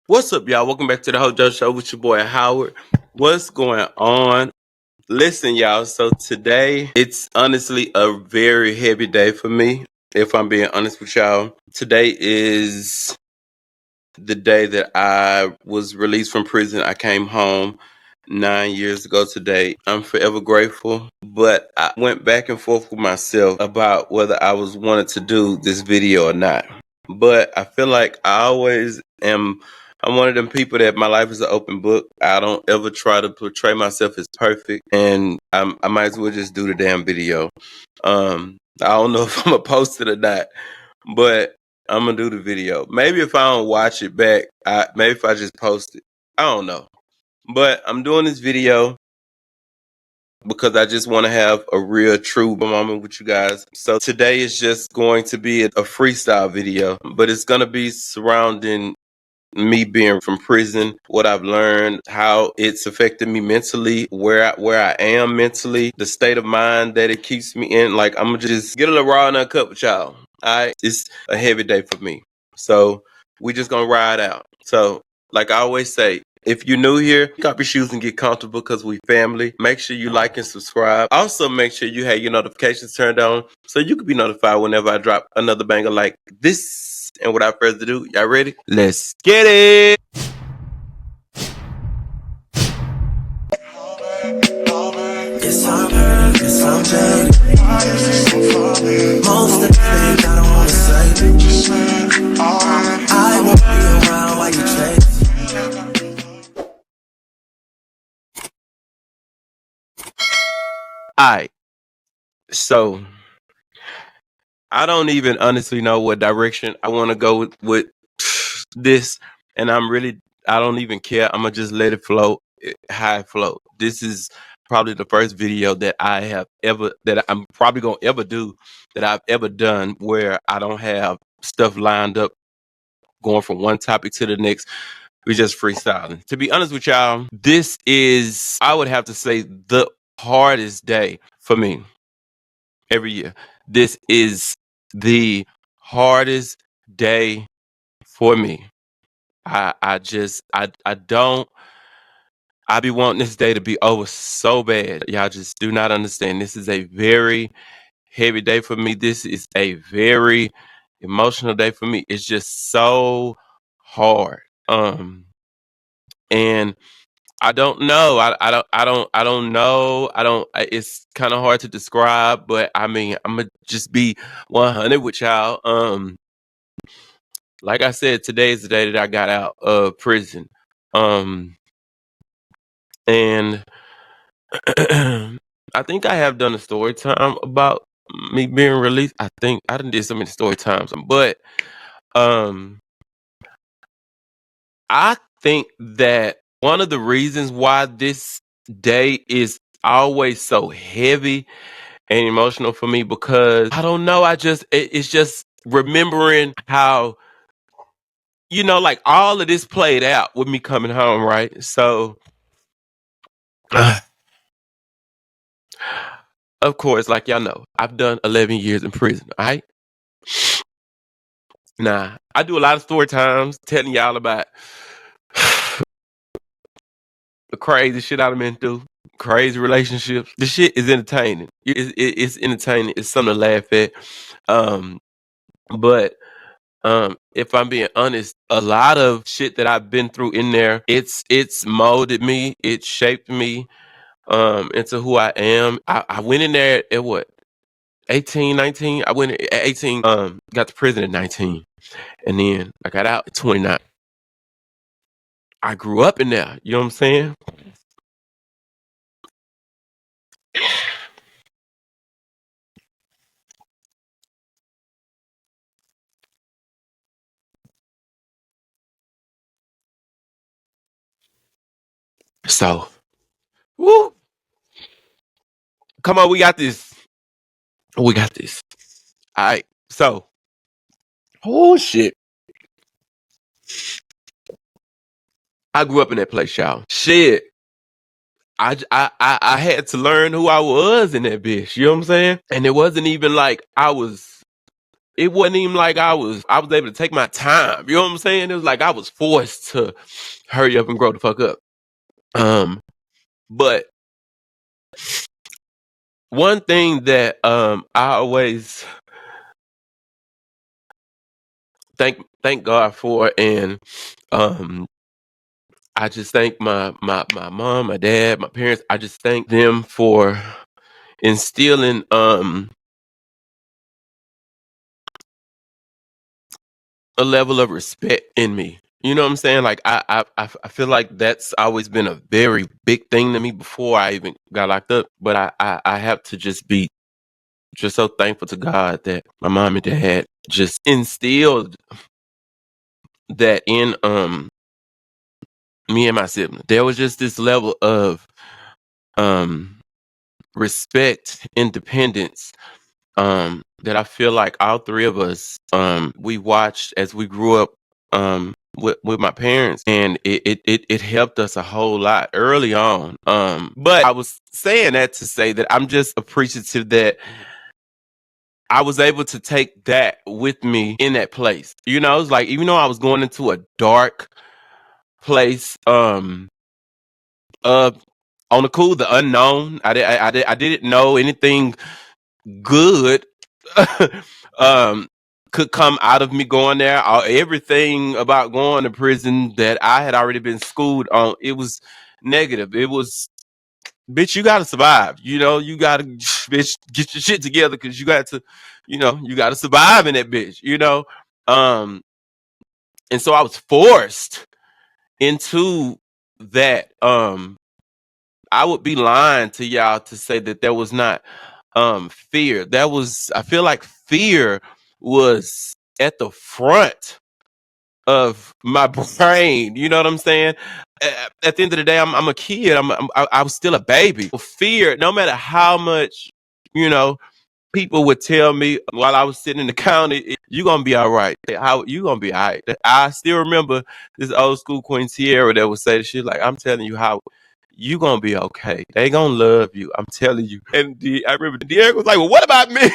What's up, y'all? Welcome back to the Hojo Show with your boy Howard. What's going on? Listen, y'all. So today, it's honestly a very heavy day for me. If I'm being honest with y'all, today is the day that I was released from prison. I came home 9 years ago today. I'm forever grateful, but I went back and forth with myself about whether I was wanted to do this video or not. But I feel like I always am. I'm one of them people that my life is an open book. I don't ever try to portray myself as perfect, and I might as well just do the damn video. I don't know if I'm gonna post it or not, but I'm gonna do the video. Maybe if I don't watch it back, maybe if I just post it, I don't know. But I'm doing this video because I just want to have a real, true moment with you guys. So today is just going to be a freestyle video, but it's gonna be surrounding me being from prison, what I've learned, how it's affected me mentally, where I am mentally, the state of mind that it keeps me in. Like, I'm gonna just get a little raw and uncut with y'all. Alright, it's a heavy day for me, so we just gonna ride out. So, like I always say, if you're new here, pick up your shoes and get comfortable because we family. Make sure you like and subscribe. Also, make sure you have your notifications turned on so you can be notified whenever I drop another banger like this. And without further ado, y'all ready? Let's get it! Yes, I'm hurt, yes, I'm jaded. Most of the things I don't wanna say. I won't be around while you chase. Alright, so I don't even honestly know what direction I want to go with this, and I don't even care. I'm gonna just let it flow, how it flow. This is probably the first video that I'm probably gonna ever do, that I've ever done, where I don't have stuff lined up going from one topic to the next. We just freestyling. To be honest with y'all, this is, I would have to say, the hardest day for me every year. This is the hardest day for me. I don't, I be wanting this day to be over so bad. Y'all just do not understand. This is a very heavy day for me. This is a very emotional day for me. It's just so hard. And I don't know. I don't know. It's kind of hard to describe, but I mean, I'm gonna just be 100 with y'all. Like I said, today is the day that I got out of prison. And I think I have done a story time about me being released. I think I done did so many story times, but um, I think that one of the reasons why this day is always so heavy and emotional for me, because I don't know, it's just remembering how, like, all of this played out with me coming home, right? So of course, like y'all know, I've done 11 years in prison, all right? Nah, I do a lot of story times telling y'all about the crazy shit I've been through, crazy relationships. The shit is entertaining. It's entertaining. It's something to laugh at. Um, but if I'm being honest, a lot of shit that I've been through in there, it's molded me. It shaped me into who I am. I went in there at what, 18, 19? I went at 18. Got to prison at 19, and then I got out at 29. I grew up in there. You know what I'm saying? So, woo, come on, we got this. We got this. All right. So, oh shit, I grew up in that place, y'all. Shit, I had to learn who I was in that bitch. You know what I'm saying? And it wasn't even like it wasn't even like I was able to take my time. You know what I'm saying? It was like I was forced to hurry up and grow the fuck up. But one thing that I always thank God for, and um I just thank my mom, my dad, my parents. I just thank them for instilling a level of respect in me. You know what I'm saying? Like I feel like that's always been a very big thing to me before I even got locked up. But I have to just be just so thankful to God that my mom and dad just instilled that in me and my sibling. There was just this level of um respect, independence, that I feel like all three of us we watched as we grew up with my parents, and it helped us a whole lot early on. But I was saying that to say that I'm just appreciative that I was able to take that with me in that place. You know, it's like even though I was going into a dark place, uh on the cool, the unknown. I didn't know anything good um could come out of me going there. Everything about going to prison that I had already been schooled on, it was negative. It was, bitch, you gotta survive. You know, you gotta, bitch, get your shit together because you got to, you gotta survive in that bitch, Um, and so I was forced into that. I would be lying to y'all to say that there was not fear. That was, I feel like fear was at the front of my brain. You know what I'm saying? At the end of the day, I'm a kid. I was still a baby. Fear, no matter how much, you know, people would tell me while I was sitting in the county, "You gonna be all right. How you gonna be all right?" I still remember this old school Queen Tierra that would say the shit like, "I'm telling you how you gonna be okay. They gonna love you. I'm telling you." And I remember De'Erica was like, "Well, what about me?"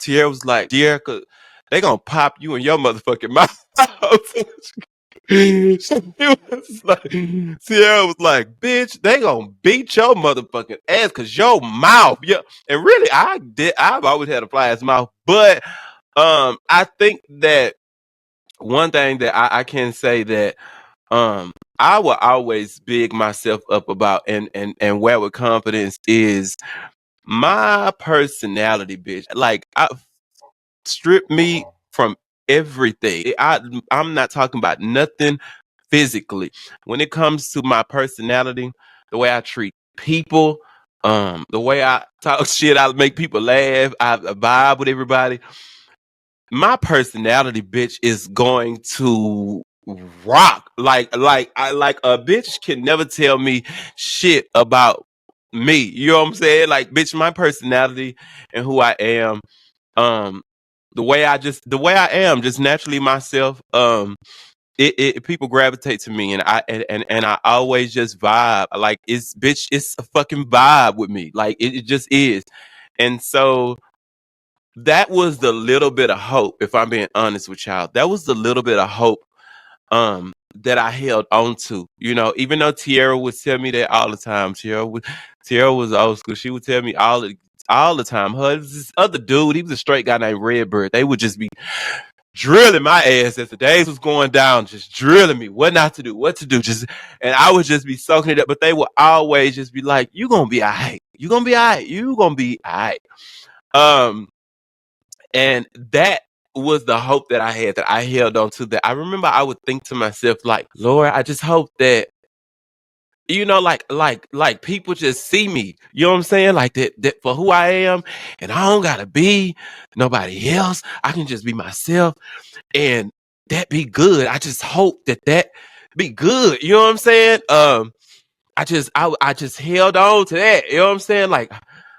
Tierra was like, "De'Erica, they gonna pop you in your motherfucking mouth." She was like, Sierra was like, "Bitch, they gonna beat your motherfucking ass because your mouth." Yeah, and really, I've always had a fly ass mouth, but I think that one thing that I can say that I will always big myself up about and wear with confidence is my personality, bitch. Like, I strip me from everything. I'm not talking about nothing physically. When it comes to my personality, the way I treat people, the way I talk shit, I make people laugh, I vibe with everybody. My personality, bitch, is going to rock. Like a bitch can never tell me shit about me. You know what I'm saying? Like, bitch, my personality and who I am, um, the way I am, just naturally myself, people gravitate to me, and I always just vibe. Like, it's, bitch, it's a fucking vibe with me. Like, it just is. And so that was the little bit of hope, if I'm being honest with y'all. That was the little bit of hope that I held on to. You know, even though Tierra would tell me that all the time. Tierra was old school. She would tell me all the time. This other dude, he was a straight guy named Redbird. They would just be drilling my ass as the days was going down, just drilling me what not to do, what to do. Just, and I would just be soaking it up. But they would always just be like, "You gonna be all right. You gonna be all right. You gonna be all right." Um, and that was the hope that I had, that I held on to. That I remember I would think to myself, like, "Lord, I just hope that, like people just see me. You know what I'm saying? Like, that for who I am, and I don't gotta be nobody else. I can just be myself, and that be good. I just hope that be good." You know what I'm saying? I just held on to that. You know what I'm saying? Like,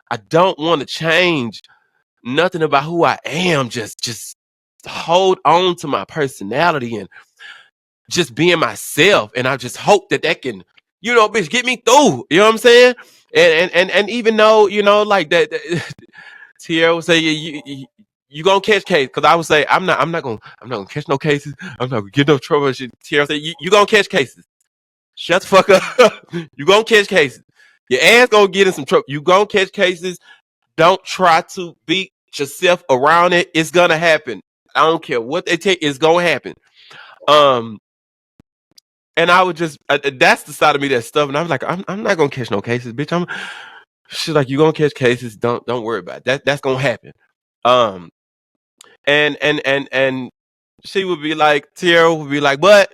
I don't want to change nothing about who I am. Just hold on to my personality and just being myself. And I just hope that can, bitch, get me through. You know what I'm saying? And even though, like that Tierra would say, you gonna catch case, because I would say I'm not gonna catch no cases. I'm not gonna get no trouble. Tierra said you gonna catch cases. Shut the fuck up. You gonna catch cases. Your ass gonna get in some trouble. You gonna catch cases. Don't try to beat yourself around it. It's gonna happen. I don't care what they take. It's gonna happen. Um, and I would just that's the side of me that's stubborn. I was like, I'm not gonna catch no cases, bitch. She's like, you gonna catch cases. Don't worry about it. That's gonna happen. Um, and she would be like, Tierra would be like, but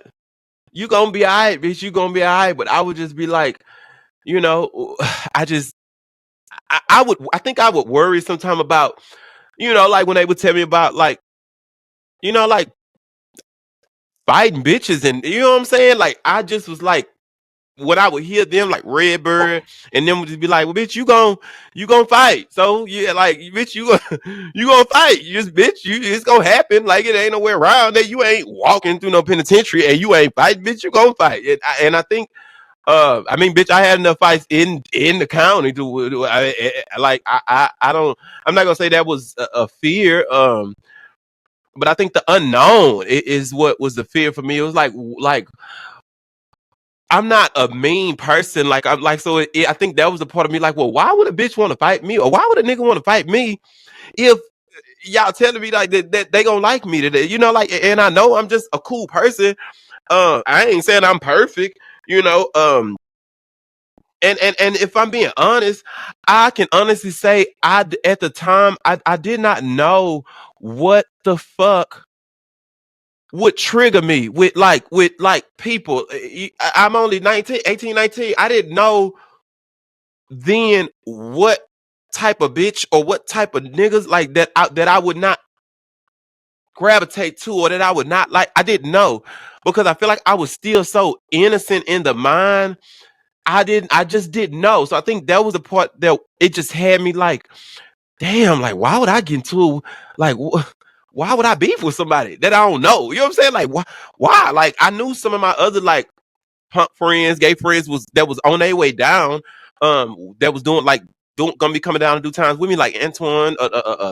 you gonna be alright, bitch. You gonna be alright. But I would just be like, you know, I just I think I would worry sometime about, like when they would tell me about like, like fighting bitches, and you know what I'm saying? Like I just was like, when I would hear them like Redbird, and then would just be like, well, bitch, you gonna fight. So yeah, like bitch, you gonna fight. You just bitch, it's gonna happen. Like it ain't nowhere around that. You ain't walking through no penitentiary and you ain't fighting, bitch. You gonna fight. And I think I mean, bitch, I had enough fights in the county to like I don't. I'm not gonna say that was a fear. But I think the unknown is what was the fear for me. It was like I'm not a mean person. Like I'm like so. I think that was the part of me. Like, well, why would a bitch want to fight me, or why would a nigga want to fight me if y'all telling me like that they gonna like me today? Like, and I know I'm just a cool person. I ain't saying I'm perfect. And if I'm being honest, I can honestly say at the time I did not know what the fuck would trigger me with people. I'm only 19, 18, 19. I didn't know then what type of bitch or what type of niggas like that I would not gravitate to, or that I would not like. I didn't know, because I feel like I was still so innocent in the mind. I just didn't know. So I think that was the part that it just had me like, damn, like why would I get into like why would I beef with somebody that I don't know? You know what I'm saying? Like why? Like I knew some of my other like punk friends, gay friends that was on their way down, that was gonna be coming down to do times with me, like Antoine,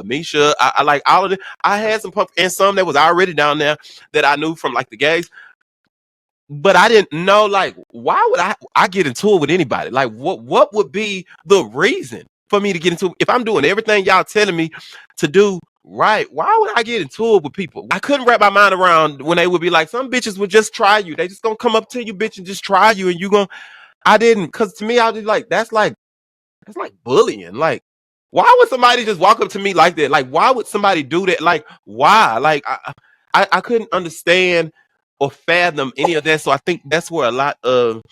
Misha. I like all of it. I had some punk and some that was already down there that I knew from like the gays, but I didn't know like why would I get into it with anybody? Like what would be the reason for me to get into it? If I'm doing everything y'all telling me to do right, why would I get into it with people? I couldn't wrap my mind around when they would be like, some bitches would just try you. They just gonna come up to you, bitch, and just try you, and you gonna. I didn't, because to me, I was like, that's like bullying. Like, why would somebody just walk up to me like that? Like, why would somebody do that? Like, why? Like, I couldn't understand or fathom any of that. So I think that's where a lot of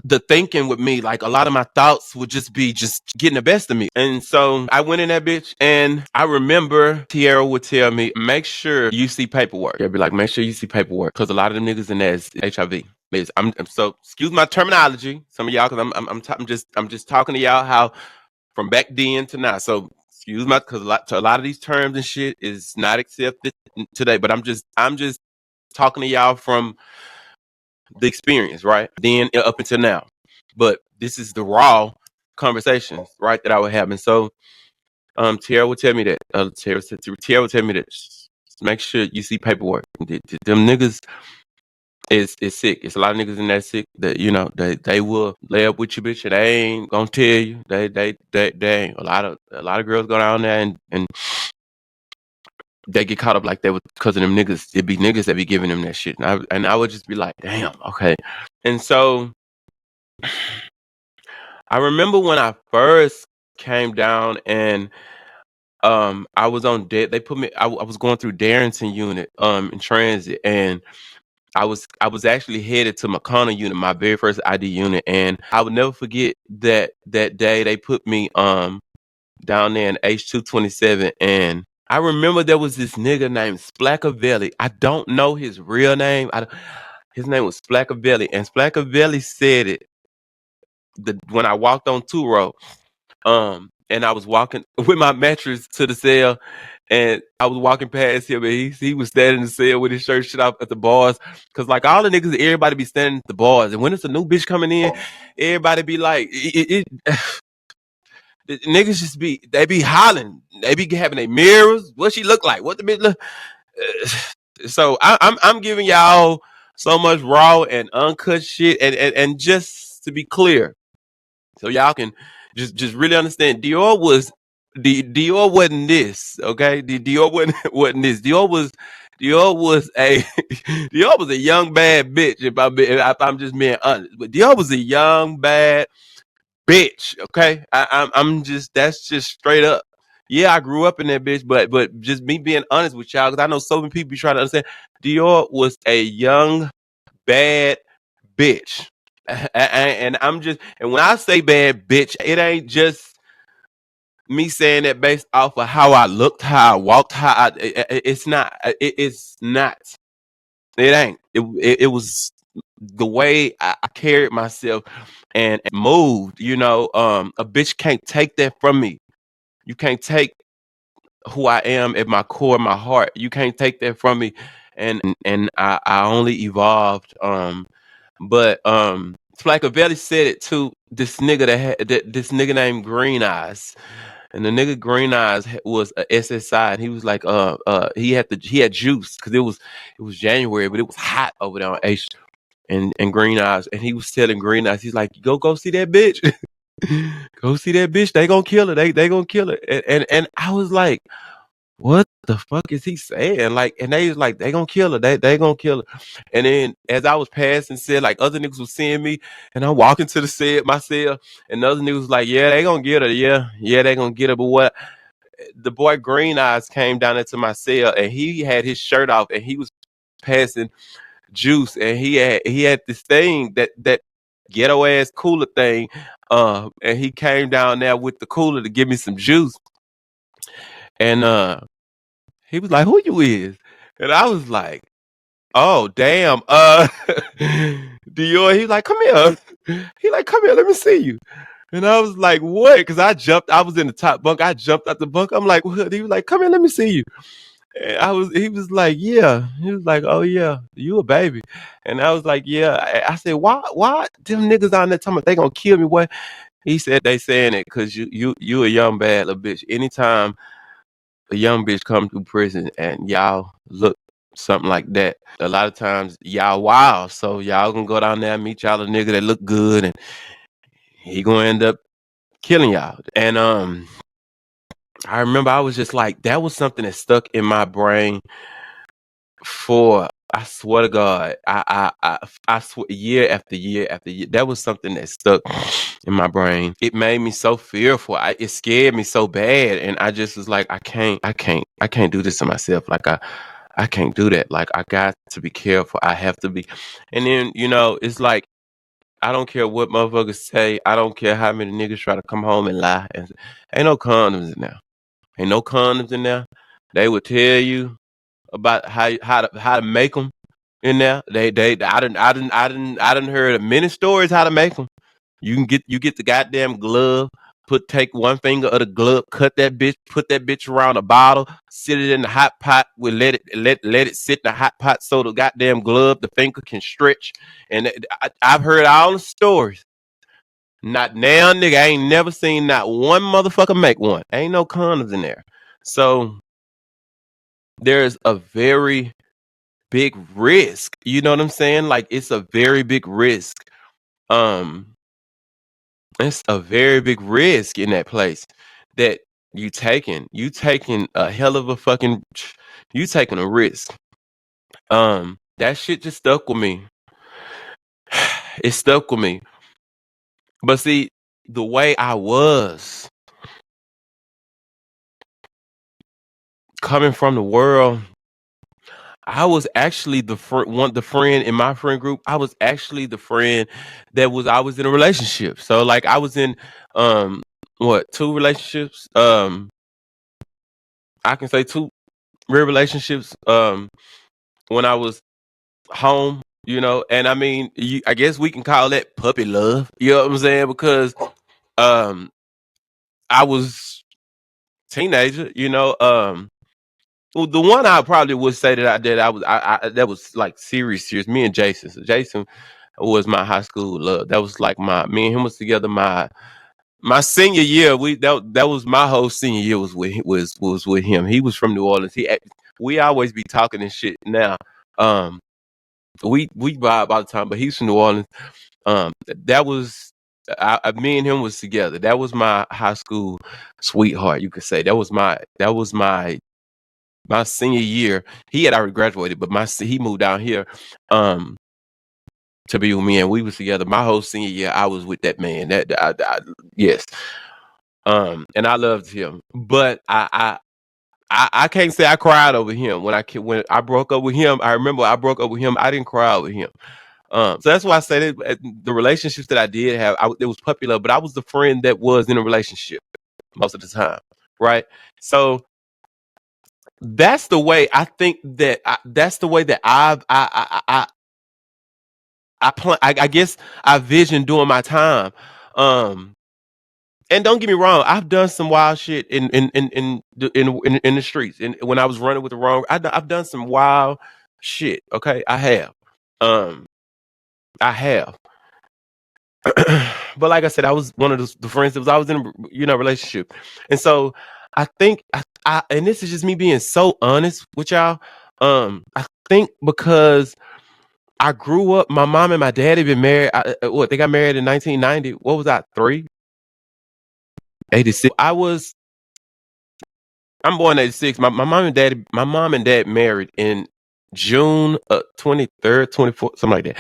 the thinking with me, like a lot of my thoughts would just be just getting the best of me. And so I went in that bitch, and I remember Tierra would tell me, make sure you see paperwork. They'd be like, make sure you see paperwork, because a lot of them niggas in there is HIV. So excuse my terminology, some of y'all, because I'm just talking to y'all how from back then to now. So excuse my, because a lot of these terms and shit is not accepted today. But I'm just talking to y'all from the experience, right? Then up until now. But this is the raw conversations, right, that I would have. And so Tierra would tell me that. Tierra would tell me that, make sure you see paperwork. Them niggas is sick. It's a lot of niggas in that sick that, they will lay up with you, bitch, and they ain't gonna tell you. They ain't. A lot of girls go down there and they get caught up like that because of them niggas. It be niggas that be giving them that shit. And I would just be like, damn, okay. And so I remember when I first came down, and I was on debt. They put me. I was going through Darrington unit in transit, and I was actually headed to McConnell unit, my very first ID unit, and I would never forget that day they put me down there in H227, and I remember there was this nigga named Splackavelli. I don't know his real name. His name was Splackavelli, and Splackavelli said it when I walked on two row. And I was walking with my mattress to the cell, and I was walking past him, and he was standing in the cell with his shirt shut off at the bars, cause like all the niggas, everybody be standing at the bars, and when it's a new bitch coming in, everybody be like, The niggas just they be hollering. They be having their mirrors. What she look like? What the bitch look? So I'm giving y'all so much raw and uncut shit, and just to be clear, so y'all can just really understand. Dior wasn't this, okay? Dior wasn't this. Dior was a Dior was a young bad bitch. If I'm just being honest, but Dior was a young bad bitch. Okay, I'm just that's just straight up. Yeah, I grew up in that bitch, but just me being honest with y'all, because I know so many people be trying to understand. Dior was a young bad bitch, and I'm just and when I say bad bitch, it ain't just me saying that based off of how I looked, how I walked, it's not. It's not. It ain't. It was the way I carried myself and moved. A bitch can't take that from me. You can't take who I am at my core, my heart. You can't take that from me. And I only evolved. But Flacavelli said it too. This nigga this nigga named Green Eyes. And the nigga Green Eyes was a SSI, and he was like, he had juice because it was January, but it was hot over there on H and Green Eyes, and he was telling Green Eyes, he's like, go see that bitch, go see that bitch, they gonna kill her, they gonna kill her, and I was like, what the fuck is he saying? Like, and they was like, they gonna kill her, they gonna kill her, and then as I was passing, said like other niggas was seeing me, and I'm walking to my cell, and the other niggas was like, yeah, they gonna get her, yeah, they gonna get her, but what? The boy Green Eyes came down into my cell, and he had his shirt off, and he was passing juice, and he had this thing that ghetto ass cooler thing, and he came down there with the cooler to give me some juice, and he was like, "Who you is?" And I was like, "Oh damn, Dior." He like, "Come here." He like, "Come here, let me see you." And I was like, "What?" Because I was in the top bunk. I jumped out the bunk. I'm like, "What?" He was like, "Come here, let me see you." And he was like, "Yeah." He was like, "Oh yeah, you a baby." And I was like, "Yeah." I said, "Why them niggas on there talking about they gonna kill me?" What? He said they saying it because you a young bad little bitch. Anytime a young bitch come through prison and y'all look something like that, a lot of times y'all wild. So y'all gonna go down there and meet y'all a nigga that look good, and he gonna end up killing y'all. And I remember I was just like, that was something that stuck in my brain for, I swear to God, I swear, year after year after year, that was something that stuck in my brain. It made me so fearful. It scared me so bad, and I just was like, I can't do this to myself. Like I can't do that. Like I got to be careful. I have to be. And then it's like I don't care what motherfuckers say. I don't care how many niggas try to come home and lie. And ain't no condoms in there. Ain't no condoms in there. They would tell you about how to make them in there. I didn't heard many stories how to make them. You get the goddamn glove. Take one finger of the glove, cut that bitch, put that bitch around a bottle, sit it in the hot pot. Let it sit in the hot pot so the goddamn glove, the finger can stretch. And I've heard all the stories. Not now, nigga. I ain't never seen not one motherfucker make one. Ain't no condoms in there. So there's a very big risk. You know what I'm saying? Like it's a very big risk. Um, it's a very big risk in that place that you taking. You taking a hell of a fucking. You taking a risk. That shit just stuck with me. It stuck with me. But see, the way I was coming from the world, I was actually the friend in my friend group. I was actually the friend I was in a relationship. So like I was in two relationships. I can say two real relationships when I was home, and I mean I guess we can call that puppy love. You know what I'm saying? Because um I was teenager, well, the one I probably would say that I did, that was like serious. Me and Jason. So Jason was my high school love. That was like me and him was together my senior year, that was my whole senior year was with him. He was from New Orleans. We always be talking and shit now. Um, we vibe all the time, but he's from New Orleans. That was me and him was together. That was my high school sweetheart. You could say that was my senior year. He had already graduated, but he moved down here to be with me, and we was together. My whole senior year, I was with that man. Yes, and I loved him, but I can't say I cried over him when I broke up with him. I remember I broke up with him. I didn't cry over him. So that's why I say that the relationships that I did have, it was puppy love, but I was the friend that was in a relationship most of the time, right? So that's the way I think that that's the way that I guess I vision during my time. Um, and don't get me wrong, I've done some wild shit in the streets. And when I was running with the wrong, I've done some wild shit. Okay, I have. Um, I have. But like I said, I was one of the friends that was always in a relationship, and so I think and this is just me being so honest with y'all. I think because I grew up, my mom and my dad had been married. What they got married in 1990. What was I 86? I'm born 86. My mom and dad married in June 23rd, 24th, something like that.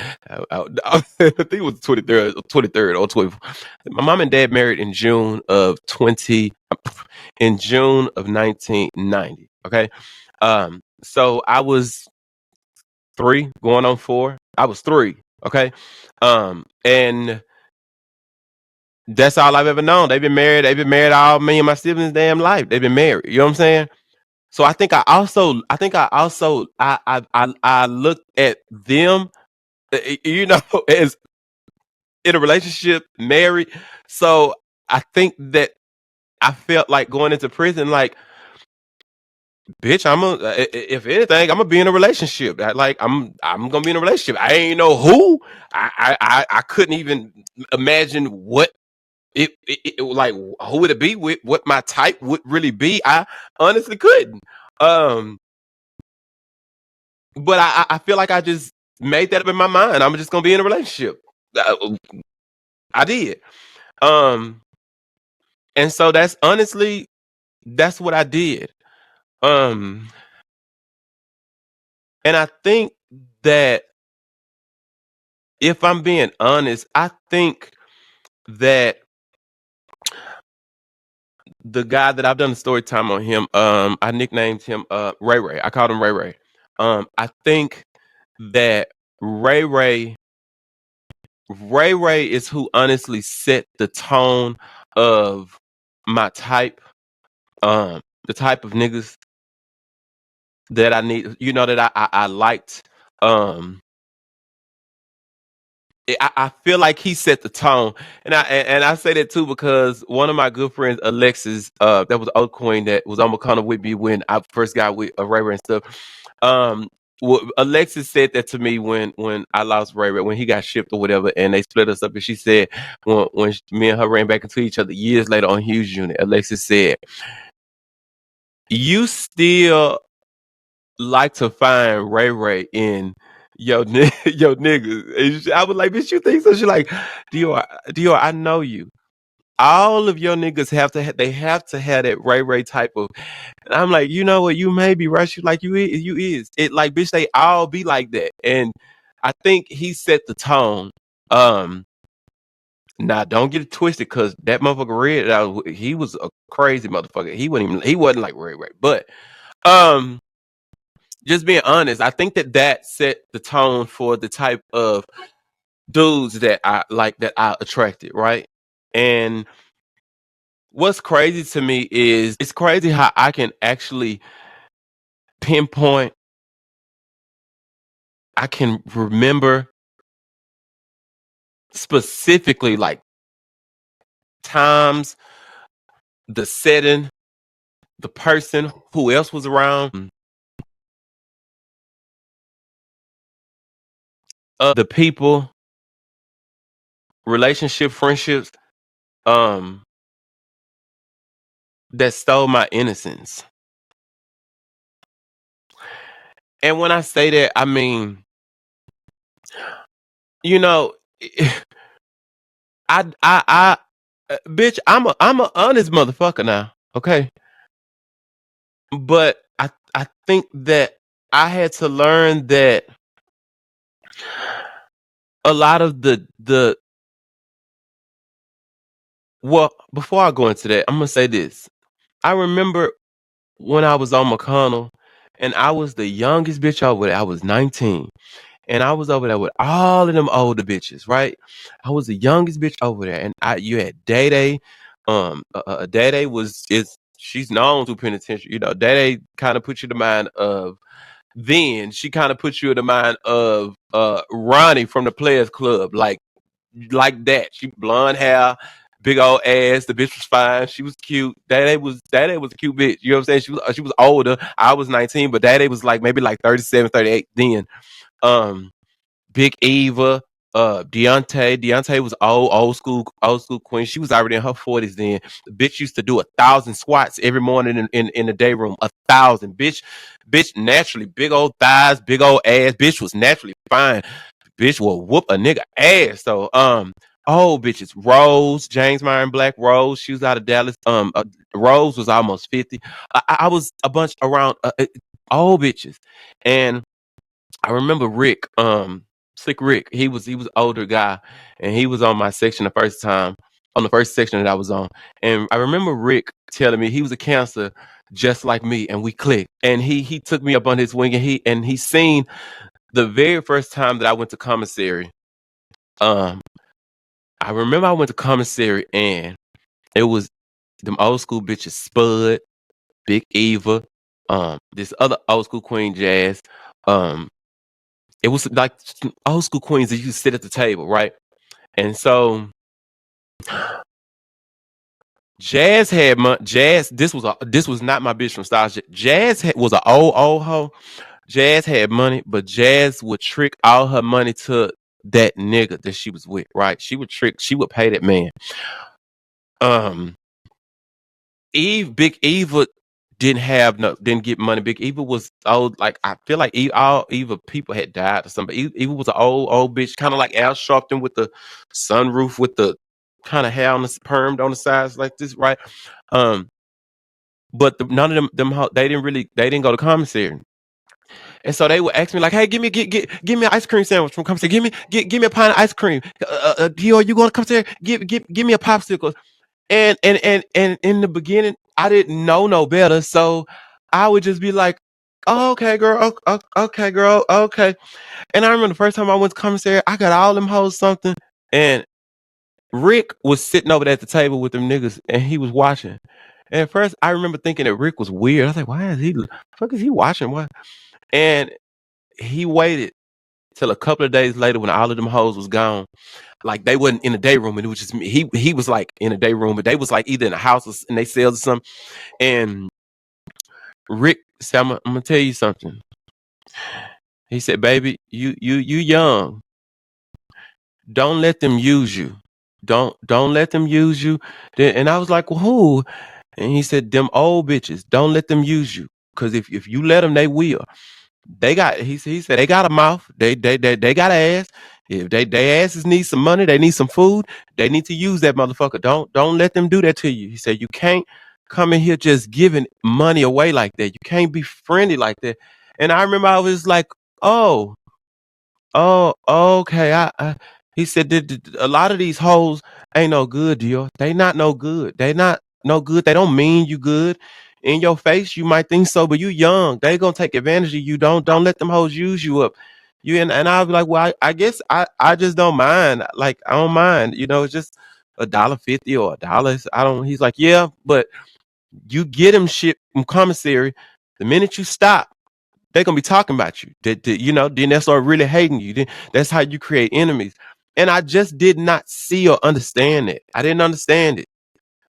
I think it was 23rd or 24th. My mom and dad married in June of 1990. Okay. So I was 3 going on 4. I was 3. Okay. And that's all I've ever known. They've been married. They've been married all me and my siblings' damn life. They've been married. You know what I'm saying? So I looked at them, as in a relationship, married. So I think that I felt like going into prison, like, bitch, if anything, I'm gonna be in a relationship. I'm gonna be in a relationship. I ain't know who. I couldn't even imagine what like who would it be with, what my type would really be. I honestly couldn't. Um, But I feel like I just made that up in my mind. I'm just gonna be in a relationship. I did. Um, and so that's what I did. Um, and I think that if I'm being honest, I think that the guy that I've done the story time on him, I nicknamed him Ray Ray. I called him Ray Ray. I think that Ray Ray Ray Ray is who honestly set the tone of my type, the type of niggas that I need, that I liked. Um, I feel like he set the tone, and I say that too because one of my good friends, Alexis, that was Old Queen that was on McConnell with me when I first got with Ray Ray and stuff. Um, Alexis said that to me when I lost Ray Ray, when he got shipped or whatever, and they split us up. And she said when me and her ran back into each other years later on Hughes Unit, Alexis said, "You still like to find Ray Ray in your niggas." I was like, "Bitch, you think so?" She like, Dior, I know you. All of your niggas they have to have that Ray Ray type of. And I'm like, you know what? You may be right. She like, you is it, like, bitch. They all be like that, and I think he set the tone. Um, Now don't get it twisted, cause that motherfucker Red, he was a crazy motherfucker. He wasn't like Ray Ray, but um, just being honest, I think that set the tone for the type of dudes that I like, that I attracted, right? And what's crazy to me is it's crazy how I can actually pinpoint, I can remember specifically like times, the setting, the person, who else was around, the people, relationship, friendships. that stole my innocence. And when I say that, I mean, you know, bitch, I'm a honest motherfucker now. Okay, but I think that I had to learn that a lot of the well, before I go into that, I'm gonna say this. I remember when I was on McConnell, and I was the youngest bitch over there. I was 19. And I was over there with all of them older bitches, right? I was the youngest bitch over there, and you had Day Day. Day Day she's known to penitentiary. You know, Day Day kind of put you in the mind of. Then she kind of put you in the mind of Ronnie from the Players Club, like that. She blonde hair, big old ass. The bitch was fine. She was cute. Daddy was a cute bitch. You know what I'm saying? She was older. I was 19, but Daddy was like maybe like 37, 38 then. Um, Big Eva, Deontay was old school queen. She was already in her 40s then. The bitch used to do 1,000 squats every morning in the day room. 1,000. Bitch naturally big old thighs, big old ass. Bitch was naturally fine. Bitch will whoop a nigga ass. So old bitches. Rose, James Myron Black Rose. She was out of Dallas. Rose was almost 50. I was a bunch around old bitches. And I remember Rick, Slick Rick. He was an older guy, and he was on my section the first time, on the first section that I was on. And I remember Rick telling me he was a cancer just like me, and we clicked. And he took me up on his wing, and he seen the very first time that I went to commissary. Um, I remember I went to commissary, and it was them old school bitches, Spud, Big Eva, this other old school Queen Jazz, um, it was like old school queens that used to sit at the table, right? And so Jazz had Jazz. This was not my bitch from Styles. Was an old hoe. Jazz had money, but Jazz would trick all her money to that nigga that she was with, right? She would pay that man. Um, Big Eva didn't get money. Big Eva was old. Like I feel like all Eva people had died or something. Eva was an old bitch, kind of like Al Sharpton with the sunroof with the kind of hair on the permed on the sides like this, right? Um, but none of them they didn't go to commissary. And so they would ask me like, "Hey, give me an ice cream sandwich from commissary. Give me a pint of ice cream. Dior, you going to commissary? Give me a popsicle." And in the beginning, I didn't know no better, so I would just be like, oh, "Okay, girl, okay, girl, okay." And I remember the first time I went to commissary, I got all them hoes something, and Rick was sitting over there at the table with them niggas, and he was watching. And at first, I remember thinking that Rick was weird. I was like, "Why is he? Fuck is he watching? What?" And he waited till a couple of days later when all of them hoes was gone. Like they wasn't in the day room, and it was just me. He was like in the day room, but they was like either in the house or in they cells or something. And Rick said, I'm gonna tell you something. He said, "Baby, you young. Don't let them use you. Don't let them use you." And I was like, "Well, who?" And he said, "Them old bitches. Don't let them use you. Cause if you let them, they will. He said they got a mouth. They got an ass. If they asses need some money, they need some food. They need to use that motherfucker. Don't let them do that to you." He said you can't come in here just giving money away like that. You can't be friendly like that. And I remember I was like, oh, oh, okay. He said a lot of these hoes ain't no good, deal. They not no good. They not no good. They don't mean you good. In your face, you might think so, but you young. They gonna take advantage of you. Don't let them hoes use you up. And I'll be like, well, I guess I just don't mind. Like I don't mind. It's just $1.50 or $1. I don't. He's like, yeah, but you get him shit from commissary. The minute you stop, they're gonna be talking about you. Then they start really hating you. Then that's how you create enemies. And I just did not see or understand it. I didn't understand it.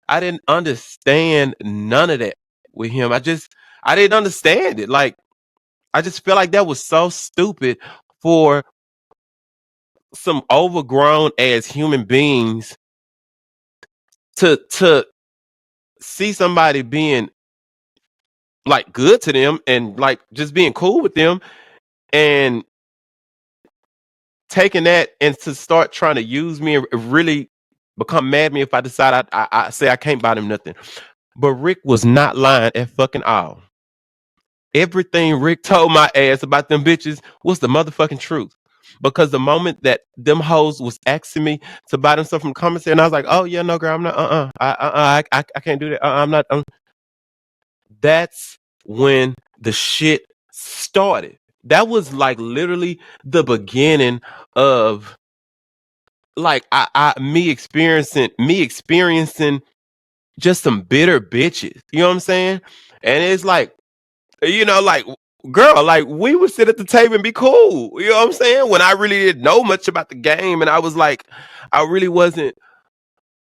I didn't understand none of that with him. I didn't understand it. Like I just feel like that was so stupid for some overgrown as human beings to see somebody being like good to them and like just being cool with them and taking that and to start trying to use me and really become mad at me if I decide I say I can't buy them nothing. But Rick was not lying at fucking all. Everything Rick told my ass about them bitches was the motherfucking truth. Because the moment that them hoes was asking me to buy them stuff from the commissary, and I was like, "Oh yeah, no girl, I'm not. I can't do that. I'm not." That's when the shit started. That was like literally the beginning of like me experiencing just some bitter bitches. You know what I'm saying? And it's like, like girl, like we would sit at the table and be cool. You know what I'm saying? When I really didn't know much about the game and I was like, I really wasn't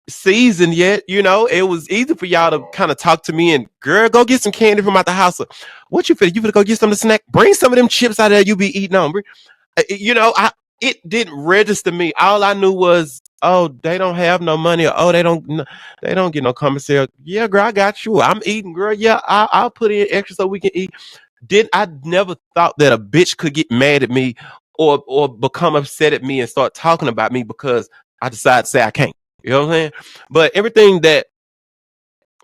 seasoned yet, it was easy for y'all to kind of talk to me and girl, go get some candy from out the house. What you finna? You finna go get some of the snack? Bring some of them chips out there you be eating on. I it didn't register me. All I knew was, oh, they don't have no money, or oh, they don't get no commissary. Yeah, girl, I got you. I'm eating, girl. Yeah, I'll put in extra so we can eat. Did I never thought that a bitch could get mad at me or become upset at me and start talking about me because I decided to say I can't. You know what I'm saying? But everything that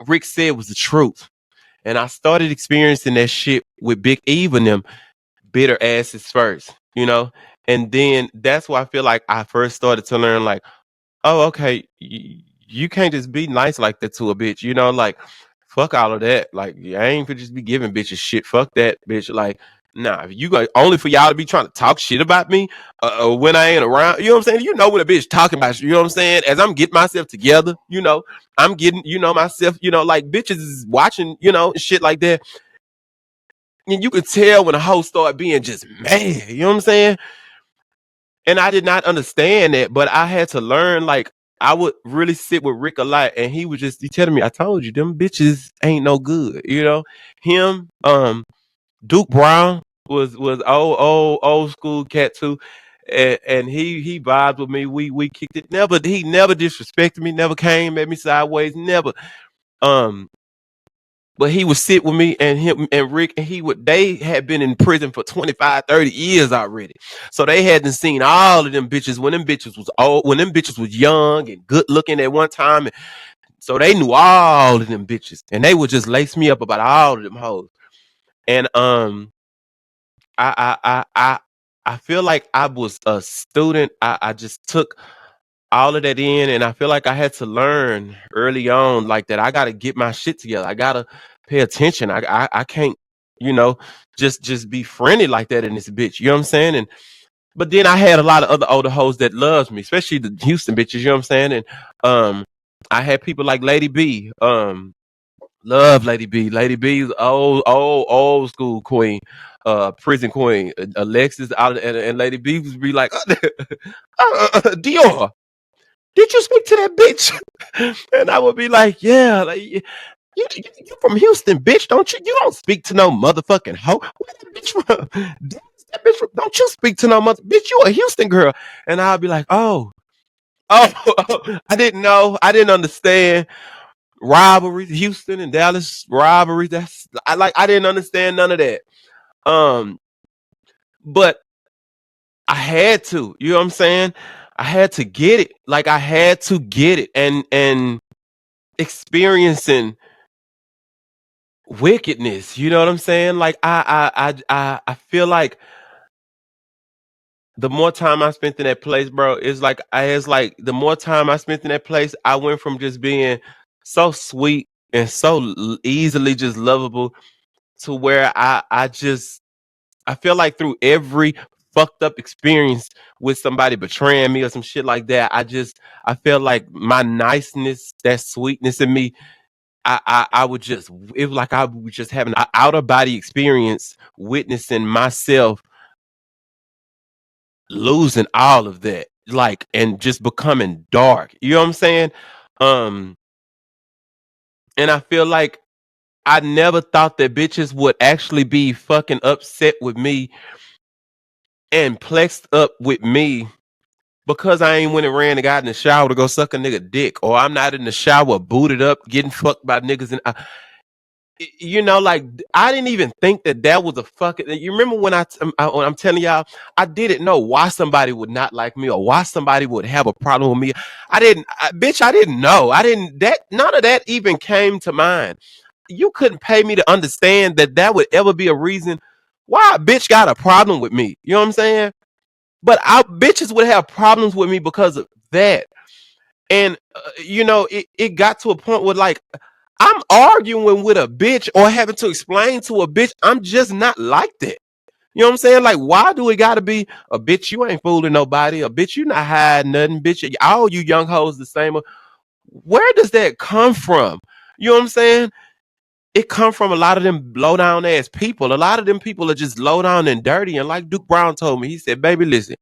Rick said was the truth. And I started experiencing that shit with Big Eve and them bitter asses first, And then that's why I feel like I first started to learn, like, oh, okay, you can't just be nice like that to a bitch, like, fuck all of that. Like, I ain't for just be giving bitches shit. Fuck that, bitch. Like, nah, if you got only for y'all to be trying to talk shit about me when I ain't around, you know what I'm saying? You know what a bitch talking about, you know what I'm saying? As I'm getting myself together, I'm getting, myself, like bitches is watching, shit like that. And you could tell when a hoe start being just mad, you know what I'm saying? And I did not understand that, but I had to learn. Like, I would really sit with Rick a lot, and he telling me, "I told you, them bitches ain't no good." Him, Duke Brown was old school cat too, and he vibed with me. We kicked it. He never disrespected me. Never came at me sideways. Never. Um, but he would sit with me and him and Rick, and they had been in prison for 25, 30 years already. So they hadn't seen all of them bitches when them bitches was old, when them bitches was young and good looking at one time. And so they knew all of them bitches. And they would just lace me up about all of them hoes. And I I I I I feel like I was a student. I just took all of that in, and I feel like I had to learn early on, like that I gotta get my shit together. I gotta pay attention. I can't, you know, just be friendly like that in this bitch. You know what I'm saying? And but then I had a lot of other older hoes that loves me, especially the Houston bitches, you know what I'm saying? And I had people like Lady B. Love Lady B. Lady B's old school queen, prison queen. Alexis out and Lady B was be like, Dior, did you speak to that bitch? And I would be like, yeah, like, you from Houston, bitch, don't you? You don't speak to no motherfucking hoe. Where that bitch from? That bitch from, don't you speak to no mother bitch? You a Houston girl. And I'd be like, oh, I didn't know. I didn't understand rivalries, Houston and Dallas rivalries. I didn't understand none of that. Um, but I had to, you know what I'm saying? I had to get it. Like I had to get it and experiencing wickedness. You know what I'm saying? Like I feel like the more time I spent in that place, bro, it's like the more time I spent in that place, I went from just being so sweet and so easily just lovable to where I feel like through every fucked up experience with somebody betraying me or some shit like that, I feel like my niceness, that sweetness in me, I would just it was like I was just having an out of body experience, witnessing myself losing all of that, like, and just becoming dark. You know what I'm saying? Um, and I feel like I never thought that bitches would actually be fucking upset with me and plexed up with me because I ain't went and ran and got in the shower to go suck a nigga dick, or I'm not in the shower booted up getting fucked by niggas, and like I didn't even think that was a fucking. You remember when when I'm telling y'all, I didn't know why somebody would not like me or why somebody would have a problem with me. Bitch, I didn't know. I didn't that none of that even came to mind. You couldn't pay me to understand that would ever be a reason why a bitch got a problem with me. You know what I'm saying? But bitches would have problems with me because of that. And it got to a point where like I'm arguing with a bitch or having to explain to a bitch I'm just not like that. You know what I'm saying? Like, why do it gotta be a bitch? You ain't fooling nobody. A bitch, you not hiding nothing. Bitch, all you young hoes the same. Where does that come from? You know what I'm saying? It come from a lot of them low down ass people. A lot of them people are just low down and dirty. And like Duke Brown told me, he said, baby, listen,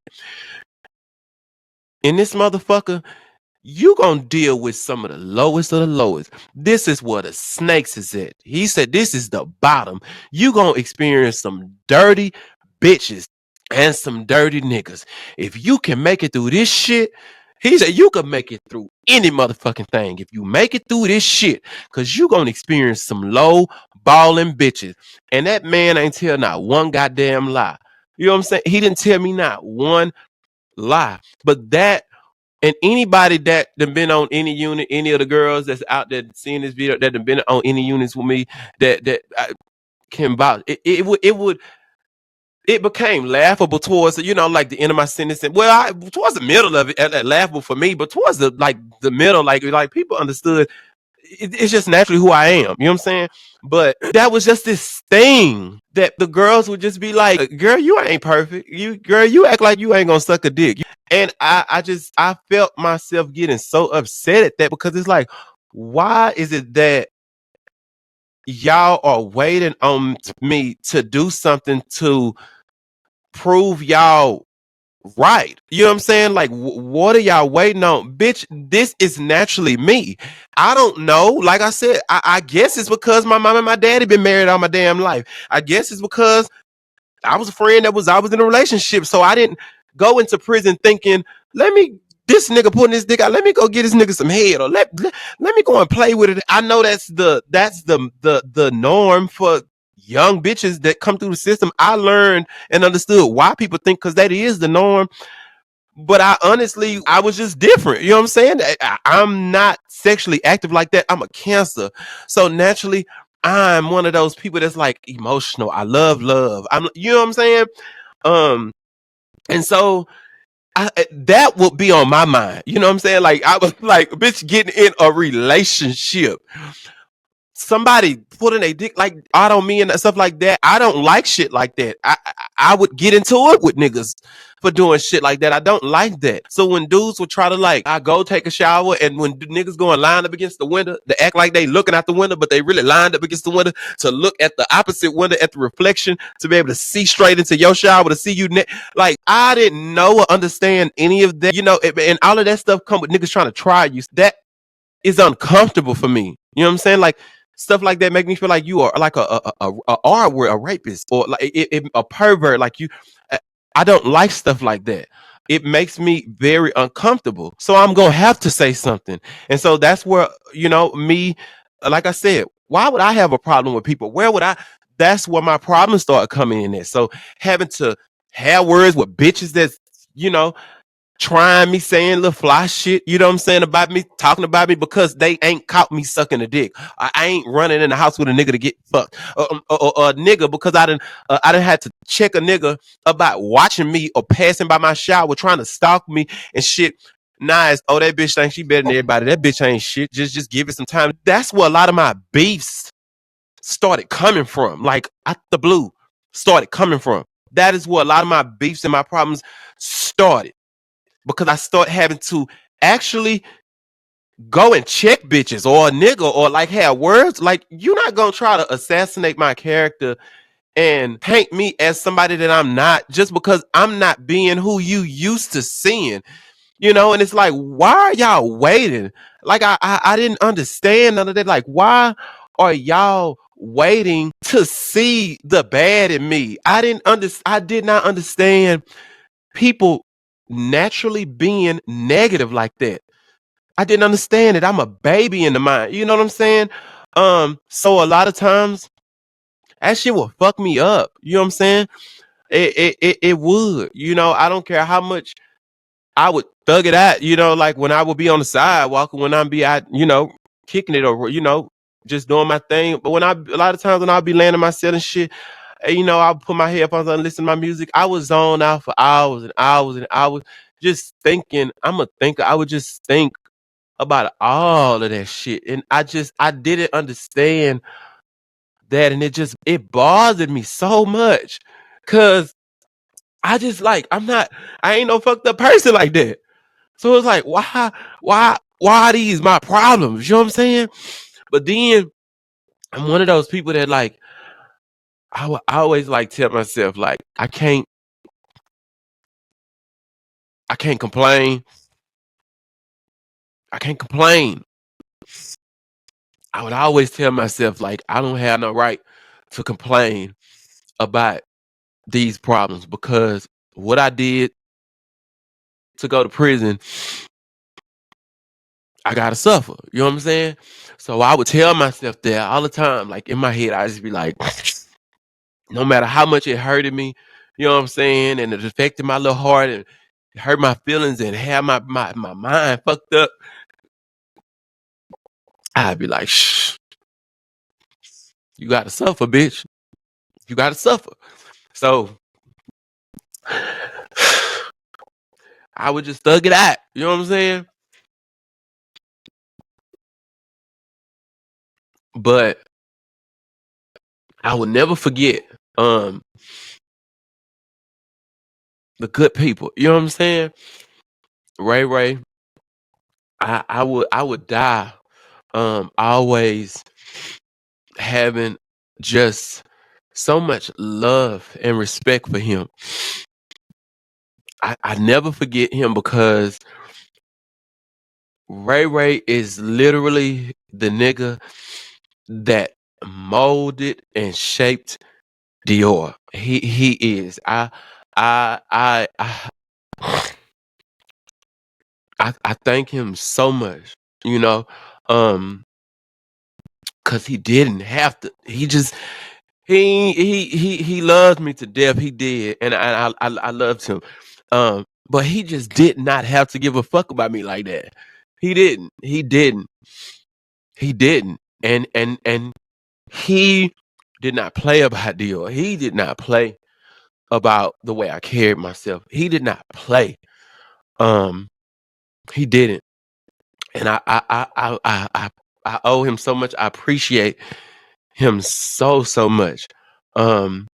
in this motherfucker, you gonna deal with some of the lowest. This is where the snakes is at. He said, this is the bottom. You gonna experience some dirty bitches and some dirty niggas. If you can make it through this shit, he said, you can make it through any motherfucking thing. If you make it through this shit, cause you gonna experience some low balling bitches. And that man ain't tell not one goddamn lie. You know what I'm saying? He didn't tell me not one lie. But that and anybody that done been on any unit, any of the girls that's out there seeing this video that done been on any units with me that I can vouch. It became laughable towards like the end of my sentence. And towards the middle of it, laughable for me, but towards the middle, like people understood. It's just naturally who I am. You know what I'm saying? But that was just this thing that the girls would just be like, "Girl, you ain't perfect. You act like you ain't gonna suck a dick." And I felt myself getting so upset at that because it's like, why is it that y'all are waiting on me to do something to prove y'all right? You know what I'm saying? Like, what are y'all waiting on? Bitch, this is naturally me. I don't know. Like I said, I guess it's because my mom and my daddy been married all my damn life. I guess it's because I was a friend I was in a relationship. So I didn't go into prison thinking, this nigga putting this dick out, let me go get this nigga some head, or let me go and play with it. I know that's the norm for young bitches that come through the system. I learned and understood why people think, because that is the norm. But I was just different. You know what I'm saying? I'm not sexually active like that. I'm a Cancer. So naturally, I'm one of those people that's like emotional. I love love. You know what I'm saying? Um, and so that would be on my mind. You know what I'm saying? Like, I was like, bitch, getting in a relationship, somebody putting a dick like out on me and stuff like that. I don't like shit like that. I would get into it with niggas for doing shit like that. I don't like that. So when dudes would try to I go take a shower, and when niggas go and line up against the window, they act like they looking out the window, but they really lined up against the window to look at the opposite window at the reflection to be able to see straight into your shower, to see you. Like, I didn't know or understand any of that. And all of that stuff come with niggas trying to try you. That is uncomfortable for me. You know what I'm saying? Like, stuff like that make me feel like you are like a R word, a rapist, or like a pervert. Like you, I don't like stuff like that. It makes me very uncomfortable. So I'm gonna have to say something, and so that's where me. Like I said, why would I have a problem with people? Where would I? That's where my problems start coming in. There, so having to have words with bitches that's you know trying me, saying little fly shit, you know what I'm saying, about me, talking about me because they ain't caught me sucking a dick. I ain't running in the house with a nigga to get fucked. Or a nigga because I didn't have to check a nigga about watching me or passing by my shower trying to stalk me and shit. Nice. Oh, that bitch thinks she better than everybody. That bitch ain't shit. Just give it some time. That's where a lot of my beefs started coming from. Like, out the blue started coming from. That is where a lot of my beefs and my problems started, because I start having to actually go and check bitches or a nigga or like have words. Like, you're not gonna try to assassinate my character and paint me as somebody that I'm not just because I'm not being who you used to seeing. And it's like, why are y'all waiting? Like, I didn't understand none of that. Like, why are y'all waiting to see the bad in me? I did not understand people naturally being negative like that. I didn't understand it. I'm a baby in the mind. You know what I'm saying? So a lot of times that shit will fuck me up. You know what I'm saying? It would. You know, I don't care how much I would thug it out, you know, like when I would be on the sidewalk, when I'm be out, you know, kicking it or, you know, just doing my thing. But a lot of times when I'll be landing my set and shit, you know, I'll put my headphones on and listen to my music. I was zoned out for hours and hours and hours just thinking. I'm a thinker. I would just think about all of that shit. And I didn't understand that. And it bothered me so much. Cause I just like, I ain't no fucked up person like that. So it's like, why are these my problems? You know what I'm saying? But then I'm one of those people that like, I always like tell myself like, I can't complain. I can't complain. I would always tell myself like, I don't have no right to complain about these problems because what I did to go to prison, I gotta suffer. You know what I'm saying? So I would tell myself that all the time, like in my head, I just be like, no matter how much it hurted me, you know what I'm saying, and it affected my little heart and hurt my feelings and had my mind fucked up, I'd be like, shh, you gotta suffer, bitch. You gotta suffer. So I would just thug it out. You know what I'm saying? But I would never forget the good people. You know what I'm saying? Ray, I would die always having just so much love and respect for him. I never forget him because Ray is literally the nigga that molded and shaped Dior. He is. I I thank him so much, you know, um, cause he didn't have to. He just he loved me to death. He did, and I loved him. But he just did not have to give a fuck about me like that. He didn't. He didn't. He didn't. And he did not play about Dior. He did not play about the way I carried myself. He did not play. Um, he didn't. And I owe him so much. I appreciate him so much. Um,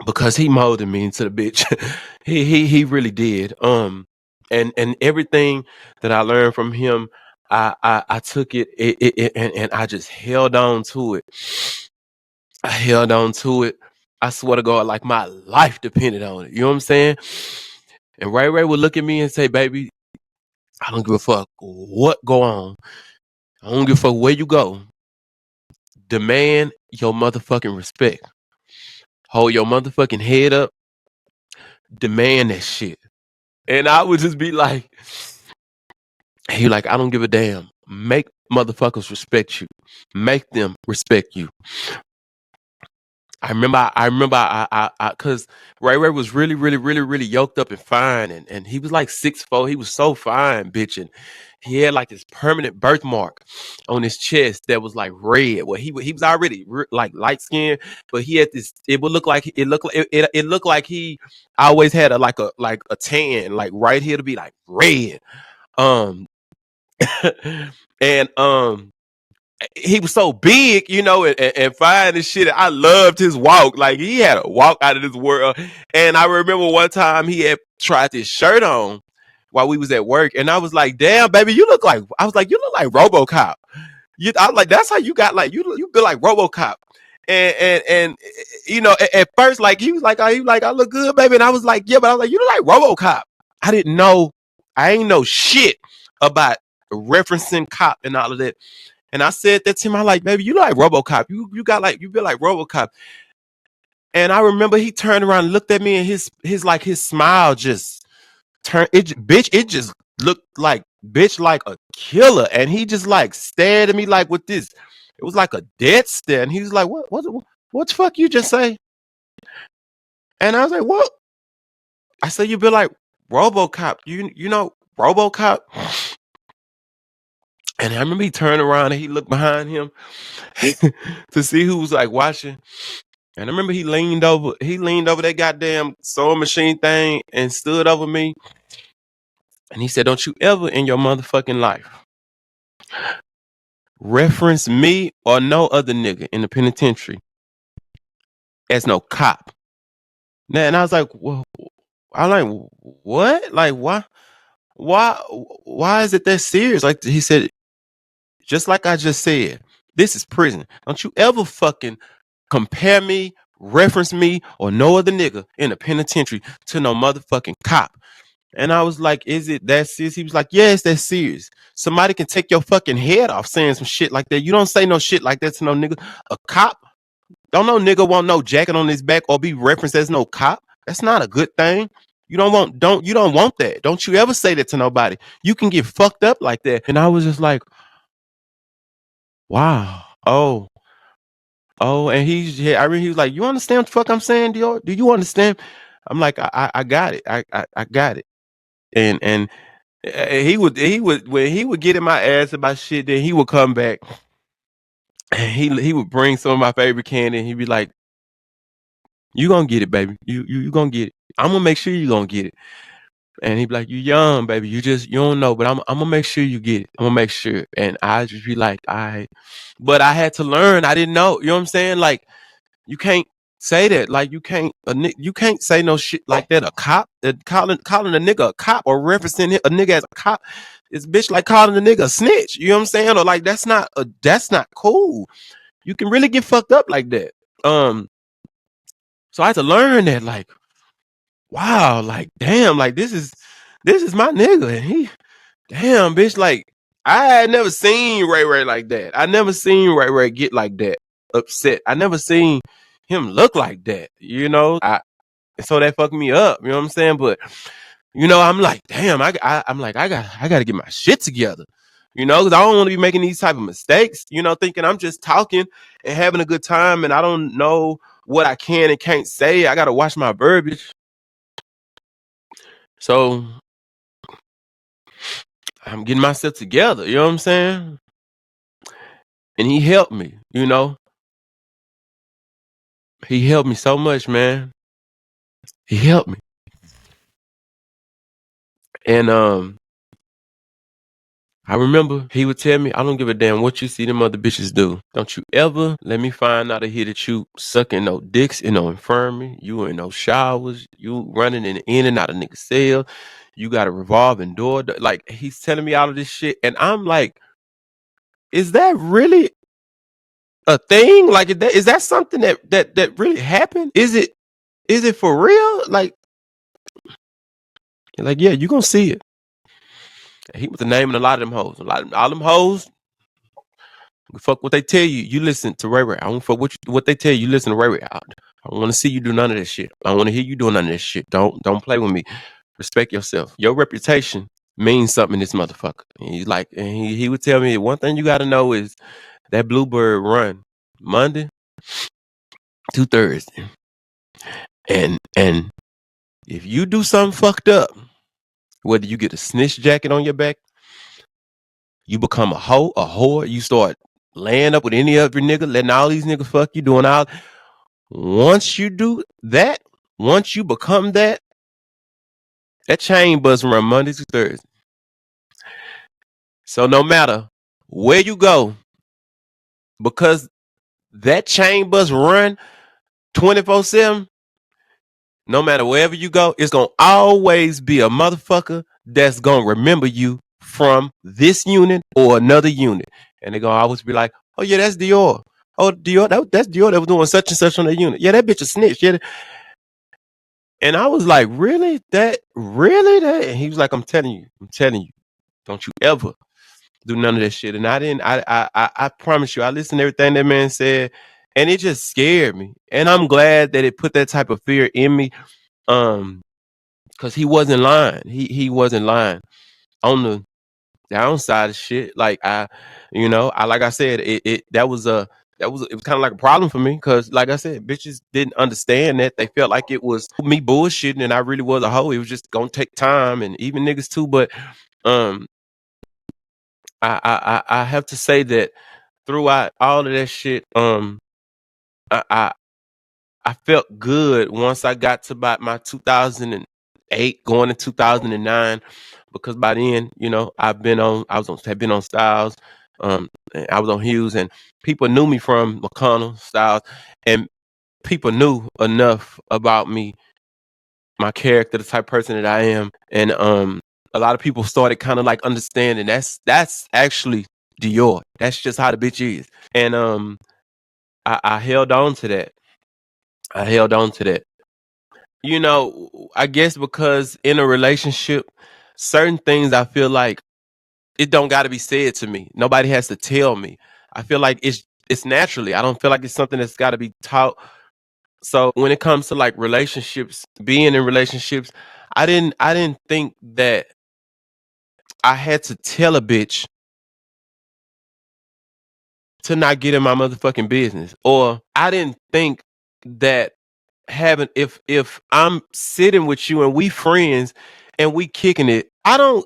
because he molded me into the bitch. He really did. And everything that I learned from him, I took it and I just held on to it. I held on to it. I swear to God, like my life depended on it. You know what I'm saying? And Ray would look at me and say, "Baby, I don't give a fuck what go on. I don't give a fuck where you go. Demand your motherfucking respect. Hold your motherfucking head up. Demand that shit." And I would just be like, he like, I don't give a damn. Make motherfuckers respect you. Make them respect you. Cause Ray was really yoked up and fine. And he was like 6'4". He was so fine, bitch. And he had like this permanent birthmark on his chest that was like red. Well, he was already like light skinned, but he had this, it looked like it looked like he always had a tan, like right here to be like red. Um, and he was so big, you know, and fine and shit. I loved his walk. Like he had a walk out of this world. And I remember one time he had tried this shirt on while we was at work, and I was like, "Damn, baby, you look like." I was like, "You look like RoboCop." I was like, "That's how you got like you feel like RoboCop." And you know, at first, like he was like, I look good, baby," and I was like, "Yeah," but I was like, "You look like RoboCop." I didn't know. I ain't know shit about referencing cop and all of that. And I said that to him. I like, "Baby, you look like RoboCop. You got like you feel like RoboCop." And I remember he turned around and looked at me, and his smile just bitch, it just looked like bitch like a killer. And he just like stared at me like with this. It was like a dead stare. And he was like, what the fuck you just say? And I was like, what? I said, you be like RoboCop. You know RoboCop? And I remember he turned around and he looked behind him to see who was like watching. And I remember he leaned over that goddamn sewing machine thing and stood over me. And he said, don't you ever in your motherfucking life reference me or no other nigga in the penitentiary as no cop. Now, and I was like, well, I like, what? Like, why is it that serious? Like he said, just like I just said, this is prison. Don't you ever fucking compare me, reference me, or no other nigga in the penitentiary to no motherfucking cop. And I was like, is it that serious? He was like, yeah, it's that serious. Somebody can take your fucking head off saying some shit like that. You don't say no shit like that to no nigga. A cop, don't no nigga want no jacket on his back or be referenced as no cop. That's not a good thing. You don't want that. Don't you ever say that to nobody. You can get fucked up like that. And I was just like, wow. Oh, and I mean, he was like, you understand what the fuck I'm saying, Dior? Do you understand? I'm like, I got it. I got it. And he would when he would get in my ass about shit, then he would come back and he would bring some of my favorite candy and he'd be like, you gonna get it, baby. You gonna get it. I'm gonna make sure you gonna get it. And he'd be like, you young, baby. You don't know, but I'm gonna make sure you get it. I'm gonna make sure. And I just be like, but I had to learn. I didn't know. You know what I'm saying? Like, you can't say that. Like, you can't say no shit like that. A cop, calling a nigga a cop or referencing a nigga as a cop, it's bitch like calling a nigga a snitch. You know what I'm saying? Or like that's not cool. You can really get fucked up like that. So I had to learn that. Like, wow, like damn, like this is my nigga, and he, damn, bitch, like I had never seen Ray Ray like that. I never seen Ray Ray get like that, upset. I never seen him look like that, you know. So that fucked me up, you know what I'm saying? But you know, I'm like, damn, I'm like, I got to get my shit together, you know, because I don't want to be making these type of mistakes, you know, thinking I'm just talking and having a good time, and I don't know what I can and can't say. I got to watch my verbiage. So I'm getting myself together, you know what I'm saying? And he helped me, you know. He helped me so much, man. He helped me. And I remember he would tell me, I don't give a damn what you see them other bitches do. Don't you ever let me find out of here that you sucking no dicks in no infirmary. You in no showers. You running in and out of niggas' cell. You got a revolving door. Like, he's telling me all of this shit. And I'm like, is that really a thing? Like, is that something that really happened? Is it for real? Like, yeah, you gonna see it. He was naming a lot of them hoes. All them hoes. Fuck what they tell you. You listen to Ray Ray. I don't fuck what they tell you. You listen to Ray Ray. I don't want to see you do none of that shit. I don't want to hear you doing none of that shit. Don't play with me. Respect yourself. Your reputation means something in this motherfucker. And he's like, and he would tell me, one thing you got to know is that Bluebird run Monday to Thursday. And if you do something fucked up, whether you get a snitch jacket on your back, you become a hoe, a whore, you start laying up with any other nigga, letting all these niggas fuck you, doing all. Once you do that, once you become that chain bus run Monday to Thursday. So no matter where you go, because that chain bus run 24/7, no matter wherever you go, it's gonna always be a motherfucker that's gonna remember you from this unit or another unit. And they're gonna always be like, oh yeah, that's Dior. Oh, Dior, that's Dior that was doing such and such on that unit. Yeah, that bitch a snitch. Yeah. And I was like, really? That? And he was like, I'm telling you, don't you ever do none of that shit. And I promise you, I listened to everything that man said, and it just scared me. And I'm glad that it put that type of fear in me. Cause Cause he wasn't lying. He wasn't lying. On the downside of shit, like I like I said, it was kind of like a problem for me because, like I said, bitches didn't understand that. They felt like it was me bullshitting, and I really was a hoe. It was just gonna take time, and even niggas too. But um, I have to say that throughout all of that shit, I, I I felt good once I got to about my 2008, going to 2009, because by then, had been on Styles, and I was on Hughes, and people knew me from McConnell, Styles, and people knew enough about me, my character, the type of person that I am, and a lot of people started kind of like understanding that's actually Dior. That's just how the bitch is, and I held on to that. I held on to that. I guess because in a relationship, certain things I feel like it don't got to be said to me. Nobody has to tell me. I feel like it's naturally. I don't feel like it's something that's got to be taught. So when it comes to like relationships, being in relationships, I didn't think that I had to tell a bitch to not get in my motherfucking business, or I didn't think that having if I'm sitting with you and we friends and we kicking it, I don't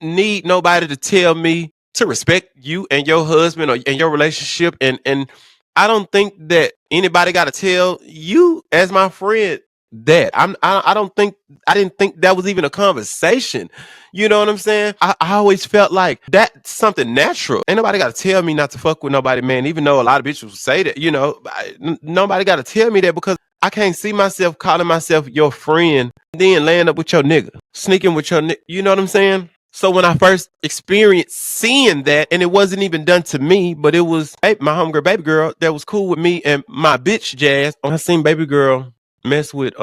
need nobody to tell me to respect you and your husband or and your relationship, and I don't think that anybody got to tell you as my friend that I don't think I didn't think that was even a conversation. You know what I'm saying? I always felt like that's something natural. Ain't nobody got to tell me not to fuck with nobody, man. Even though a lot of bitches will say that, nobody got to tell me that, because I can't see myself calling myself your friend, then laying up with your nigga, sneaking with your nigga. You know what I'm saying? So when I first experienced seeing that, and it wasn't even done to me, but it was my homegirl, baby girl, that was cool with me and my bitch Jazz. I seen baby girl mess with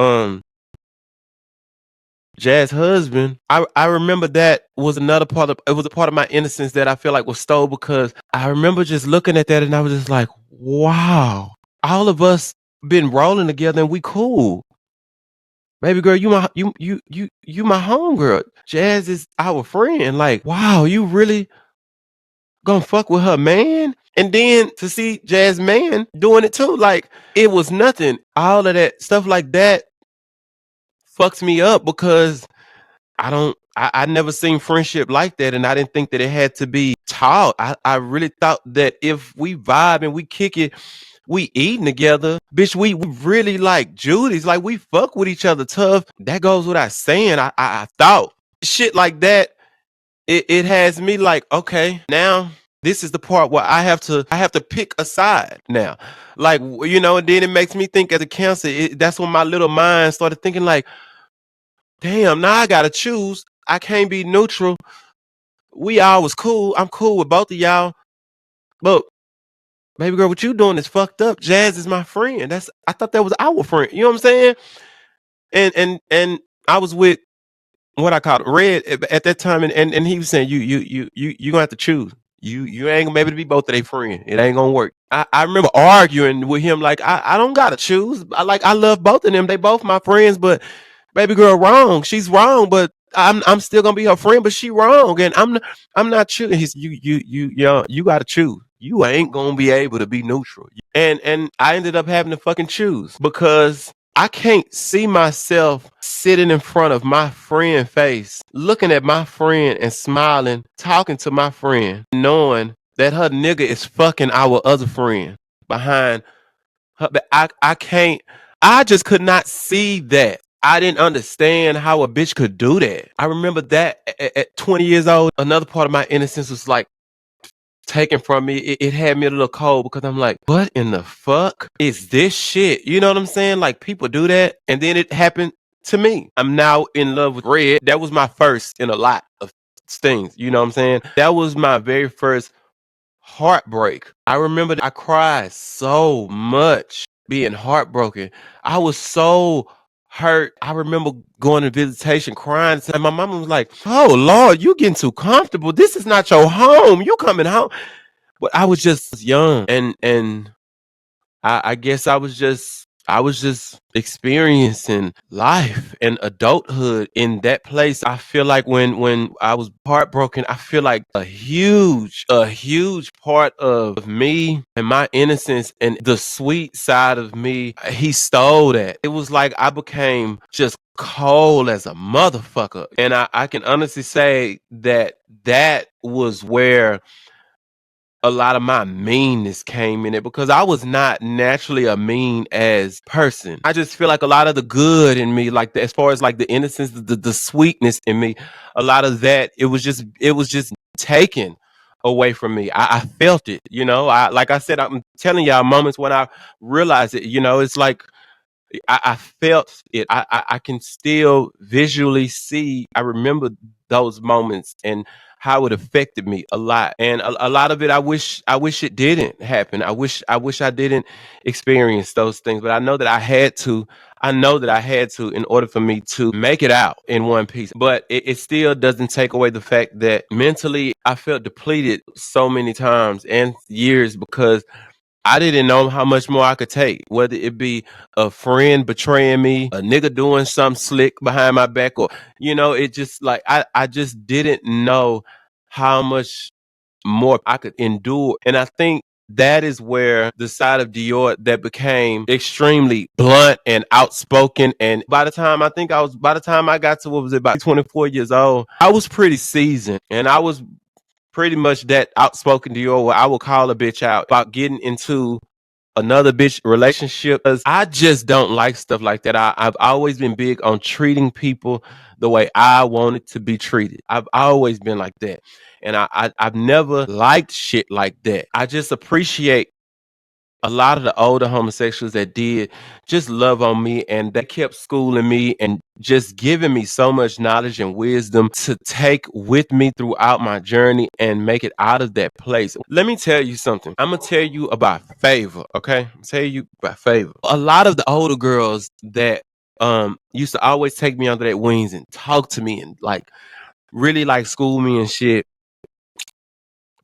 Jazz husband. I remember that was another part of it, was a part of my innocence that I feel like was stole, because I remember just looking at that and I was just like, wow, all of us been rolling together and we cool. Baby girl, you my homegirl. Jazz is our friend. Like, wow, you really gonna fuck with her man? And then to see Jazz man doing it too, like it was nothing. All of that stuff like that fucks me up, because I never seen friendship like that, and I didn't think that it had to be taught. I really thought that if we vibe and we kick it, we eating together, bitch, we really like Judy's, like we fuck with each other tough. That goes without saying. I thought shit like that. It has me like, okay, now this is the part where I have to pick a side now, like, and then it makes me think as a cancer. That's when my little mind started thinking like, damn, now I gotta choose. I can't be neutral. We all was cool. I'm cool with both of y'all, but baby girl, what you doing is fucked up. Jazz is my friend. I thought that was our friend. You know what I'm saying? And I was with what I called Red at that time, and he was saying, you gonna have to choose. You ain't gonna be able to be both of their friend. It ain't gonna work. I remember arguing with him like, I don't gotta choose. I love both of them. They both my friends, but baby girl wrong. She's wrong, but I'm still gonna be her friend, but she wrong, and I'm not choosing. He's you gotta choose. You ain't gonna be able to be neutral. And I ended up having to fucking choose, because I can't see myself sitting in front of my friend face, looking at my friend and smiling, talking to my friend, knowing that her nigga is fucking our other friend behind her. I can't, I just could not see that. I didn't understand how a bitch could do that. I remember that at 20 years old, another part of my innocence was like taken from me. It had me a little cold, because I'm like, what in the fuck is this shit? You know what I'm saying? Like, people do that. And then it happened to me. I'm now in love with Red. That was my first in a lot of things. You know what I'm saying? That was my very first heartbreak. I remember I cried so much being heartbroken. I was so hurt. I remember going to visitation crying. And my mama was like, oh Lord, you getting too comfortable. This is not your home. You coming home. But I was just young, and I guess I was just I was just experiencing life and adulthood in that place. I feel like when I was heartbroken, I feel like a huge part of me and my innocence and the sweet side of me, he stole that. It was like I became just cold as a motherfucker. And I can honestly say that that was where a lot of my meanness came in it, because I was not naturally a mean as person. I just feel like a lot of the good in me, like as far as like the innocence, the sweetness in me, a lot of that, it was just taken away from me. I felt it, I, like I said, I'm telling y'all moments when I realized it, it's like I felt it. I can still visually see. I remember those moments and how it affected me a lot. And a lot of it, I wish it didn't happen. I wish I didn't experience those things. But I know that I had to. I know that I had to in order for me to make it out in one piece. But it still doesn't take away the fact that mentally I felt depleted so many times and years, because I didn't know how much more I could take, whether it be a friend betraying me, a nigga doing something slick behind my back, or, it just like, I just didn't know how much more I could endure. And I think that is where the side of Dior that became extremely blunt and outspoken. And by the time I got to, what was it, about 24 years old, I was pretty seasoned, and I was pretty much that outspoken Dior where I would call a bitch out about getting into another bitch relationship, because I just don't like stuff like that. I've always been big on treating people the way I wanted to be treated. I've always been like that. And I've never liked shit like that. I just appreciate a lot of the older homosexuals that did just love on me, and they kept schooling me and just giving me so much knowledge and wisdom to take with me throughout my journey and make it out of that place. Let me tell you something. I'm gonna tell you about Favor, okay? I'll tell you about Favor. A lot of the older girls that used to always take me under their wings and talk to me and like really like school me and shit,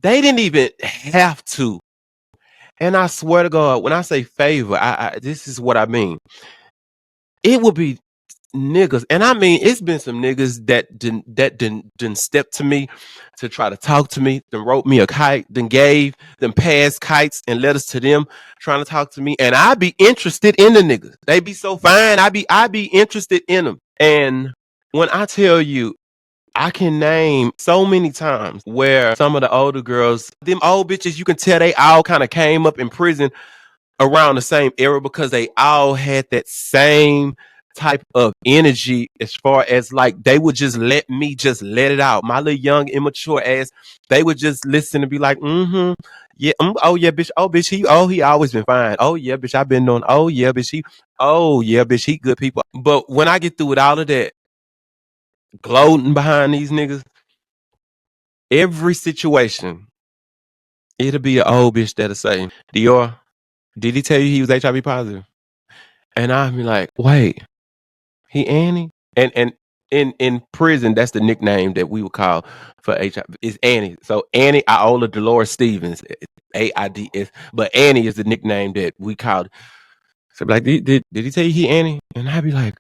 they didn't even have to. And I swear to God, when I say Favor, this is what I mean. It would be niggas, and I mean it's been some niggas that didn't step to me to try to talk to me, then wrote me a kite, then gave them past kites and letters to them trying to talk to me, and I be interested in the niggas. They be so fine. I be interested in them. And when I tell you, I can name so many times where some of the older girls, them old bitches, you can tell they all kind of came up in prison around the same era, because they all had that same type of energy, as far as like they would just let me just let it out. My little young immature ass, they would just listen and be like, mm-hmm. Yeah, oh yeah, bitch. Oh bitch, he always been fine. Oh yeah, bitch, I've been doing. Oh yeah, bitch, oh yeah, bitch, he good people. But when I get through with all of that gloating behind these niggas, every situation, it'll be an old bitch that'll say, Dior, did he tell you he was HIV positive? And I'll be like, wait, he Annie? And in prison, that's the nickname that we would call for HIV. Is Annie. So Annie Iola Dolores Stevens, AIDS. But Annie is the nickname that we called. So like, did he tell you he Annie? And I'd be like,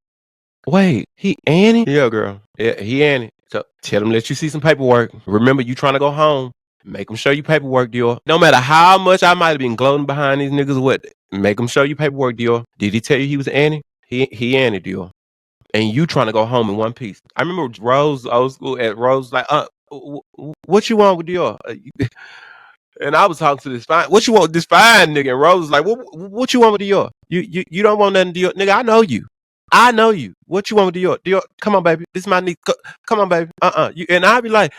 wait, he Annie? Yeah, girl. Yeah, he Annie. So tell him, let you see some paperwork. Remember, you trying to go home. Make them show you paperwork, Dior. No matter how much I might have been gloating behind these niggas, what? Make them show you paperwork, Dior. Did he tell you he was Annie? He Annie, Dior. And you trying to go home in one piece. I remember Rose, old school, at Rose, like, what you want with Dior? And I was talking to this fine, what you want with this fine nigga? And Rose was like, what you want with Dior? You don't want nothing, Dior. Nigga, I know you. I know you. What you want with Dior? Dior, come on, baby. This is my niece. Come on, baby. And I'd be like,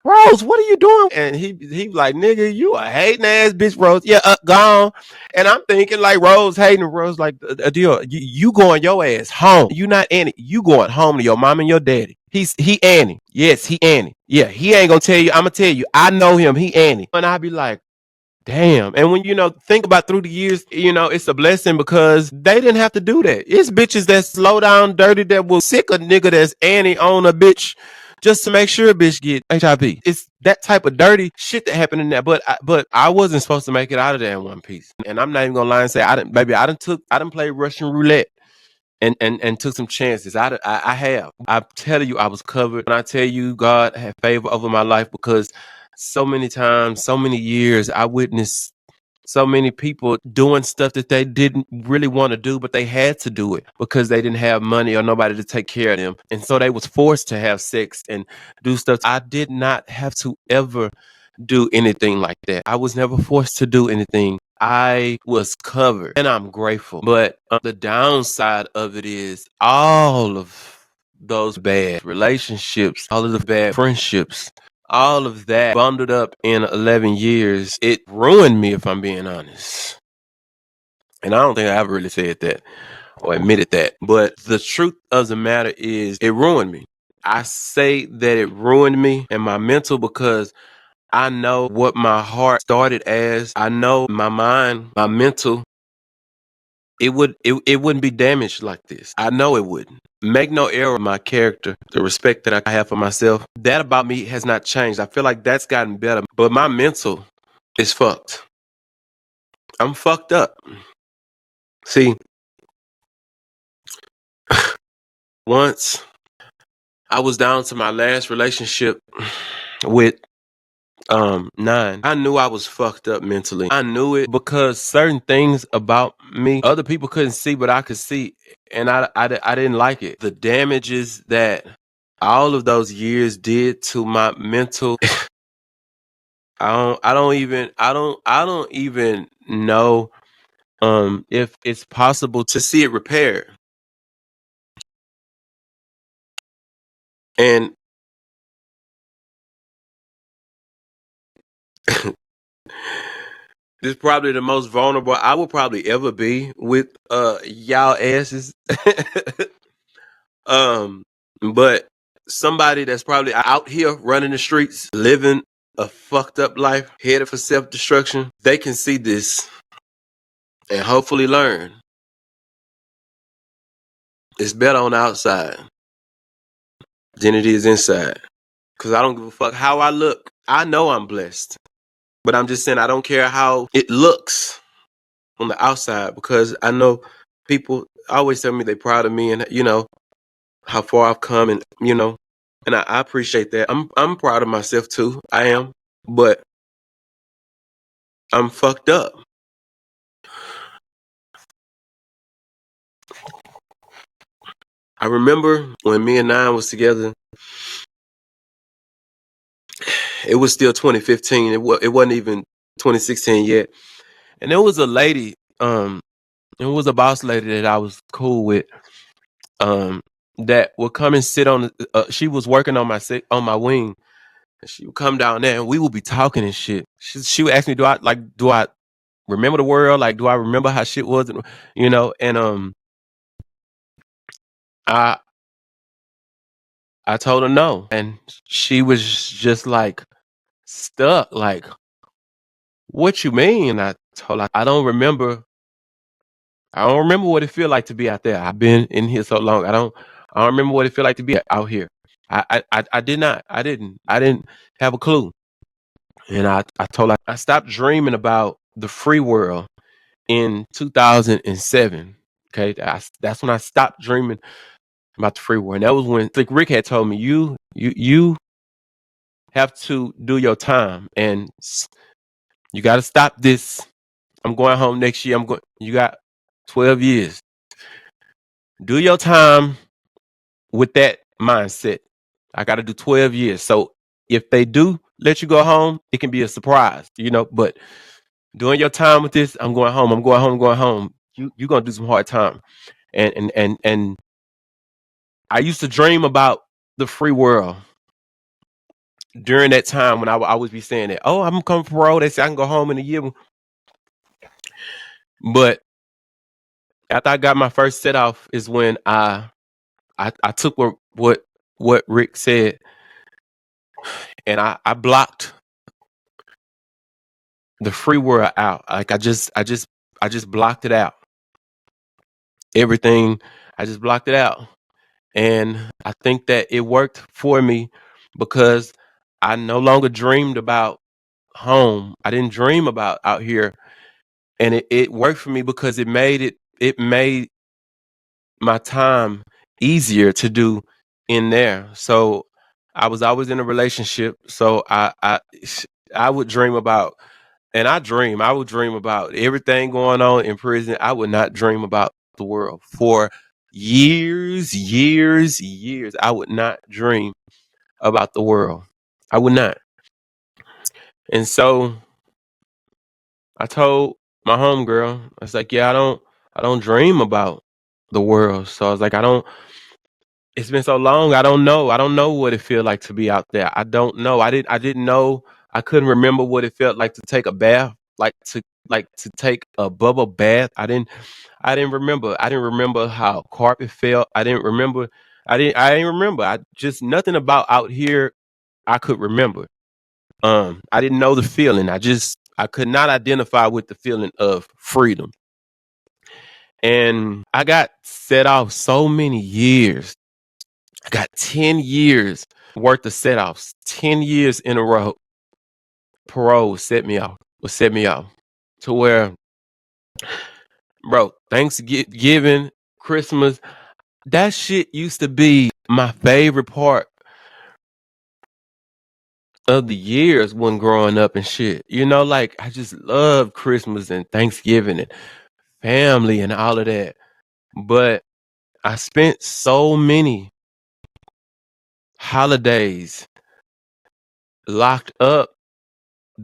Rose, what are you doing? And he like, nigga, you a hating ass bitch, Rose. Yeah, gone. And I'm thinking like Rose hating. Rose like, Dior, you going your ass home. You not Annie. You going home to your mom and your daddy. He Annie. Yes, he Annie. Yeah, he ain't gonna tell you. I'm gonna tell you. I know him. He Annie. And I'd be like, damn. And when think about through the years, it's a blessing, because they didn't have to do that. It's bitches that slow down dirty that will sick a nigga that's Annie on a bitch just to make sure a bitch get HIV. It's that type of dirty shit that happened in there. But I wasn't supposed to make it out of there in one piece. And I'm not even gonna lie and say I didn't, baby. I didn't play Russian roulette and took some chances. I have. I'm telling you, I was covered. When I tell you, God had favor over my life because so many times, so many years, I witnessed so many people doing stuff that they didn't really want to do, but they had to do it because they didn't have money or nobody to take care of them. And so they was forced to have sex and do stuff. I did not have to ever do anything like that. I was never forced to do anything. I was covered and I'm grateful. But the downside of it is all of those bad relationships, all of the bad friendships, all of that bundled up in 11 years, it ruined me if I'm being honest. And I don't think I ever really said that or admitted that. But the truth of the matter is it ruined me. I say that it ruined me and my mental because I know what my heart started as. I know my mind, my mental, it wouldn't be damaged like this. I know it wouldn't. Make no error, my character, the respect that I have for myself, that about me has not changed. I feel like that's gotten better, but my mental is fucked. I'm fucked up. See, once I was down to my last relationship with 9. I knew I was fucked up mentally. I knew it because certain things about me other people couldn't see, but I could see, and I didn't like it. The damages that all of those years did to my mental. I don't even know if it's possible to see it repaired. And this is probably the most vulnerable I will probably ever be with y'all asses. um but somebody that's probably out here running the streets, living a fucked up life, headed for self-destruction, they can see this and hopefully learn. It's better on the outside than it is inside. Cause I don't give a fuck how I look. I know I'm blessed. But I'm just saying I don't care how it looks on the outside because I know people always tell me they're proud of me and how far I've come and I appreciate that. I'm proud of myself too. I am. But I'm fucked up. I remember when me and Nine was together, it was still 2015. It wasn't even 2016 yet. And there was a lady, it was a boss lady that I was cool with, that would come and sit on she was working on my wing. And she would come down there and we would be talking and shit. She would ask me, do I remember the world? Like, do I remember how shit was? And I I told her no. And she was just like stuck, like, what you mean? And I told her I don't remember what it feel like to be out there. I've been in here so long. I don't remember what it feel like to be out here. I did not. I didn't have a clue. And I told her I stopped dreaming about the free world in 2007. Okay. That's when I stopped dreaming about the free world. And that was when Slick Rick had told me, you have to do your time and you got to stop this. I'm going home next year. You got 12 years. Do your time with that mindset. I got to do 12 years. So if they do let you go home, it can be a surprise, but doing your time with this, I'm going home. I'm going home. I'm going home. You're going to do some hard time. And I used to dream about the free world during that time when I would be saying that, oh, I'm coming for parole. They say I can go home in a year. But after I got my first set off is when I took what Rick said and I blocked the free world out. Like I just blocked it out. Everything, I just blocked it out. And I think that it worked for me because I no longer dreamed about home. I didn't dream about out here, and it worked for me because it made my time easier to do in there. So I was always in a relationship, so I would dream about, and I would dream about everything going on in prison. I would not dream about the world for years, years, years. I would not dream about the world. I would not. And so I told my homegirl, I was like, yeah, I don't dream about the world. So I was like, I don't it's been so long, I don't know. I don't know what it feel like to be out there. I don't know. I didn't know. I couldn't remember what it felt like to take a bath, like to take a bubble bath. I didn't remember. I didn't remember how carpet felt. I didn't remember. I just nothing about out here I could remember. I didn't know the feeling. I could not identify with the feeling of freedom. And I got set off so many years. I got 10 years worth of set offs. 10 years in a row. Parole set me off. Set me off. To where, bro, Thanksgiving, Christmas, that shit used to be my favorite part of the years when growing up and shit. Like I just love Christmas and Thanksgiving and family and all of that. But I spent so many holidays locked up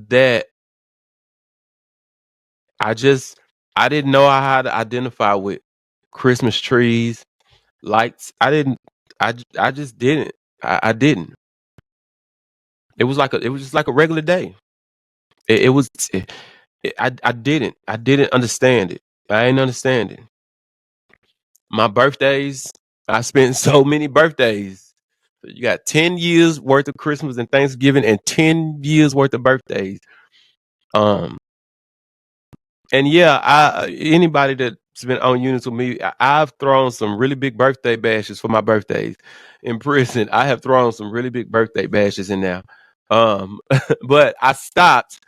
that I just I didn't know how to identify with Christmas trees, lights. I didn't. I just didn't. I didn't. It was just like a regular day. It was. I didn't understand it. I didn't understand it. My birthdays. I spent so many birthdays. So you got 10 years worth of Christmas and Thanksgiving, and 10 years worth of birthdays. Um, and yeah, anybody that's been on units with me, I've thrown some really big birthday bashes for my birthdays in prison. I have thrown some really big birthday bashes in there. Um, but I stopped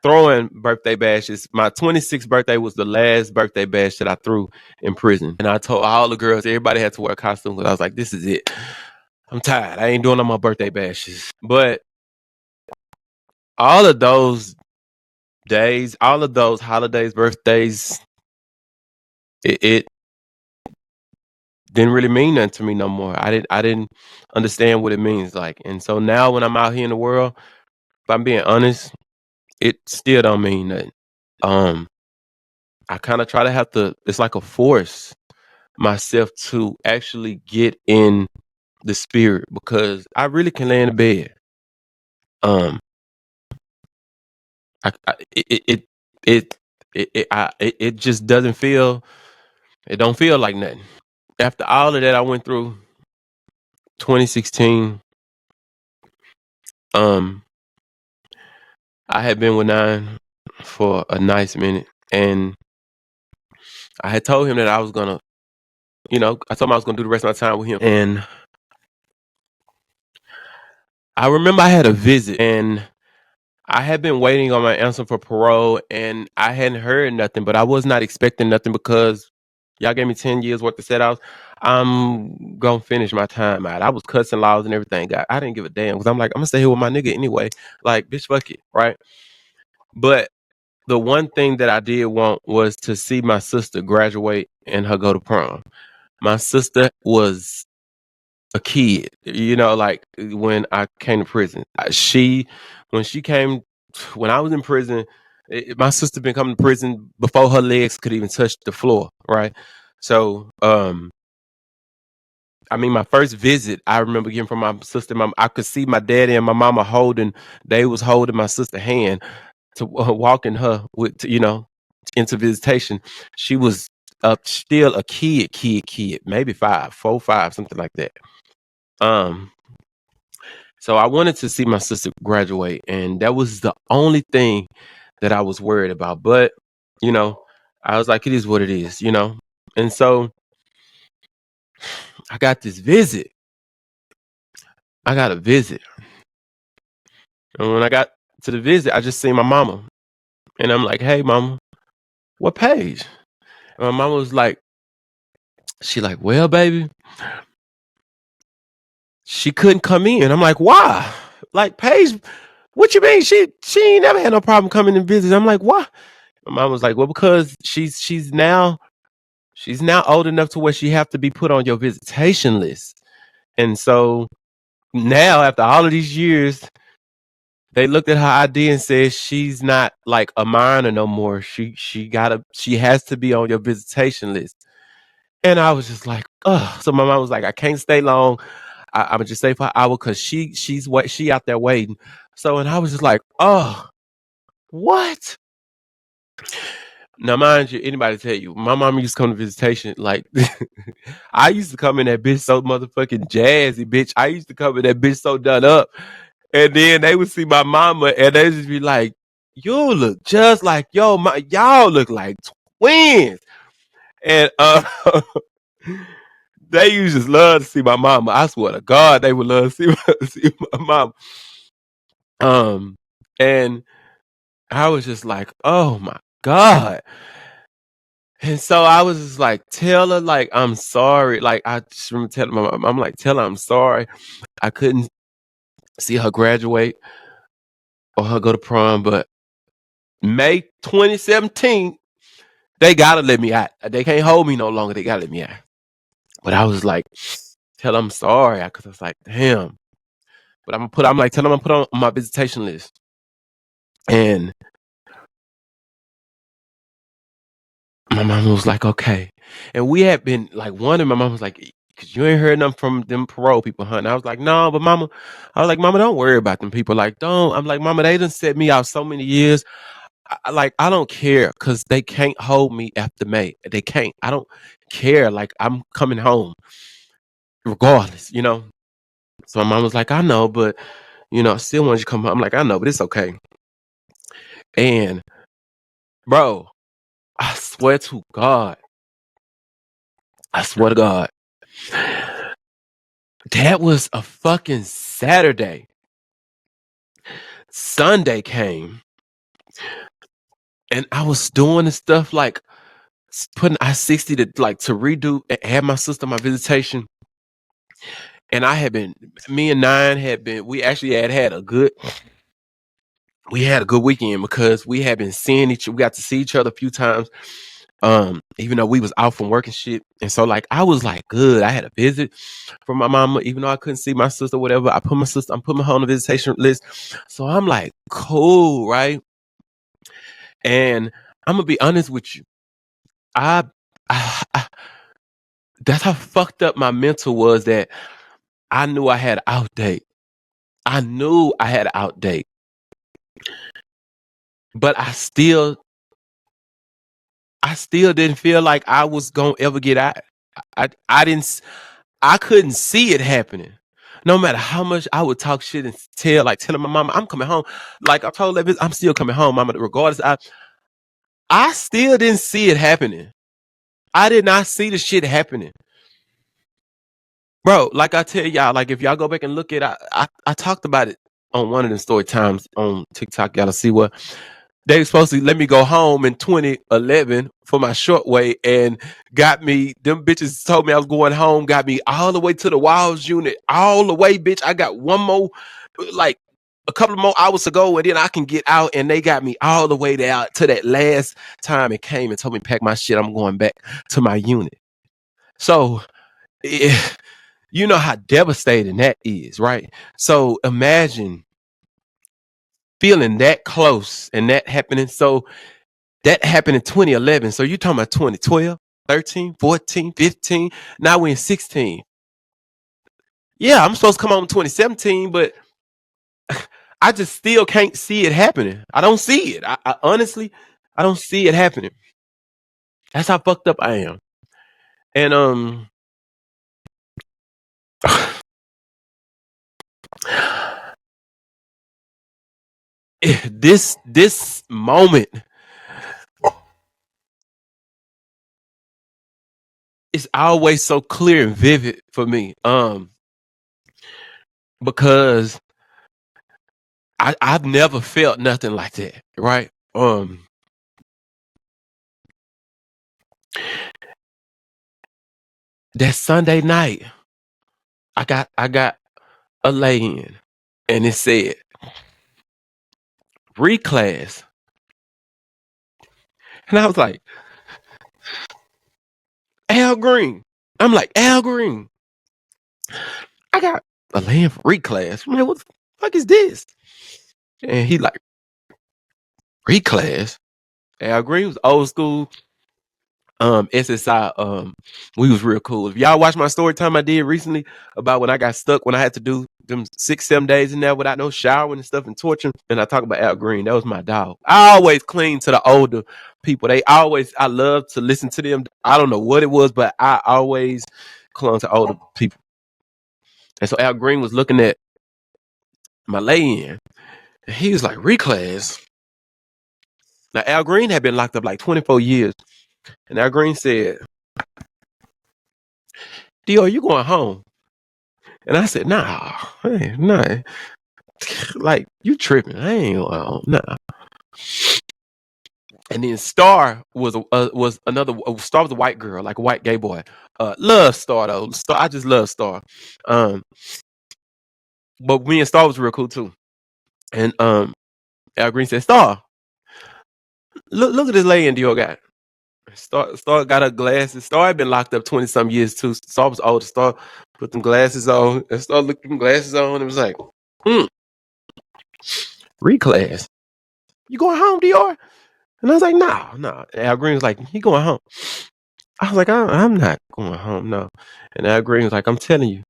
throwing birthday bashes. My 26th birthday was the last birthday bash that I threw in prison. And I told all the girls, everybody had to wear a costume because I was like, this is it. I'm tired. I ain't doing no more birthday bashes. But all of those days, all of those holidays, birthdays, it didn't really mean nothing to me no more. I didn't understand what it means like. And so now when I'm out here in the world, if I'm being honest, it still don't mean nothing. Um I kind of try to have to it's like a force myself to actually get in the spirit because I really can lay in the bed. Um I it it just doesn't feel it don't feel like nothing. After all of that I went through 2016, um I had been with Nine for a nice minute, and I had told him that I was gonna, I told him I was gonna do the rest of my time with him. And I remember I had a visit, and I had been waiting on my answer for parole, and I hadn't heard nothing, but I was not expecting nothing because y'all gave me 10 years worth of set outs. I'm gonna finish my time out. I was cussing laws and everything. I didn't give a damn because I'm like, I'm gonna stay here with my nigga anyway. Like, bitch, fuck it, right? But the one thing that I did want was to see my sister graduate and her go to prom. My sister was a kid, like when I came to prison. When she came, when I was in prison, my sister been coming to prison before her legs could even touch the floor, right? So, I mean, my first visit, I remember getting from my sister. I could see my daddy and my mama they was holding my sister's hand to walking her into visitation. She was still a kid, maybe 5, 4, 5, something like that. Um, so I wanted to see my sister graduate, and that was the only thing that I was worried about. But you know, I was like, it is what it is. And so I got this visit, I got a visit. And when I got to the visit, I just seen my mama. And I'm like, hey, mama, what page? And my mama was like, she like, well, baby, she couldn't come in. I'm like, why? Like, Paige, what you mean? She ain't never had no problem coming and visit. I'm like, why? My mom was like, well, because she's now old enough to where she have to be put on your visitation list. And so now after all of these years, they looked at her ID and said she's not like a minor no more. She has to be on your visitation list. And I was just like, ugh. So my mom was like, I can't stay long. I'm gonna just stay for an hour because she out there waiting. So and I was just like, oh, what? Now, mind you, anybody tell you, my mom used to come to visitation. Like, I used to come in that bitch so motherfucking jazzy, bitch. I used to come in that bitch so done up. And then they would see my mama and they just be like, you look just like, y'all look like twins. And they used to just love to see my mama. I swear to God, they would love to see my mama. And I was just like, oh my God. And so I was just like, tell her, like, I'm sorry. Like, I just remember telling my mom, I'm like, tell her I'm sorry. I couldn't see her graduate or her go to prom, but May 2017, they gotta let me out. They can't hold me no longer. They gotta let me out. But I was like, tell her I'm sorry. Cause I was like, damn. But I'm like, tell them I'm put on my visitation list. And my mom was like, okay. And we had been like, one of my mom was like, cause you ain't heard nothing from them parole people, huh? And I was like, no, but mama, I was like, mama, don't worry about them people. Like, don't. I'm like, mama, they done set me out so many years. I don't care because they can't hold me after May. They can't. I don't care. Like, I'm coming home regardless, you know? So my mom was like, I know, but, I still want you to come home. I'm like, I know, but it's okay. And, bro, I swear to God, I swear to God, that was a fucking Saturday. Sunday came, and I was doing the stuff like putting I-60 to redo and have my sister my visitation. And me and Nine we actually had a good weekend because we had been we got to see each other a few times. Even though we was out from work and shit. And so like I was like good. I had a visit from my mama, even though I couldn't see my sister, whatever. I'm putting her on the visitation list. So I'm like, cool, right? And I'm gonna be honest with you. I that's how fucked up my mental was that I knew I had an out date. I knew I had an out date. But I still didn't feel like I was gonna ever get out. I couldn't see it happening. No matter how much I would talk shit and telling my mama, I'm coming home. Like I told her, I'm still coming home, mama. Regardless, I still didn't see it happening. I did not see the shit happening. Bro, like I tell y'all, like if y'all go back and look at I talked about it on one of the story times on TikTok. Y'all see what they were supposed to let me go home in 2011 for my short way and got me, them bitches told me I was going home, got me all the way to the Wilds unit, all the way, bitch. I got one more, like a couple more hours to go and then I can get out. And they got me all the way there to that last time it came and told me pack my shit. I'm going back to my unit. So, you know how devastating that is, right? So imagine feeling that close and that happening. So that happened in 2011. So you're talking about 2012, 13, 14, 15. Now we're in 16. Yeah, I'm supposed to come home in 2017, but I just still can't see it happening. I don't see it. I honestly, I don't see it happening. That's how fucked up I am. And this moment is always so clear and vivid for me. because I've never felt nothing like that, right? That Sunday night, I got a lay-in, and it said reclass, and I was like, Al Green. I'm like, Al Green, I got a lay-in for reclass. I'm like, what the fuck is this? And he like, reclass. Al Green was old school. SSI, we was real cool. If y'all watch my story time I did recently about when I got stuck, when I had to do them 6-7 days in there without no showering and stuff and torturing, and I talk about Al Green, that was my dog. I always cling to the older people. I love to listen to them. I don't know what it was, but I always clung to older people. And so Al Green was looking at my lay-in, and he was like, reclass. Now Al Green had been locked up like 24 years, and Al Green said, Dio, you going home? And I said, nah, nah. Like, you tripping. I ain't going home. Nah. And then Star was another. Star was a white girl, like a white gay boy. Love Star though. Star, I just love Star. But me and Star was real cool too. And Al Green said, Star, look at this lady Dior got. Star got her glasses. Star had been locked up 20 some years too. Star was older. Star put them glasses on. And Star looked them glasses on and was like, reclass. You going home, Dior? And I was like, no. Al Green was like, he going home. I was like, I'm not going home, no. And Al Green was like, I'm telling you,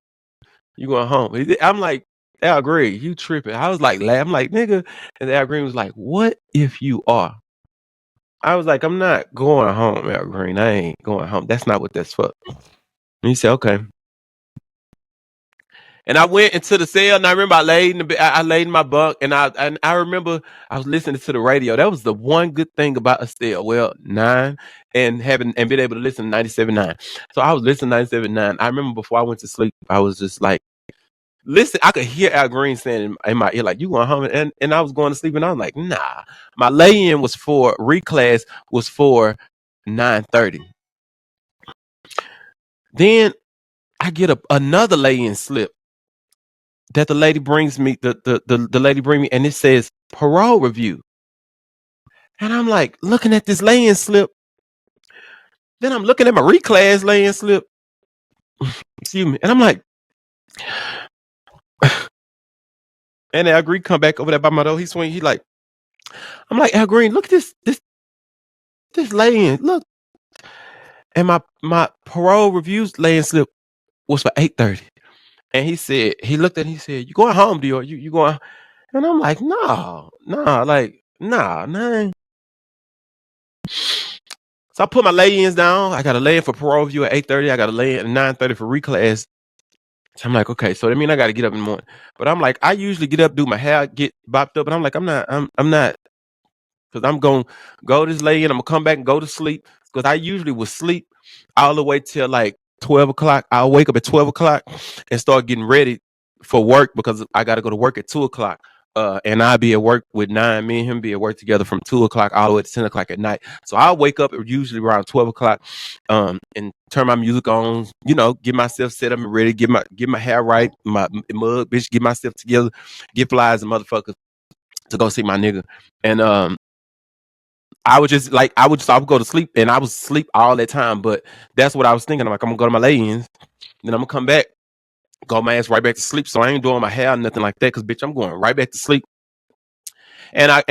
you going home. I'm like, Al Green, you tripping. I was like, I'm like, nigga. And Al Green was like, what if you are? I was like, I'm not going home, Al Green. I ain't going home. That's not what that's for. And he said, okay. And I went into the cell, and I remember I laid in my bunk, and I remember I was listening to the radio. That was the one good thing about a cell. Well, 9 and being able to listen to 97.9. So I was listening to 97.9. I remember before I went to sleep, I was just like, listen. I could hear Al Green saying in my ear, like, "You going home?" And I was going to sleep, and I was like, "Nah." My lay-in was for reclass was for 9:30. Then I get another lay-in slip that the lady brings me, the lady bring me, and it says parole review. And I'm like looking at this lay-in slip. Then I'm looking at my reclass lay-in slip. Excuse me. And I'm like, and Al Green come back over there by my door. He swing. He like, I'm like, Al Green, look at this lay-in. Look. And my parole reviews lay-in slip was for 8:30. And he said, he looked at it, he said, you going home, Dior? You going? And I'm like, no, like, nah. So I put my lay-ins down. I got a lay-in for parole review at 8:30. I got a lay-in at 9:30 for reclass. So I'm like, okay, so that means I got to get up in the morning. But I'm like, I usually get up, do my hair, get bopped up, but I'm like, I'm not, because I'm going to go this lay-in. I'm going to come back and go to sleep, because I usually would sleep all the way till like 12 o'clock. I'll wake up at 12 o'clock and start getting ready for work, because I got to go to work at 2 o'clock. And I'll be at work with 9. Me and him be at work together from 2 o'clock all the way to 10 o'clock at night. So I'll wake up usually around 12 o'clock and turn my music on, get myself set up and ready, get my hair right, my mug, bitch, get myself together, get flies and motherfuckers to go see my nigga. And I would go to sleep, and I was asleep all that time. But that's what I was thinking. I'm like, I'm gonna go to my lay-ins, then I'm gonna come back, go my ass right back to sleep. So I ain't doing my hair or nothing like that, because bitch, I'm going right back to sleep. And I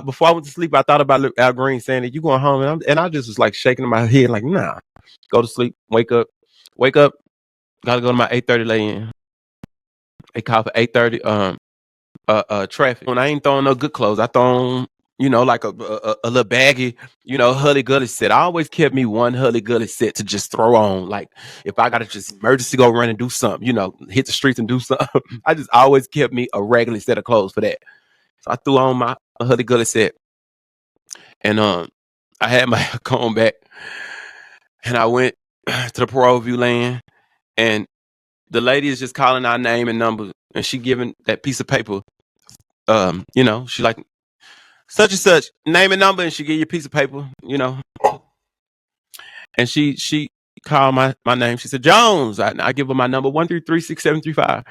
before I went to sleep, I thought about Al Green saying that you going home, and I just was like shaking my head, like, nah, go to sleep, wake up, gotta go to my 8:30 lay-in. They call for 8:30. Traffic. When I ain't throwing no good clothes, I throw on, like a little baggy, Hully Gully set. I always kept me one Hully Gully set to just throw on. Like, if I gotta just emergency go run and do something, hit the streets and do something. I just always kept me a regular set of clothes for that. So I threw on my Hully Gully set, and I had my comb back, and I went to the parole view land, and the lady is just calling our name and number, and she giving that piece of paper. She like such and such name and number, and she give you a piece of paper, and she called my name. She said Jones. I give her my number 1336735,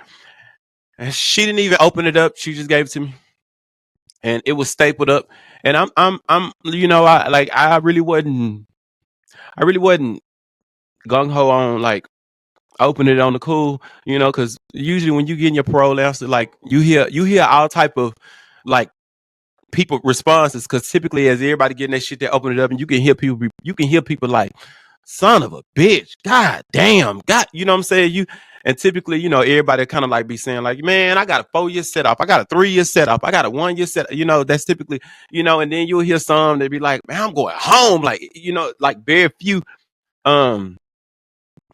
and she didn't even open it up. She just gave it to me, and it was stapled up. And I'm I really wasn't gung ho on like open it on the cool, because usually when you get in your parole answer, like you hear all type of like people responses, because typically as everybody getting that shit, they open it up and you can hear people like, son of a bitch, god damn, god, you know what I'm saying? And typically, everybody kind of like be saying like, man, I got a 4-year setup, I got a 3-year setup, I got a 1-year setup, that's typically, and then you'll hear some, they be like, man, I'm going home, like, like very few.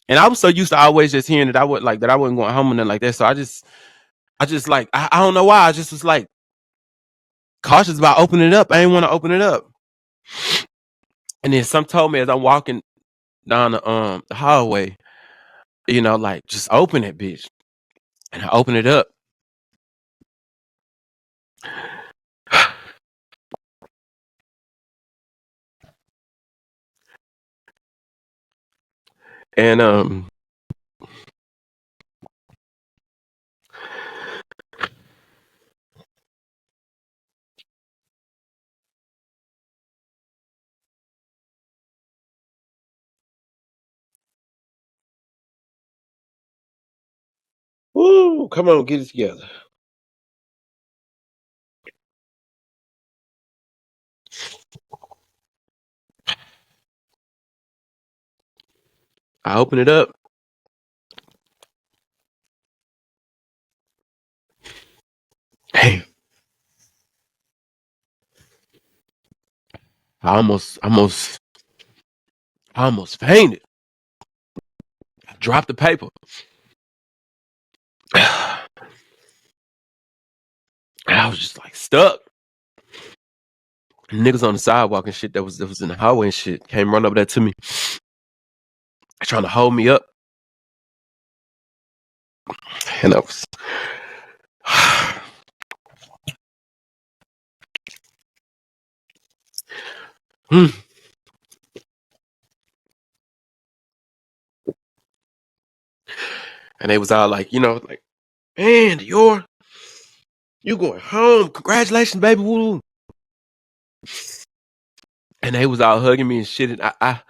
And I was so used to always just hearing that I wasn't going home and nothing like that. So I just like, I don't know why. I just was like cautious about opening it up. I didn't want to open it up. And then some told me as I'm walking down the hallway, like just open it, bitch. And I open it up. And woo, come on, get it together. I open it up. Damn. I almost fainted. I dropped the paper. I was just like stuck. Niggas on the sidewalk and shit that was in the hallway and shit came run over there to me, trying to hold me up. And I was and they was all like, like, man, you going home. Congratulations, baby. Woo. And they was all hugging me and shit. And I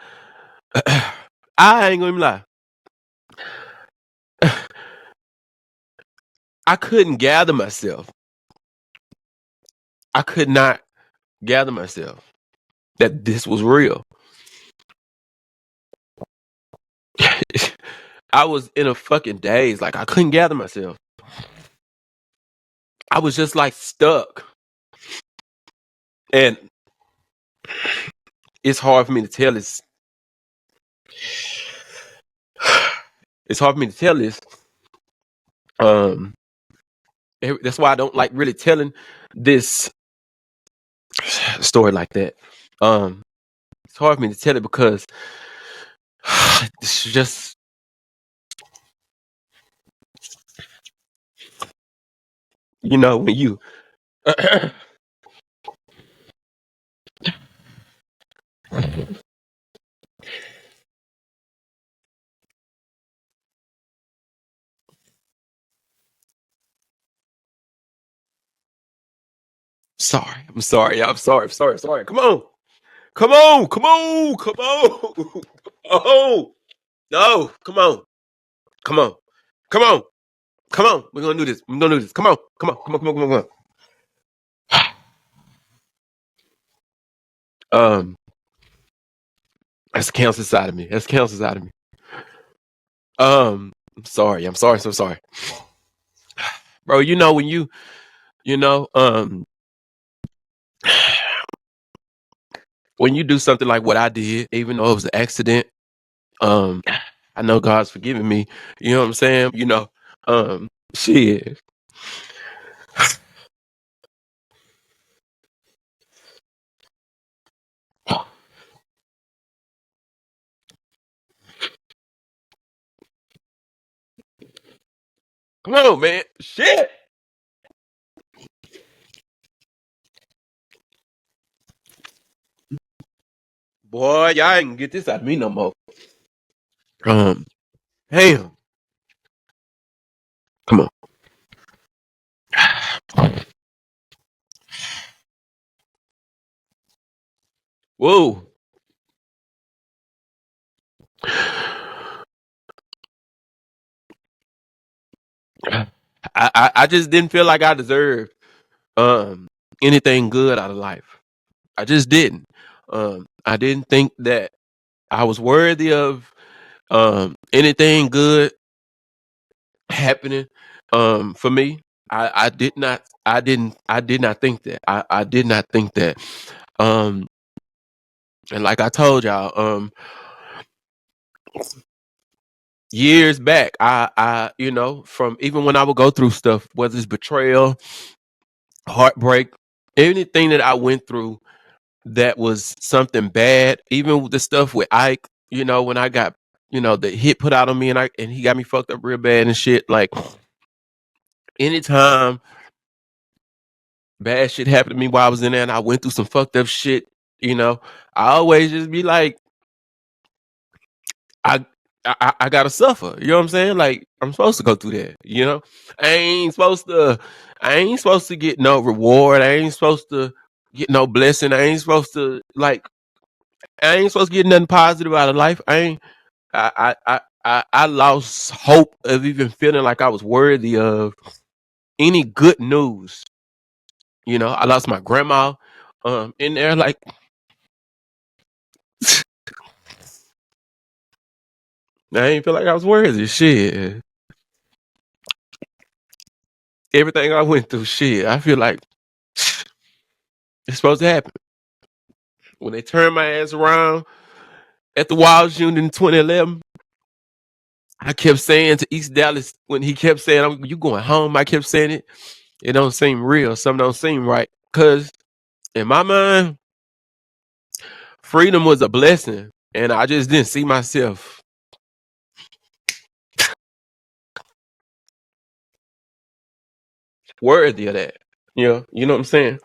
ain't gonna even lie. I couldn't gather myself. I could not gather myself that this was real. I was in a fucking daze. Like, I couldn't gather myself. I was just like stuck. And it's hard for me to tell this. It's hard for me to tell this. That's why I don't like really telling this story like that. It's hard for me to tell it because it's just, when you I'm sorry. Come on. Oh, no, come on. Come on. Come on. Come on. We're gonna do this. Come on. That's the cancer side of me. I'm sorry. So sorry. Bro, when you know, when you do something like what I did, even though it was an accident, I know God's forgiving me. You know what I'm saying? Shit. Come on, man. Shit. Boy, y'all ain't gonna get this out of me no more. Damn. Come on. Whoa. I just didn't feel like I deserved um anything good out of life. I just didn't. I didn't think that I was worthy of anything good happening for me. I did not I did not think that. I did not think that. Um and like I told y'all, years back, you know, from even when I would go through stuff, whether it's betrayal, heartbreak, anything that I went through that was something bad, even with the stuff with Ike, you know, when I got, you know, the hit put out on me and he got me fucked up real bad and shit. Like anytime bad shit happened to me while I was in there and I went through some fucked up shit, you know, I always just be like, I I gotta suffer. You know what I'm saying? Like I'm supposed to go through that. You know, I ain't supposed to. I ain't supposed to get no reward. I ain't supposed to get no blessing. I ain't supposed to like. I ain't supposed to get nothing positive out of life. I ain't. I lost hope of even feeling like I was worthy of any good news. You know, I lost my grandma in there. Like I ain't feel like I was worthy. Shit, everything I went through. Shit, I feel like it's supposed to happen. When they turned my ass around at the Wild June in 2011, I kept saying to East Dallas when he kept saying, "You going home?" I kept saying it. It don't seem real. Something don't seem right. Cause in my mind, freedom was a blessing, and I just didn't see myself worthy of that. You know what I'm saying?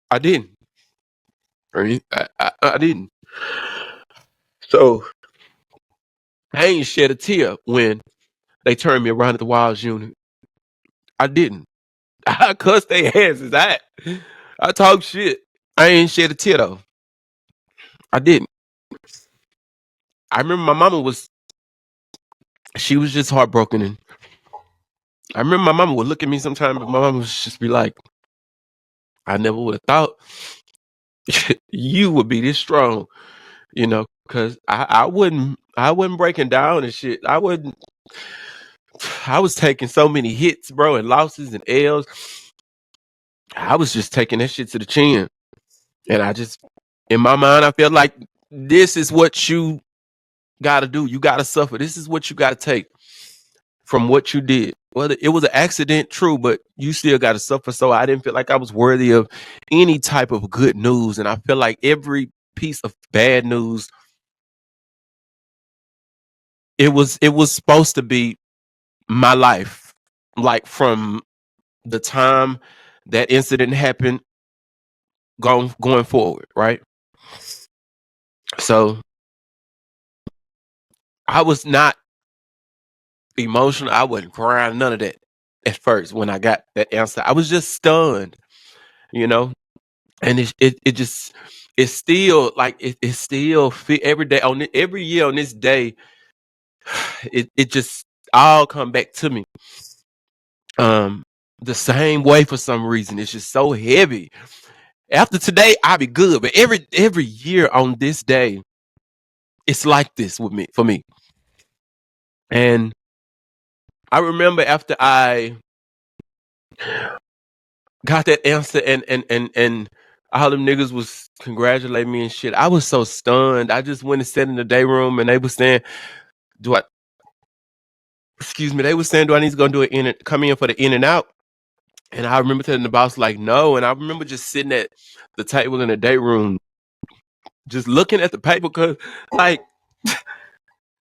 I didn't. I didn't. So I ain't shed a tear when they turned me around at the Wild Unit. I didn't. I cussed their asses. I talk shit. I ain't shed a tear though. I didn't. I remember my mama she was just heartbroken, and I remember my mama would look at me sometimes, but my mama would just be like, "I never would have thought you would be this strong," you know, because I wasn't breaking down and shit. I was taking so many hits, bro, and losses and L's. I was just taking that shit to the chin, and in my mind, I felt like this is what you got to do. You got to suffer. This is what you got to take from what you did. Well, it was an accident, true, but you still got to suffer. So I didn't feel like I was worthy of any type of good news. And I feel like every piece of bad news, it was supposed to be my life. Like from the time that incident happened going forward, right? So I was not emotional. I wasn't crying, none of that at first when I got that answer. I was just stunned, you know? And it just it's still like it still fit every day every year on this day. It just all come back to me the same way for some reason. It's just so heavy. After today, I'll be good, but every year on this day, it's like this with me for me. And I remember after I got that answer and all them niggas was congratulating me and shit. I was so stunned. I just went and sat in the day room and they was saying, do I excuse me, they was saying, do I need to go do come in for the in and out? And I remember telling the boss like no. And I remember just sitting at the table in the day room, just looking at the paper because like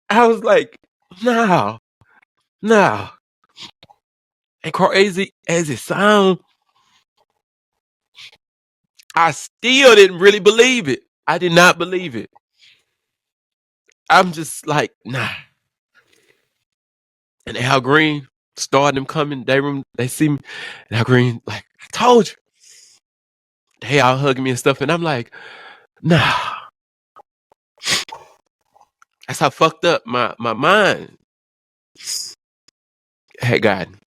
I was like, no, no. And crazy as it sounds, I still didn't really believe it. I did not believe it. I'm just like, nah. And Al Green started them coming. They see me. And Al Green, like, I told you. They all hugging me and stuff. And I'm like, nah. That's how fucked up my mind had gotten.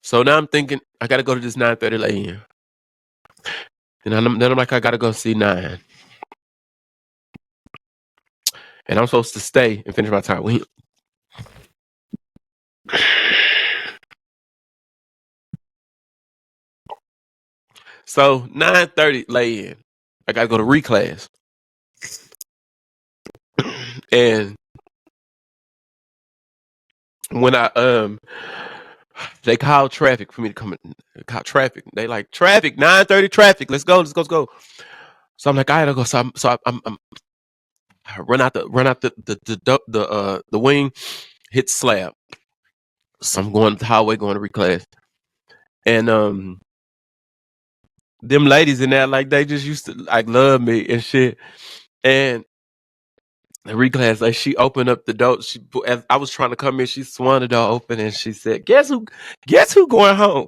So now I'm thinking, I got to go to this 9:30 lay-in. And then I'm like, I got to go see 9. And I'm supposed to stay and finish my time with him. So 9:30 lay-in. I got to go to reclass. And when they called traffic for me to come in. Call traffic. They like, traffic, 9:30 traffic. Let's go. So I'm like, I gotta go. I run out the wing, hit slab. So I'm going the highway, going to reclass. And them ladies in there, like, they just used to like love me and shit. And the reclass, like, she opened up the door. As I was trying to come in, she swung the door open and she said, Guess who going home?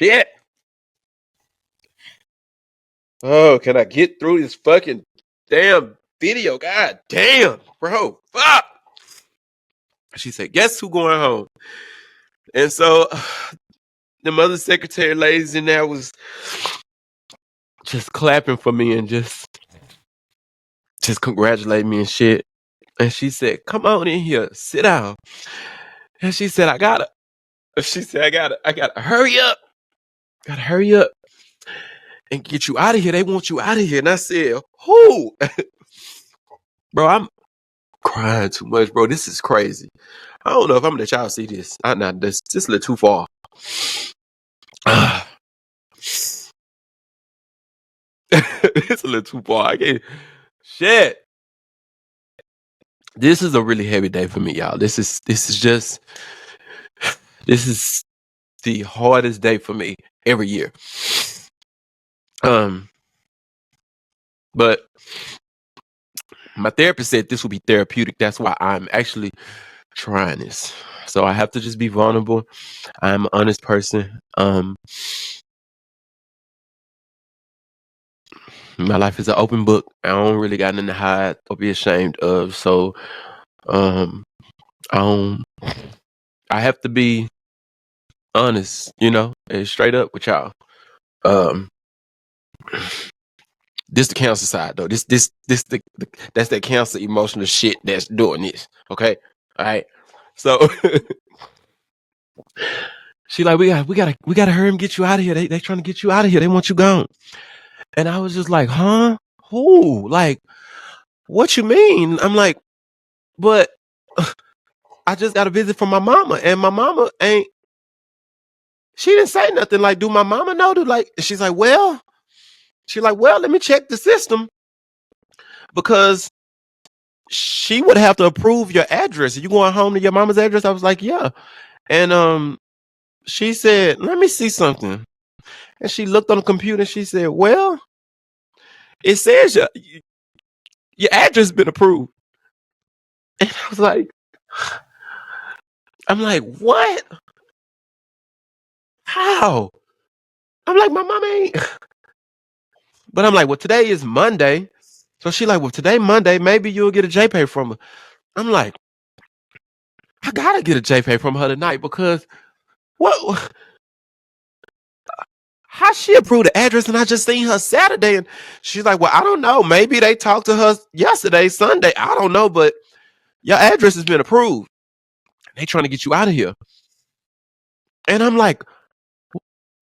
Yeah. Oh, can I get through this fucking damn video? God damn, bro. Fuck. She said, Guess who going home? And so the mother secretary ladies in there was just clapping for me and just congratulating me and shit. And she said, Come on in here, sit down. And she said, I gotta hurry up. Gotta hurry up and get you out of here. They want you out of here. And I said, Who? Bro, I'm crying too much, bro. This is crazy. I don't know if I'm gonna let y'all see this. This is a little too far. It's a little too far. I can't. Shit. This is a really heavy day for me, y'all. This is the hardest day for me every year. But my therapist said this will be therapeutic. That's why I'm actually trying this. So I have to just be vulnerable. I'm an honest person. My life is an open book. I don't really got nothing to hide or be ashamed of. So I have to be honest, and straight up with y'all. This the cancer side though. That's that cancer emotional shit that's doing this. Okay, all right. So she like, we gotta hurry and get you out of here. They trying to get you out of here. They want you gone. And I was just like, huh? Who? Like, what you mean? I'm like, but I just got a visit from my mama, and my mama ain't. She didn't say nothing. Like, do my mama know? She's like, well, let me check the system because she would have to approve your address. Are you going home to your mama's address? I was like, yeah. And she said, let me see something. And she looked on the computer and she said, well, it says your address has been approved. And I was like, what? How? I'm like, my mama ain't. But I'm like, well, today is Monday. So she like, well, today Monday, maybe you'll get a JPay from her. I'm like, I gotta get a JPay from her tonight because what? How she approved the address and I just seen her Saturday and she's like, well, I don't know. Maybe they talked to her yesterday, Sunday. I don't know, but your address has been approved. They trying to get you out of here. And I'm like,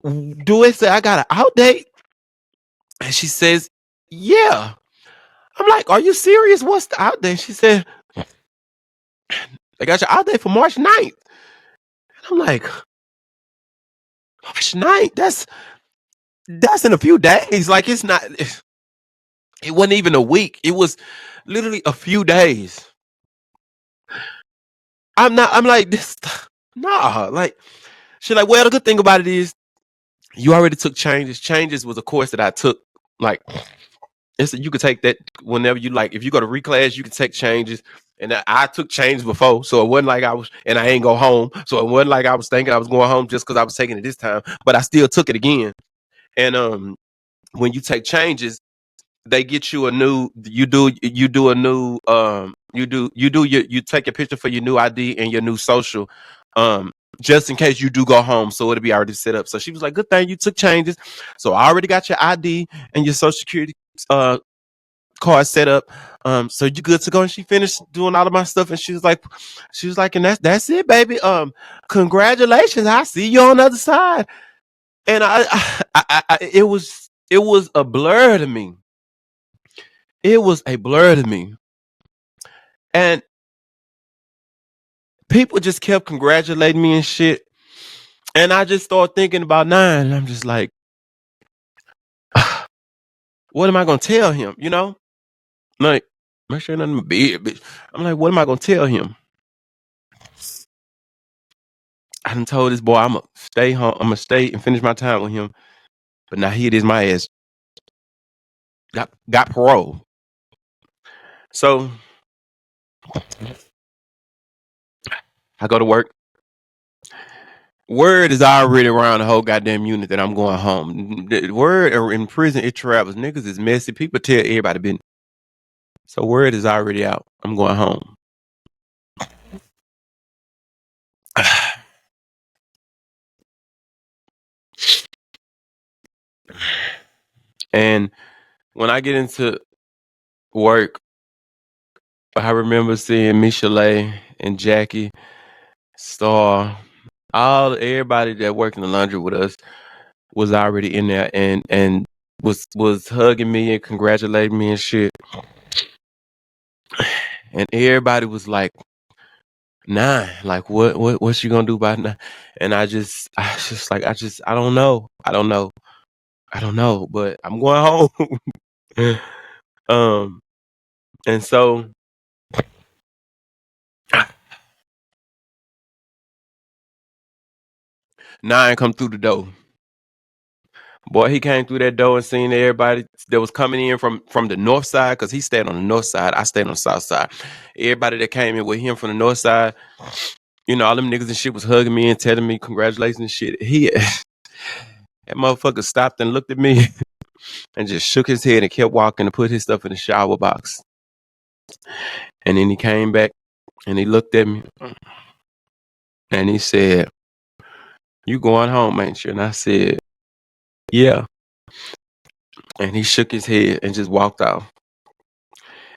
do it say I got an out date? And she says, yeah. I'm like, are you serious? What's the out date? She said, They got your out there for March 9th. And I'm like, March 9th? That's in a few days. Like, it wasn't even a week. It was literally a few days. I'm like, this, nah. Like, she's like, well, the good thing about it is you already took changes. Changes was a course that I took. Like, you could take that whenever you like. If you go to reclass, you can take changes. And I took changes before, so it wasn't like and I ain't go home. So it wasn't like I was thinking I was going home just because I was taking it this time. But I still took it again. And when you take changes, they get you a new. You do a new. You take a picture for your new ID and your new social. Just in case you do go home, so it'll be already set up. So she was like, "Good thing you took changes." So I already got your ID and your social security card set up. So you good to go. And she finished doing all of my stuff, and she was like, and that's it, baby. Congratulations. I see you on the other side. And it was a blur to me. It was a blur to me. And people just kept congratulating me and shit. And I just started thinking about 9. And I'm just like, what am I gonna tell him? You know? Like, make sure nothing big, bitch. I'm like, what am I gonna tell him? I done told this boy I'm gonna stay home. I'm gonna stay and finish my time with him. But now here it is, my ass got parole. So I go to work. Word is already around the whole goddamn unit that I'm going home. The word in prison, it travels. Niggas is messy. People tell everybody business. So word is already out. I'm going home. And when I get into work, I remember seeing Michelet and Jackie, Star, everybody that worked in the laundry with us was already in there and was hugging me and congratulating me and shit. And everybody was like, 9, like what's you gonna do about 9? And I don't know. I don't know, but I'm going home. And so 9 come through the door. Boy, he came through that door and seen everybody that was coming in from the north side, because he stayed on the north side. I stayed on the south side. Everybody that came in with him from the north side, you know, all them niggas and shit was hugging me and telling me congratulations and shit. That motherfucker stopped and looked at me and just shook his head and kept walking and put his stuff in the shower box. And then he came back and he looked at me and he said, "You going home, ain't you?" And I said, "Yeah." And he shook his head and just walked off.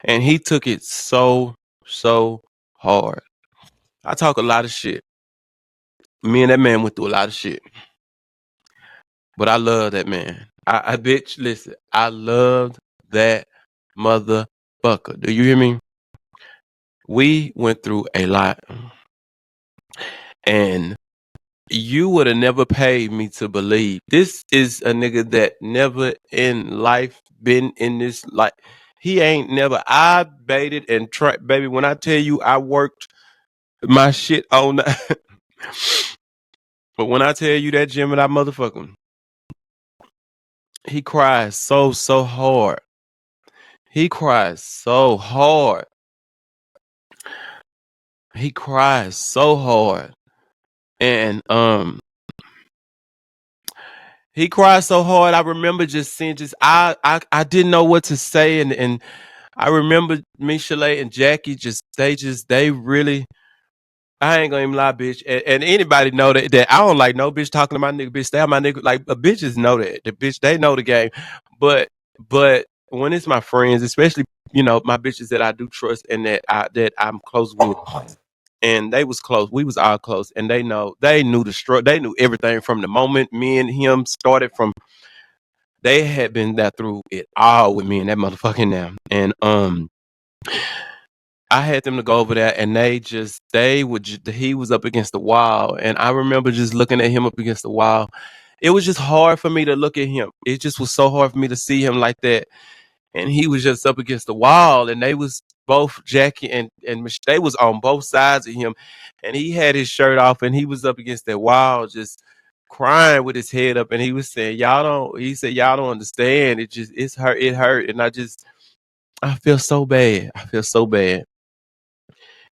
And he took it so hard. I talk a lot of shit. Me and that man went through a lot of shit. But I love that man. I bitch, listen, I loved that motherfucker. Do you hear me? We went through a lot. And you would have never paid me to believe. This is a nigga that never in life been in this life. He ain't never. I baited and tried, baby. When I tell you I worked my shit on, but when I tell you that Jim and I motherfucker, he cries so hard. He cries so hard. He cries so hard, and he cried so hard. I remember just seeing, I didn't know what to say, and I remember Michelet and Jackie they really. I ain't gonna even lie, bitch. And anybody know that I don't like no bitch talking to my nigga, bitch. Stay on my nigga. Like, bitches know that. The bitch, they know the game. But when it's my friends, especially, you know, my bitches that I do trust and that I'm close with, and they was close. We was all close, and they knew the struggle. They knew everything from the moment me and him started. From they had been there through it all with me and that motherfucking now. And I had them to go over there, and he was up against the wall, and I remember just looking at him up against the wall. It was just hard for me to look at him. It just was so hard for me to see him like that, and he was just up against the wall, and they was both Jackie and they was on both sides of him, and he had his shirt off, and he was up against that wall, just crying with his head up, and he was saying, "Y'all don't." He said, "Y'all don't understand. It's hurt. It hurt," and I feel so bad. I feel so bad.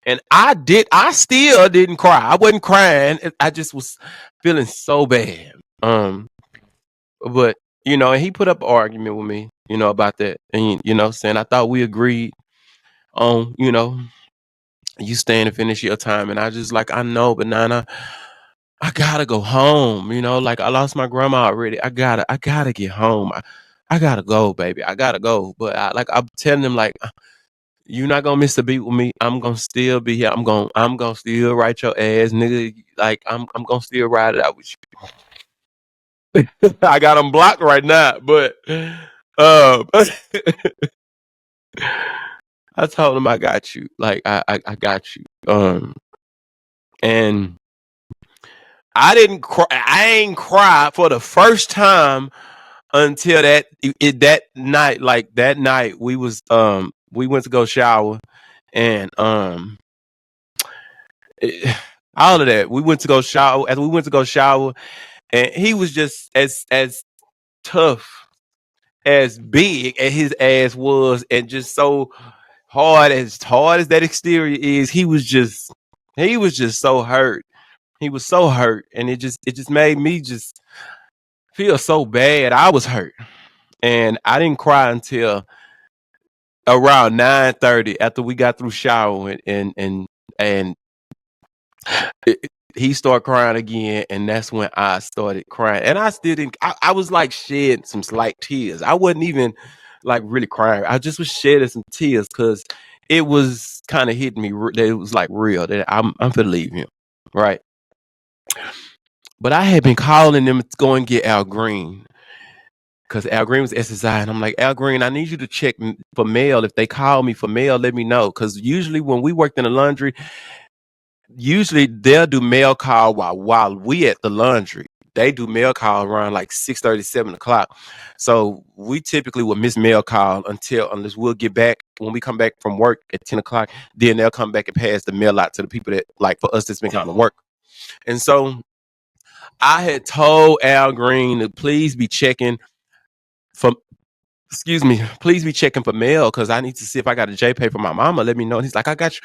And I still didn't cry. I wasn't crying. I just was feeling so bad. But and he put up an argument with me, about that. And saying I thought we agreed on, you staying to finish your time. And I just like, I know, but Nana, I gotta go home. Like I lost my grandma already. I gotta get home. I gotta go, baby. I gotta go. But I'm telling them like, you not gonna miss a beat with me. I'm gonna still be here. I'm gonna still write your ass, nigga. Like I'm gonna still ride it out with you. I got them blocked right now, but I told him I got you. Like I got you. And I didn't cry. I ain't cried for the first time until that night. Like that night, we went to go shower, and all of that. We went to go shower. As we went to go shower, and he was just as tough, as big as his ass was, and just so hard as that exterior is. He was just so hurt. He was so hurt, and it just made me just feel so bad. I was hurt, and I didn't cry until around 9:30 after we got through showering, and he started crying again, and that's when I started crying. And I still didn't. I was like shedding some slight tears. I wasn't even like really crying. I just was shedding some tears because it was kind of hitting me that it was like real that I'm finna leave him, right? But I had been calling them to go and get Al Green because Al Green was SSI, and I'm like, Al Green, I need you to check for mail. If they call me for mail, let me know. Because usually when we worked in the laundry, usually they'll do mail call while we at the laundry. They do mail call around like 6:30, 7 o'clock. So we typically will miss mail call unless we'll get back when we come back from work at 10 o'clock. Then they'll come back and pass the mail out to the people that like for us that's been kind of work. And so I had told Al Green to please be checking for please be checking for mail because I need to see if I got a J pay for my mama. Let me know. And he's like, I got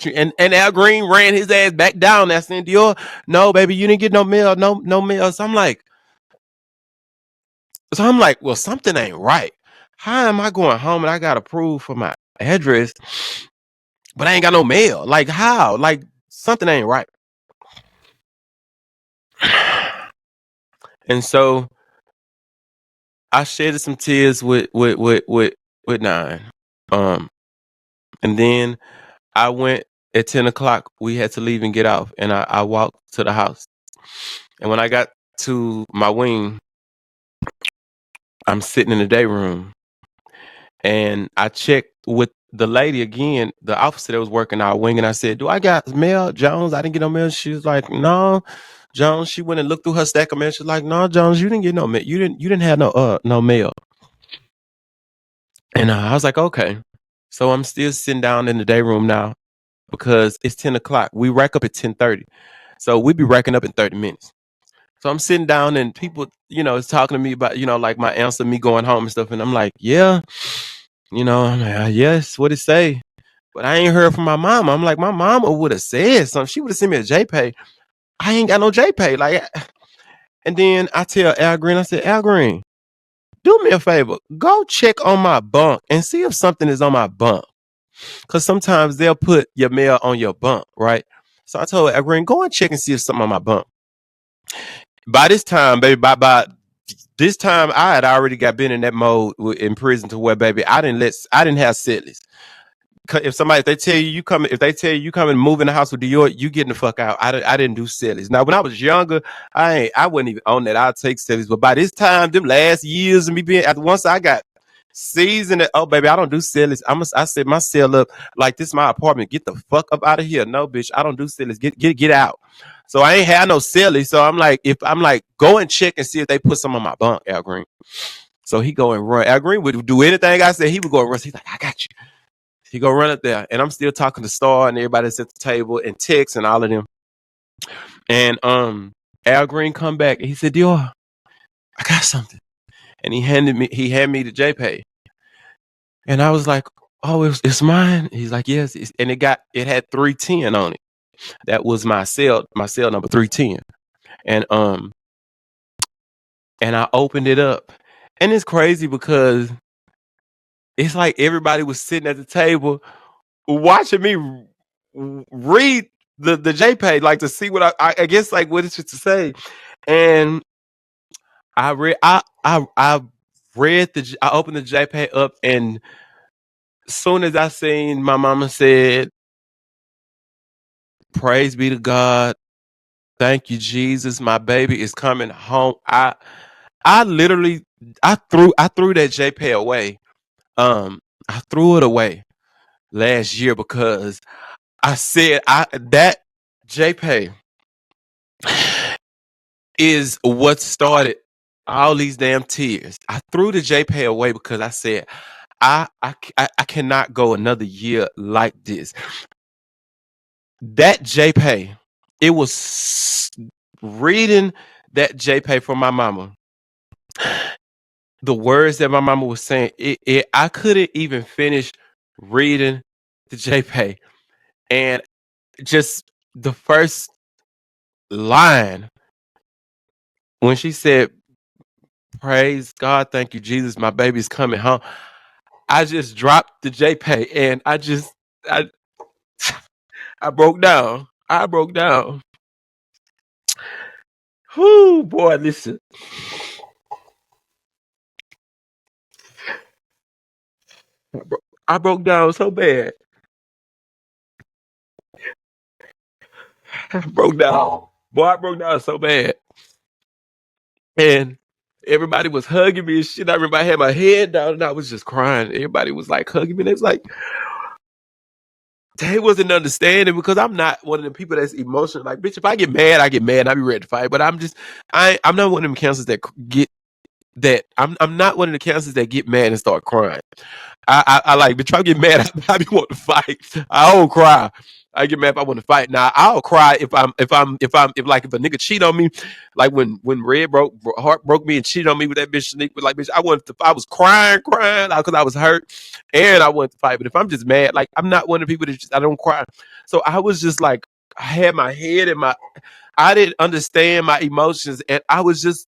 you. And Al Green ran his ass back down. That's in Dior. No, baby, you didn't get no mail. No mail. So I'm like, well, something ain't right. How am I going home and I got approved for my address, but I ain't got no mail? Like how? Like something ain't right. And so I shedded some tears with Nine. Um, and then I went at 10 o'clock. We had to leave and get off, and I walked to the house. And when I got to my wing, I'm sitting in the day room, and I checked with the lady again, the officer that was working our wing, and I said, "Do I got mail, Jones? I didn't get no mail." She was like, "No, Jones." She went and looked through her stack of mail. She's like, "No, Jones, you didn't get no mail. You didn't have no mail." And I was like, "Okay." So I'm still sitting down in the day room now because it's 10 o'clock. We rack up at 10:30. So we be racking up in 30 minutes. So I'm sitting down and people, is talking to me about, like my answer, me going home and stuff. And I'm like, yeah, I'm like, yes, what it say? But I ain't heard from my mama. I'm like, my mama would have said something. She would have sent me a JPay. I ain't got no JPay. Like, and then I tell Al Green, I said, Al Green, do me a favor. Go check on my bunk and see if something is on my bunk. Because sometimes they'll put your mail on your bunk, right? So I told Al Green, go and check and see if something on my bunk. By this time, baby, by this time, I had already been in that mode in prison to where, baby, I didn't have settlers. If they tell you you come and move in the house with Dior, you getting the fuck out. I didn't do settlers. Now, when I was younger, I wasn't even on that. I'd take settlers, but by this time, them last years of me being once I got Season it. Oh, baby, I don't do sillies. I set my cell up like this. My apartment. Get the fuck up out of here. No, bitch, I don't do sillies. Get out. So I ain't had no silly. So I'm like, go and check and see if they put some on my bunk, Al Green. So he go and run. Al Green would do anything I said. He would go and run. He's like, I got you. He go run up there, and I'm still talking to Star and everybody that's at the table and Tex and all of them. And Al Green come back and he said, Dior, I got something. And he handed me the JPay. And I was like, oh, it's mine. He's like, yes. And it had 310 on it. That was my cell number 310. And I opened it up. And it's crazy because it's like everybody was sitting at the table watching me read the JPay, like to see what I guess like what it's to say. And I opened the JPay up, and as soon as I seen my mama said, praise be to God, thank you, Jesus, my baby is coming home. I literally threw that JPay away. I threw it away last year because I said that JPay is what started all these damn tears. I threw the JPay away because I said I cannot go another year like this. That JPay, it was reading that JPay from my mama. The words that my mama was saying, I couldn't even finish reading the JPay. And just the first line, when she said, praise God, thank you, Jesus, my baby's coming home, I just dropped the JPay and I broke down. I broke down. Whoo, boy, listen. I broke down so bad. I broke down. Boy, I broke down so bad. And everybody was hugging me and shit. I remember I had my head down and I was just crying. Everybody was like hugging me. They was like, they wasn't understanding because I'm not one of the people that's emotional. Like, bitch, if I get mad, I get mad. I be ready to fight. But I'm not one of them counselors that get that. I'm not one of the counselors that get mad and start crying. I like, bitch, if I get mad, I be want to fight. I don't cry. I get mad if I want to fight. Now I'll cry if like if a nigga cheat on me, like when Red heart broke me and cheated on me with that bitch Shanique, but like bitch, I was crying because I was hurt and I wanted to fight. But if I'm just mad, like I'm not one of the people that I don't cry. So I was just like, I had my head in I didn't understand my emotions and I was just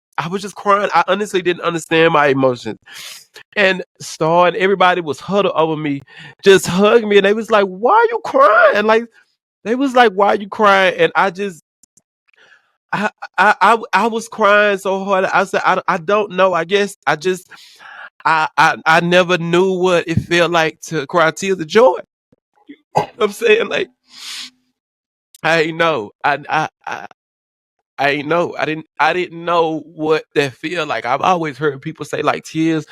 crying. I honestly didn't understand my emotions. And Star and everybody was huddled over me, just hugged me, and they was like, "Why are you crying?" Like they was like, "Why are you crying?" And I was crying so hard. I said, I don't know. I guess I never knew what it felt like to cry tears of joy. You know what I'm saying, like, I ain't know. I ain't know. I didn't know what that feel like. I've always heard people say like tears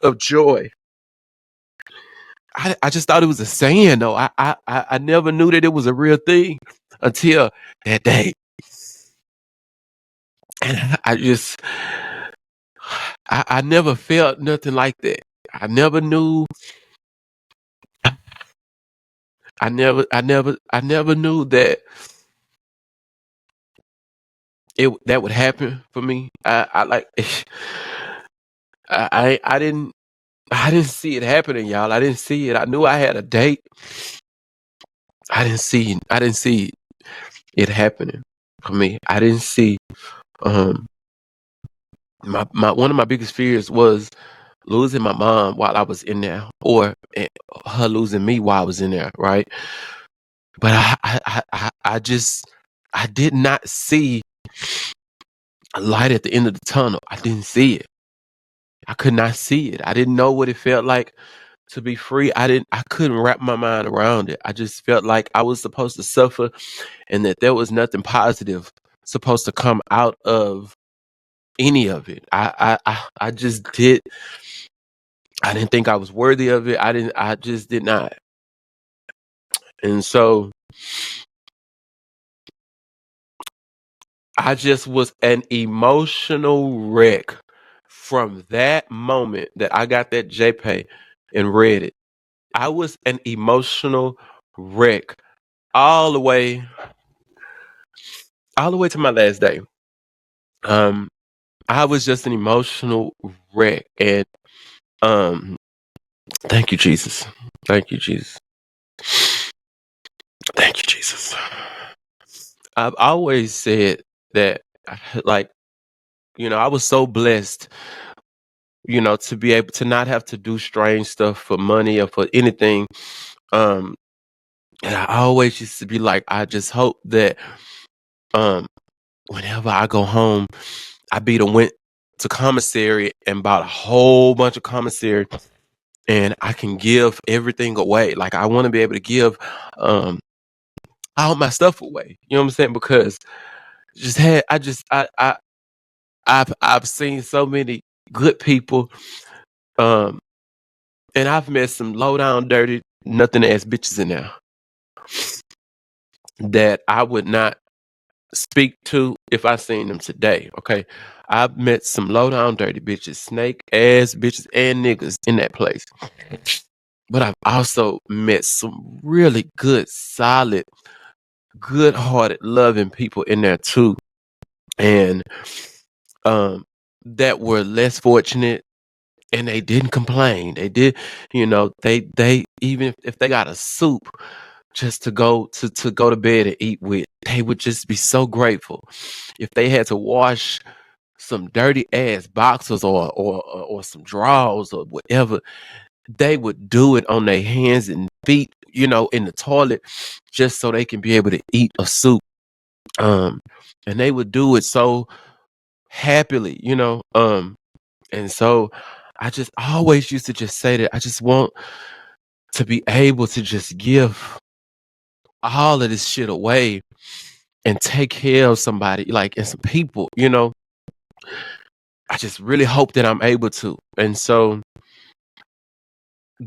of joy. I just thought it was a saying though. I never knew that it was a real thing until that day. And I never felt nothing like that. I never knew I never knew that that would happen for me. I like I didn't see it happening, y'all. I didn't see it. I knew I had a date. I didn't see it happening for me. I didn't see my one of my biggest fears was losing my mom while I was in there, or her losing me while I was in there, right? But I did not see a light at the end of the tunnel. I didn't see it. I could not see it. I didn't know what it felt like to be free. I couldn't wrap my mind around it. I just felt like I was supposed to suffer and that there was nothing positive supposed to come out of any of it. I just did. I didn't think I was worthy of it. I just did not. And so I just was an emotional wreck from that moment that I got that JPay and read it. I was an emotional wreck all the way, all the way to my last day. Um, I was just an emotional wreck, and um, thank you, Jesus. Thank you, Jesus. Thank you, Jesus. I've always said that, like, I was so blessed, to be able to not have to do strange stuff for money or for anything. Um, and I always used to be like, I just hope that, um, whenever I go home, I be the went to commissary and bought a whole bunch of commissary, and I can give everything away. Like, I want to be able to give um all my stuff away. You know what I'm saying? Because just had I just I've seen so many good people, um, and I've met some low down, dirty, nothing ass bitches in there that I would not speak to if I seen them today. Okay, I've met some low down, dirty bitches, snake ass bitches, and niggas in that place. But I've also met some really good, solid, good hearted, loving people in there too. And um that were less fortunate, and they didn't complain. They did, they even if they got a soup just to go to bed and eat with, they would just be so grateful. If they had to wash some dirty ass boxers or some drawers or whatever, they would do it on their hands and feet, in the toilet, just so they can be able to eat a soup. Um, and they would do it so happily, and so I just always used to just say that I just want to be able to just give all of this shit away and take care of somebody, like, and some people. I just really hope that I'm able to. And so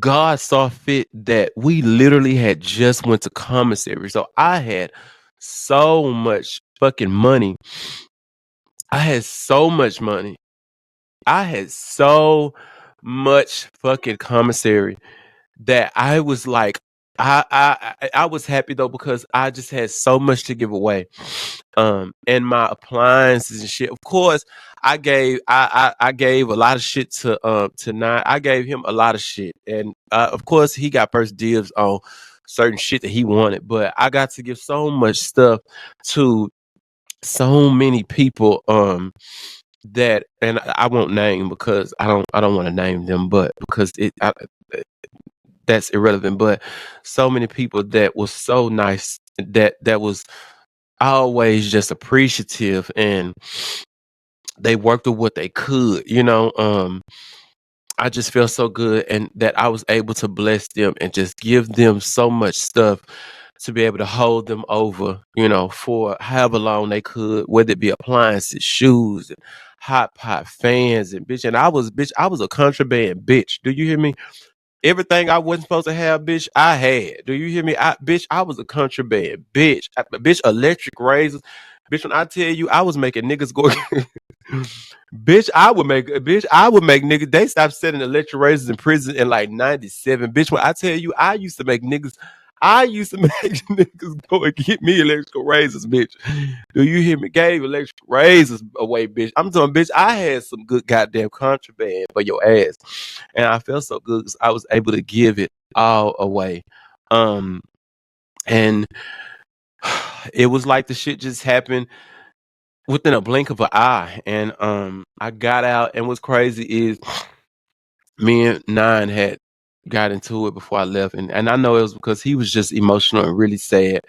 God saw fit that we literally had just went to commissary. So I had so much fucking money. I had so much money. I had so much fucking commissary that I was like, I was happy though, because I just had so much to give away. And my appliances and shit. Of course, I gave a lot of shit to Nine. I gave him a lot of shit, and of course he got first dibs on certain shit that he wanted. But I got to give so much stuff to so many people. That, and I won't name because I don't want to name them, but because that's irrelevant. But so many people that was so nice, that was always just appreciative, and they worked with what they could. I just feel so good, and that I was able to bless them and just give them so much stuff to be able to hold them over, for however long they could, whether it be appliances, shoes, and hot pot fans, and bitch. And I was a contraband bitch. Do you hear me? Everything I wasn't supposed to have, bitch, I had. Do you hear me? I was a contraband, bitch. Bitch, electric razors. Bitch, when I tell you I was making niggas go, bitch, I would make niggas, they stopped selling electric razors in prison in like 97. Bitch, when I tell you I used to make niggas go and get me electrical razors, bitch. Do you hear me? Gave electric razors away, bitch. I'm talking, bitch, I had some good goddamn contraband for your ass. And I felt so good because I was able to give it all away. Um, and it was like the shit just happened within a blink of an eye. And I got out, and what's crazy is me and Nine had got into it before I left, and I know it was because he was just emotional and really sad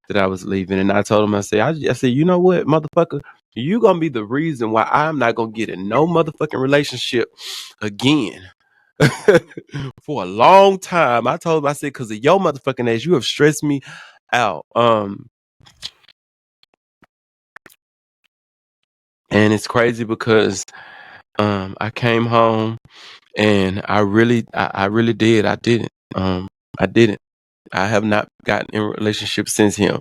that I was leaving. And I told him, I said, you know what, motherfucker, you gonna be the reason why I'm not gonna get in no motherfucking relationship again. For a long time. I told him, I said, because of your motherfucking ass, you have stressed me out. And it's crazy because I came home and I really did. I didn't. I didn't. I have not gotten in a relationship since him.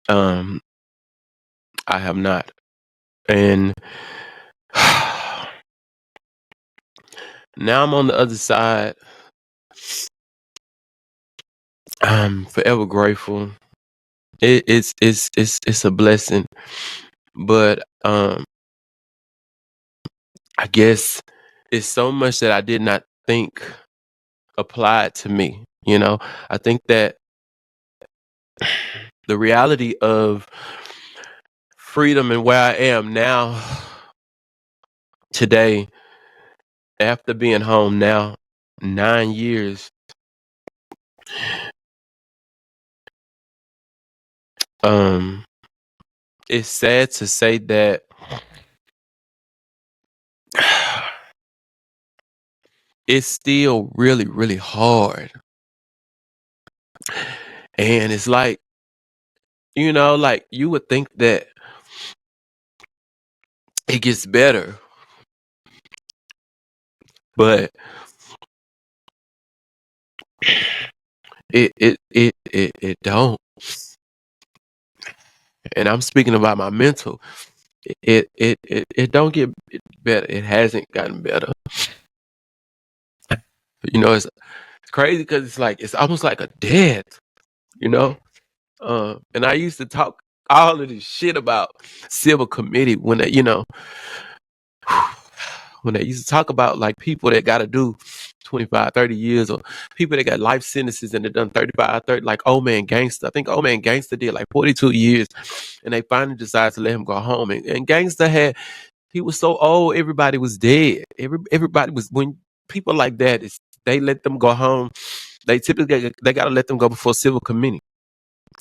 Um, I have not. And now I'm on the other side. I'm forever grateful. It's a blessing, but I guess it's so much that I did not think applied to me. You know, I think that the reality of freedom and where I am now today, after being home now 9 years, um, it's sad to say that it's still really, really hard. And it's like, like you would think that it gets better, but it don't. And I'm speaking about my mental. It don't get better. It hasn't gotten better. It's crazy because it's like it's almost like a death, you know. And I used to talk all of this shit about civil committee when when they used to talk about like people that got to do 25, 30 years, or people that got life sentences and they done 35, 30, like Old Man Gangster. I think Old Man Gangster did like 42 years and they finally decided to let him go home. And Gangster he was so old, everybody was dead. Everybody was, when people like that, they let them go home. They typically, they got to let them go before civil committee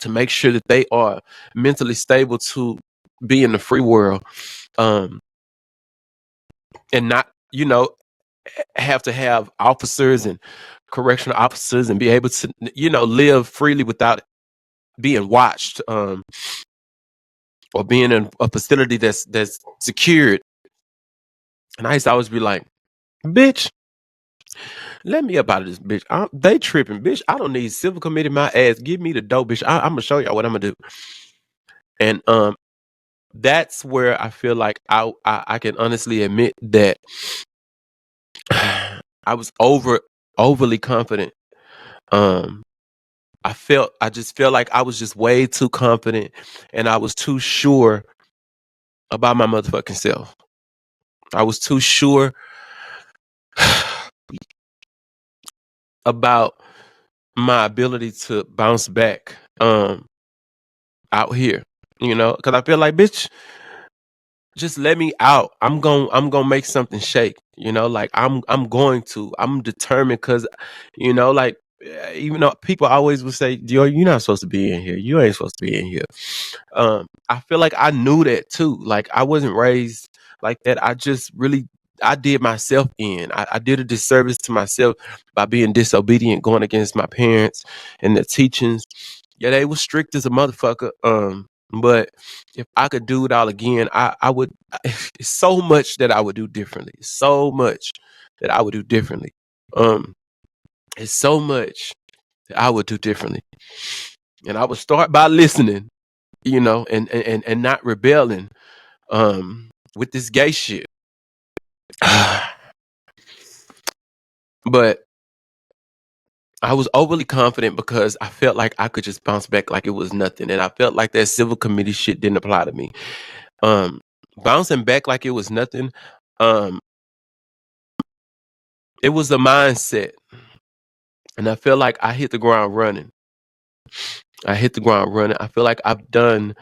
to make sure that they are mentally stable to be in the free world. Um, and not, have to have officers and correctional officers and be able to, live freely without being watched, or being in a facility that's secured. And I used to always be like, bitch, let me up out of this, bitch. They tripping, bitch. I don't need civil committee my ass. Give me the dope, bitch. I'm gonna show y'all what I'm gonna do. And that's where I feel like I can honestly admit that I was overly confident. Um, I just felt like I was just way too confident, and I was too sure about my motherfucking self. I was too sure about my ability to bounce back out here, because I feel like, bitch, just let me out. I'm gonna make something shake. Like I'm determined because, like, even though people always would say, "Yo, you're not supposed to be in here. You ain't supposed to be in here." I feel like I knew that too. Like I wasn't raised like that. I did myself in. I did a disservice to myself by being disobedient, going against my parents and their teachings. Yeah, they were strict as a motherfucker. But if I could do it all again, I would. It's so much that I would do differently. So much that I would do differently. Um, it's so much that I would do differently, and I would start by listening, and not rebelling, with this gay shit. But I was overly confident because I felt like I could just bounce back like it was nothing, and I felt like that civil committee shit didn't apply to me. Um, Bouncing back like it was nothing. Um, it was a mindset, and I feel like I hit the ground running. I hit the ground running. I feel like I've done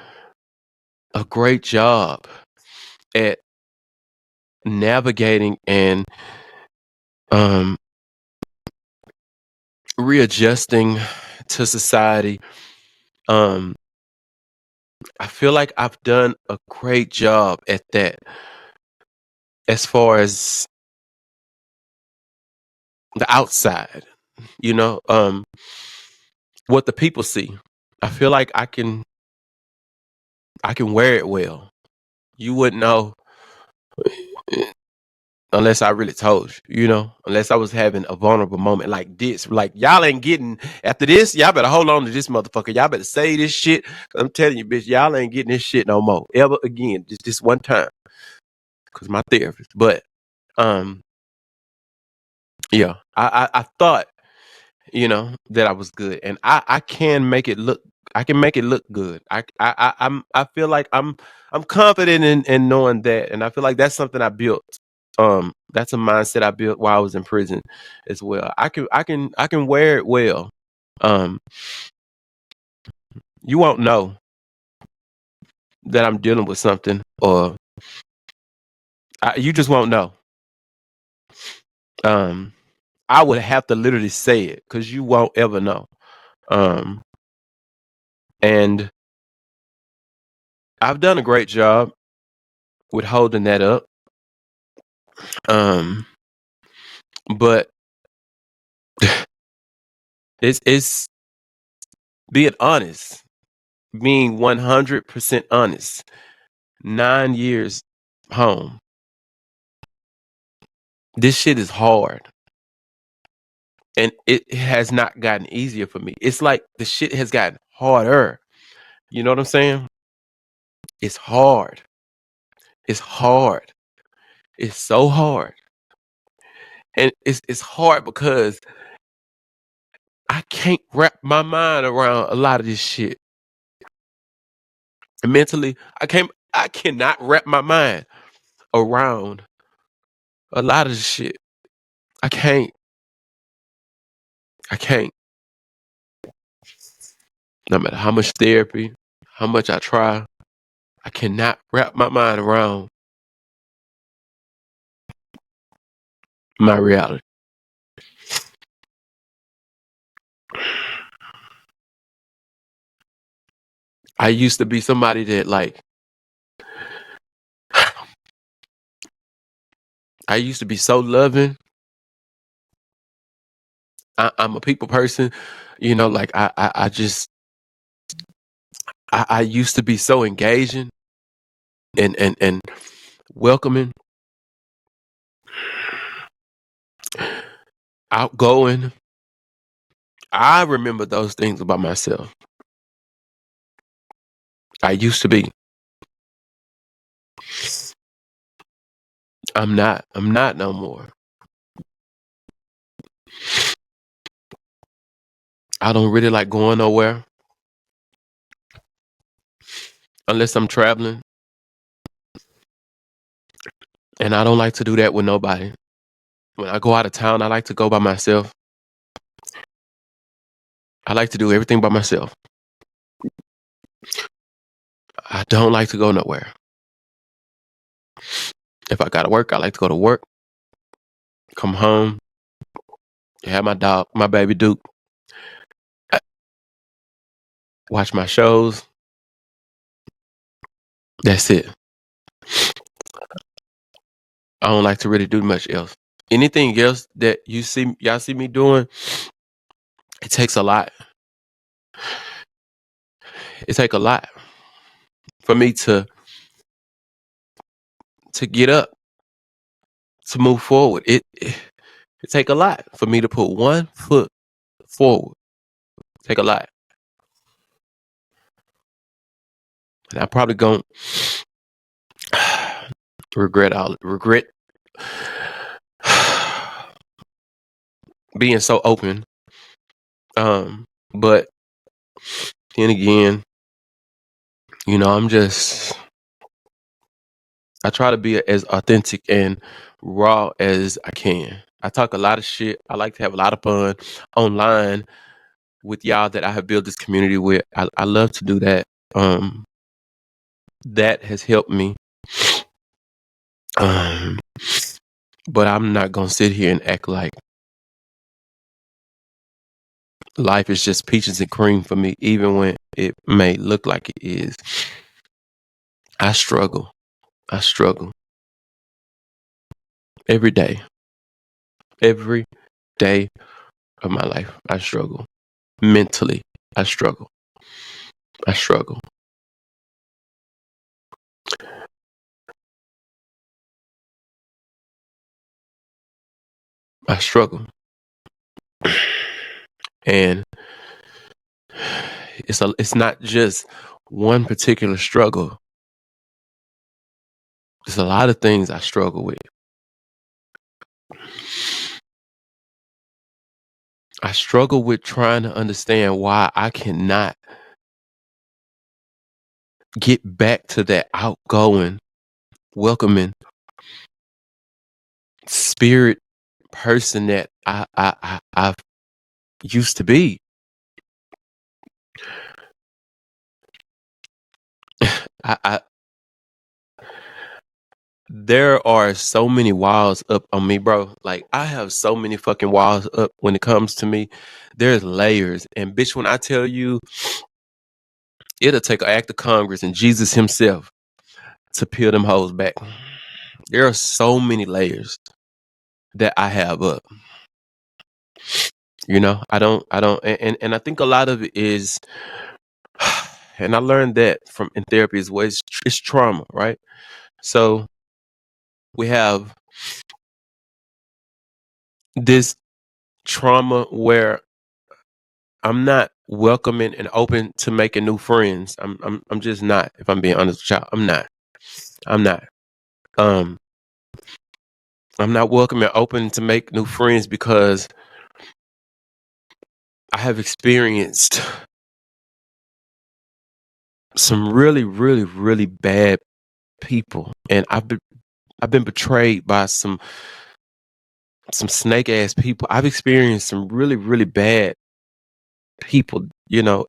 a great job at navigating and um readjusting to society. Um, I feel like I've done a great job at that as far as the outside, what the people see. I feel like I can wear it well. You wouldn't know. unless I really told you, unless I was having a vulnerable moment like this. Like, y'all ain't getting, after this, y'all better hold on to this motherfucker. Y'all better say this shit. I'm telling you, bitch, y'all ain't getting this shit no more. Ever again. Just this one time. Cause my therapist. But yeah, I thought, that I was good. And I can make it look, I can make it look good. I feel like I'm confident in knowing that. And I feel like that's something I built. That's a mindset I built while I was in prison as well. I can wear it well. Um, you won't know that I'm dealing with something, or you just won't know. Um, I would have to literally say it because you won't ever know. Um, and I've done a great job with holding that up. Um, but it's being honest, being 100% honest. 9 years home. This shit is hard. And it has not gotten easier for me. It's like the shit has gotten harder. You know what I'm saying? It's hard. It's hard. It's so hard. And it's hard because I can't wrap my mind around a lot of this shit. And mentally, I cannot wrap my mind around a lot of this shit. I can't. I can't. No matter how much therapy, how much I try, I cannot wrap my mind around my reality. I used to be somebody that, like, I used to be so loving. I'm a people person, like I just I used to be so engaging and welcoming, outgoing. I remember those things about myself. I used to be. I'm not. I'm not no more. I don't really like going nowhere unless I'm traveling. And I don't like to do that with nobody. When I go out of town, I like to go by myself. I like to do everything by myself. I don't like to go nowhere. If I gotta work, I like to go to work, come home, have my dog, my baby Duke, watch my shows. That's it. I don't like to really do much else. Anything else that y'all see me doing, it takes a lot. It takes a lot for me to get up, to move forward. It take a lot for me to put one foot forward. Take a lot. And I probably going regret being so open. But then again, I'm just, I try to be as authentic and raw as I can. I talk a lot of shit. I like to have a lot of fun online with y'all that I have built this community with. I love to do that. Um, that has helped me. Um, but I'm not gonna sit here and act like life is just peaches and cream for me, even when it may look like it is. I struggle. I struggle every day. Every day of my life, I struggle. Mentally, I struggle. I struggle. I struggle. And it's not just one particular struggle. There's a lot of things I struggle with. I struggle with trying to understand why I cannot get back to that outgoing, welcoming spirit person that I've used to be. I There are so many walls up on me, bro. Like, I have so many fucking walls up when it comes to me. There's layers. And bitch, when I tell you, it'll take an act of Congress and Jesus himself to peel them hoes back. There are so many layers that I have up. And I think a lot of it is, and I learned that from in therapy as well, it's trauma, right? So we have this trauma where I'm not welcoming and open to making new friends. I'm just not. If I'm being honest with y'all, I'm not. I'm not. Um, I'm not welcoming and open to make new friends because I have experienced some really, really, really bad people, and I've been betrayed by some snake ass people. I've experienced some really, really bad people,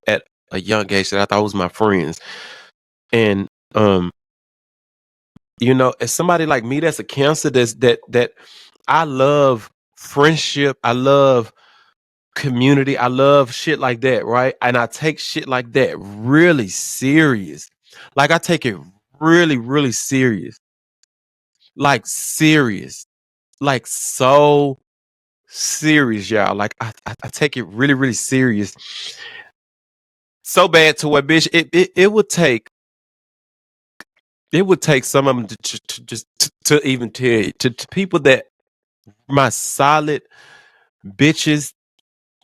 at a young age that I thought was my friends. And as somebody like me that's a cancer, that I love friendship, I love community, I love shit like that, right? And I take shit like that really serious. Like, I take it really, really serious. Like, serious. Like, so serious, y'all. Like, I take it really, really serious. So bad to where, bitch, it would take some of them to just to even tell you, to people that my solid bitches,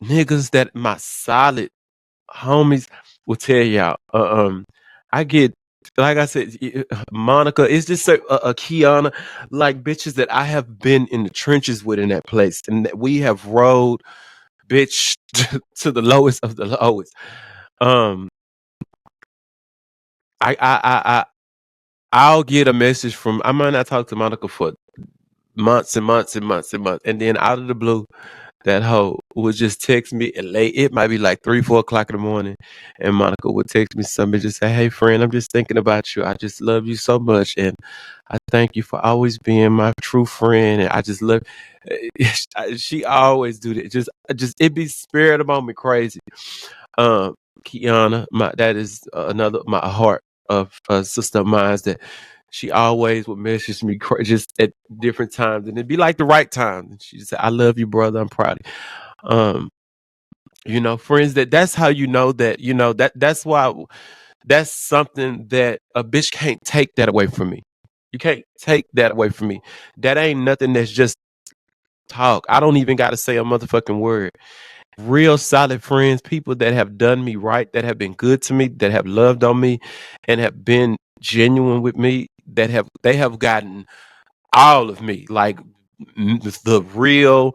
niggas, that my solid homies will tell y'all. I get, like I said, Monica. It's just a Kiana, like bitches that I have been in the trenches with in that place, and that we have rode, bitch, to the lowest of the lowest. Um, I I'll get a message from. I might not talk to Monica for months and months and months and months, and then out of the blue, that hoe would just text me at late. It might be like 3, 4 o'clock in the morning, and Monica would text me something, just say, "Hey, friend, I'm just thinking about you. I just love you so much, and I thank you for always being my true friend. And I just love." She always do that. Just it be spirit about me crazy. Um, Kiana, that is another my heart of a sister of mine that she always would message me just at different times, and it'd be like the right time. And she said, "I love you, brother. I'm proud of you." Friends, that's how you know that, that's why, that's something that a bitch can't take that away from me. You can't take that away from me. That ain't nothing that's just talk. I don't even got to say a motherfucking word. Real solid friends, people that have done me right, that have been good to me, that have loved on me, and have been genuine with me, they have gotten all of me, like the real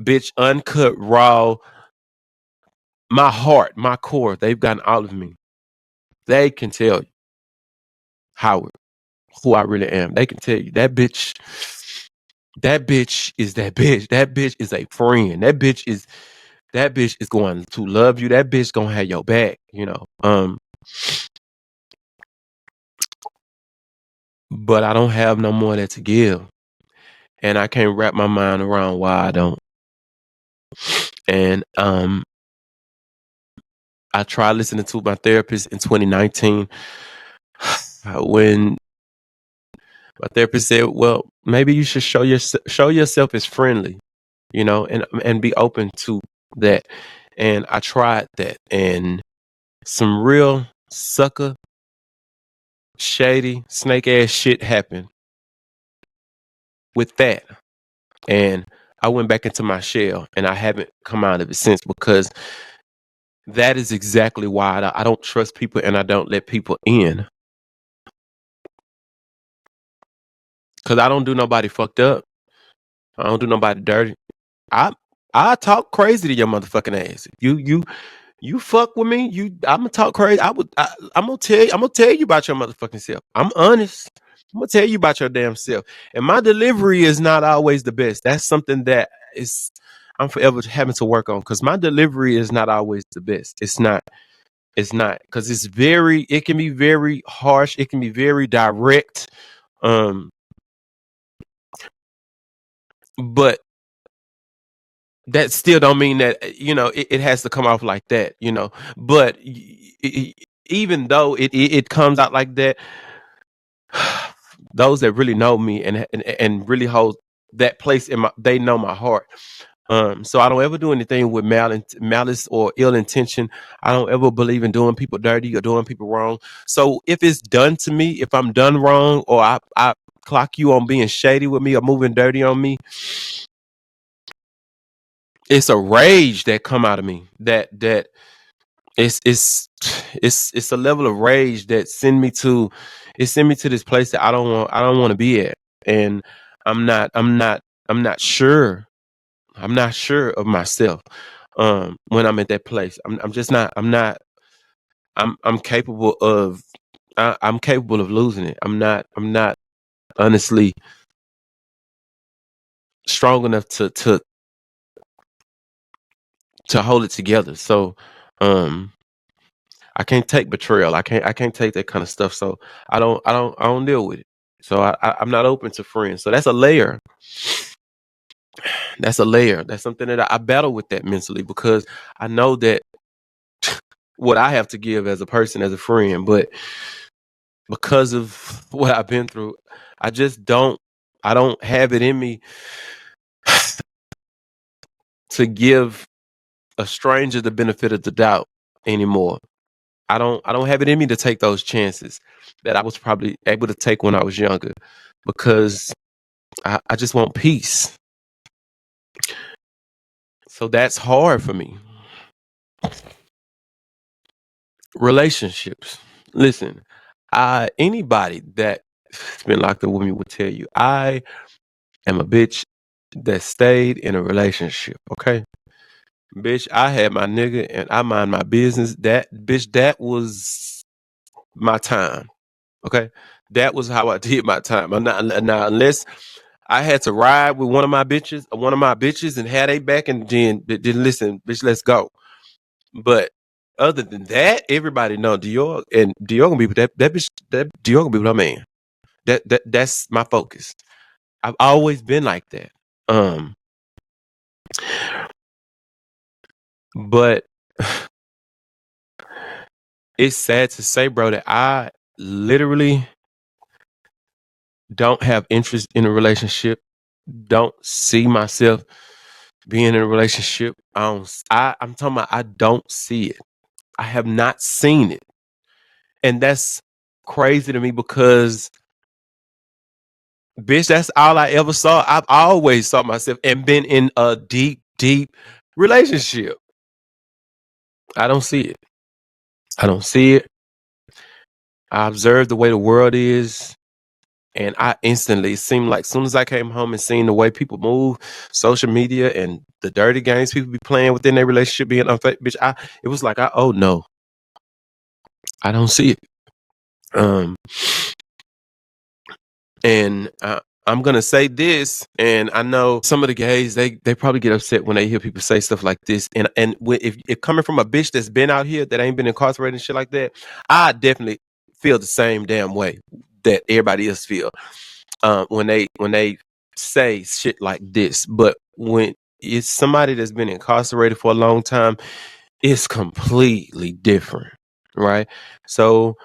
bitch, uncut, raw, my heart, my core. They've gotten all of me. They can tell you, Howard, who I really am. They can tell you that bitch. That bitch is that bitch. That bitch is a friend. That bitch is going to love you. That bitch gonna have your back. But I don't have no more of that to give. And I can't wrap my mind around why I don't. And I tried listening to my therapist in 2019 when my therapist said, "Well, maybe you should show yourself as friendly, and be open to that." And I tried that, and some real sucker, shady, snake ass shit happened with that. And I went back into my shell, and I haven't come out of it since, because that is exactly why I don't trust people, and I don't let people in, because I don't do nobody fucked up. I don't do nobody dirty. I I talk crazy to your motherfucking ass. You fuck with me, I'm gonna talk crazy. I'm gonna tell you about your motherfucking self. I'm honest. I'm gonna tell you about your damn self. And my delivery is not always the best. That's something that is I'm forever having to work on, because my delivery is not always the best. It's not. It's not, because it can be very harsh. It can be very direct. Um, but that still don't mean that it has to come off like that. But even though it comes out like that, those that really know me and really hold that place in my, they know my heart. So I don't ever do anything with malice or ill intention. I don't ever believe in doing people dirty or doing people wrong. So if it's done to me, if I'm done wrong, or I clock you on being shady with me or moving dirty on me, it's a rage that come out of me. That it's a level of rage that send me to this place that I don't want to be at. And I'm not sure. I'm not sure of myself when I'm at that place. I'm just not. I'm capable of. I'm capable of losing it. I'm not honestly strong enough to hold it together. So um I can't take betrayal. I can't take that kind of stuff. So I don't deal with it. So I'm not open to friends. So that's a layer. That's a layer. That's something that I battle with that mentally, because I know that what I have to give as a person, as a friend, but because of what I've been through, I just don't have it in me to give a stranger the benefit of the doubt anymore. I don't have it in me to take those chances that I was probably able to take when I was younger, because I just want peace. So that's hard for me. Relationships. Listen, anybody that's been locked up with me will tell you I am a bitch that stayed in a relationship. Okay, bitch, I had my nigga and I mind my business. That was my time. Okay, that was how I did my time. I'm not now, unless I had to ride with one of my bitches and had a back, and then listen, bitch, let's go. But other than that, everybody know Dior gonna be with that bitch. That Dior gonna be with her man. That's my focus. I've always been like that. Um, but it's sad to say, bro, that I literally don't have interest in a relationship. Don't see myself being in a relationship. I'm talking about, I don't see it. I have not seen it. And that's crazy to me, because bitch, that's all I ever saw. I've always saw myself and been in a deep, deep relationship. I don't see it. I don't see it. I observe the way the world is. And I instantly, it seemed like as soon as I came home and seen the way people move, social media and the dirty games people be playing within their relationship being unfair, bitch, it was like, oh no, I don't see it. Um, and I'm gonna say this, and I know some of the gays, they probably get upset when they hear people say stuff like this. And if coming from a bitch that's been out here, that ain't been incarcerated and shit like that, I definitely feel the same damn way that everybody else feel when they say shit like this. But when it's somebody that's been incarcerated for a long time, it's completely different, right? So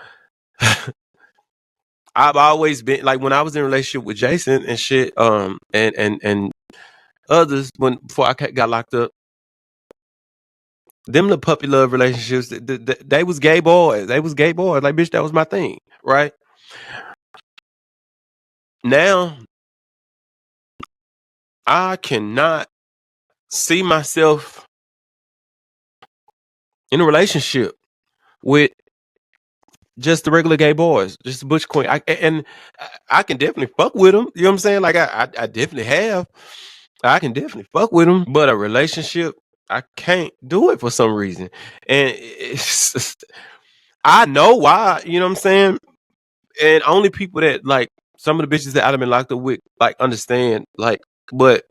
I've always been like, when I was in a relationship with Jason and shit, and others, before I got locked up, them the puppy love relationships, they was gay boys. They was gay boys. Like, bitch, that was my thing, right? Now I cannot see myself in a relationship with just the regular gay boys, just the butch queen. I can definitely fuck with them. You know what I'm saying? Like I definitely have. I can definitely fuck with them, but a relationship, I can't do it for some reason. And I know why. You know what I'm saying? And only people that like some of the bitches that I've been locked up with like understand. Like, but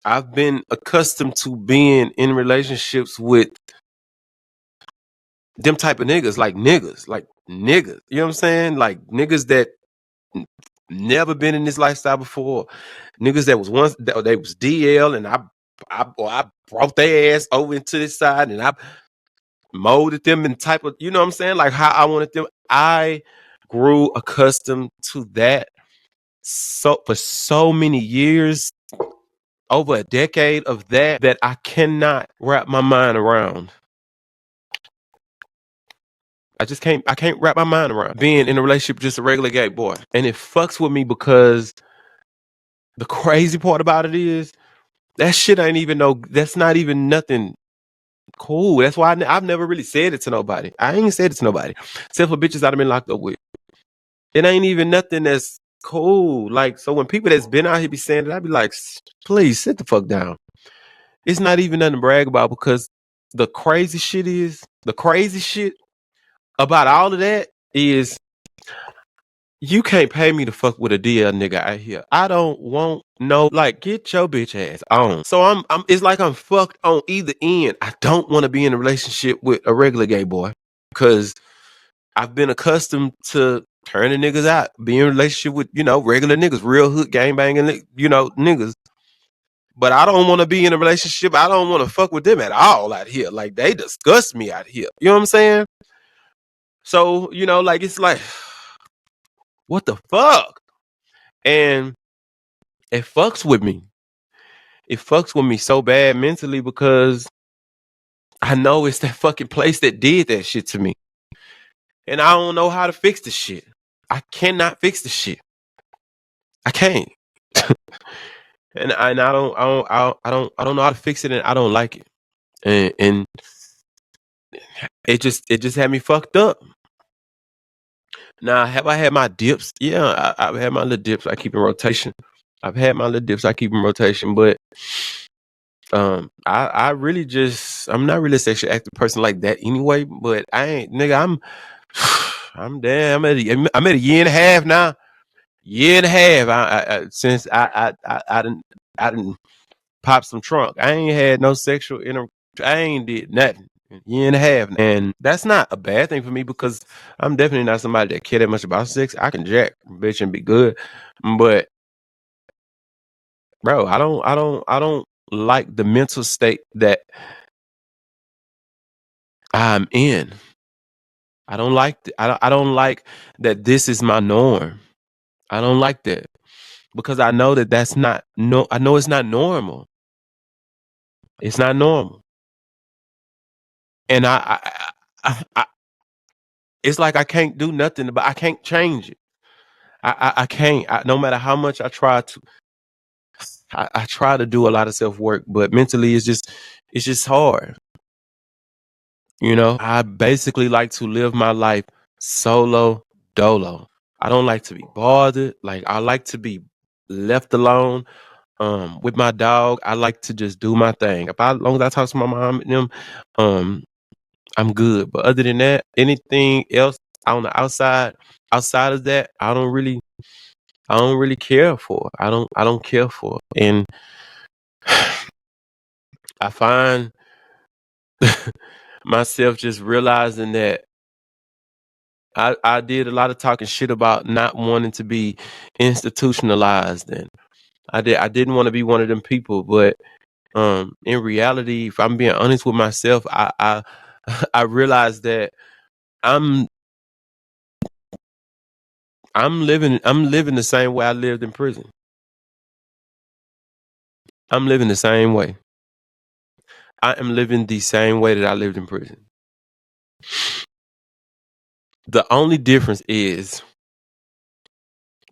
I've been accustomed to being in relationships with them type of niggas, like niggas, like niggas. You know what I'm saying? Like niggas that never been in this lifestyle before. Niggas that was once that they was DL, and I brought their ass over into this side, and I molded them in type of, you know what I'm saying? Like how I wanted them. I grew accustomed to that so for so many years, over a decade of that I cannot wrap my mind around. I can't wrap my mind around being in a relationship with just a regular gay boy. And it fucks with me because the crazy part about it is that shit ain't even that's not even nothing cool. That's why I've never really said it to nobody. I ain't said it to nobody. Except for bitches I've been locked up with. It ain't even nothing that's cool. Like, so when people that's been out here be saying it, I'd be like, please sit the fuck down. It's not even nothing to brag about because the crazy shit about all of that is you can't pay me to fuck with a DL nigga out here. I don't want no, like, get your bitch ass on. So it's like I'm fucked on either end. I don't want to be in a relationship with a regular gay boy because I've been accustomed to turning niggas out, being in a relationship with, regular niggas, real hood gang banging, niggas. But I don't want to be in a relationship. I don't want to fuck with them at all out here. Like, they disgust me out here. You know what I'm saying? So, like, it's like, what the fuck? And it fucks with me. It fucks with me so bad mentally because I know it's that fucking place that did that shit to me. And I don't know how to fix the shit. I cannot fix the shit. I can't. And I don't know how to fix it, and I don't like it. And it just had me fucked up. Now, have I had my dips? Yeah, I've had my little dips I keep in rotation. I've had my little dips I keep in rotation, but I really I'm not really a sexually active person like that anyway, but I ain't, nigga, I'm at a year and a half now. Year and a half. Since I didn't pop some trunk. I ain't had no sexual I ain't did nothing. Year and a half. And that's not a bad thing for me because I'm definitely not somebody that care that much about sex. I can jack, bitch, and be good. But bro, I don't like the mental state that I'm in. I don't like I don't like that this is my norm. I don't like that because I know that that's not no. I know it's not normal. It's not normal, and it's like I can't do nothing, but I can't change it. I can't. No matter how much I try to, I try to do a lot of self work, but mentally it's just hard. I basically like to live my life solo dolo. I don't like to be bothered. Like, I like to be left alone. With my dog, I like to just do my thing. As long as I talk to my mom and them, I'm good. But other than that, anything else on the outside of that, I don't really care for. I don't care for. And I find myself just realizing that I did a lot of talking shit about not wanting to be institutionalized, and I didn't want to be one of them people, but in reality, if I'm being honest with myself, I realized that I'm I'm living the same way I lived in prison. I'm living the same way. I am living the same way that I lived in prison. The only difference is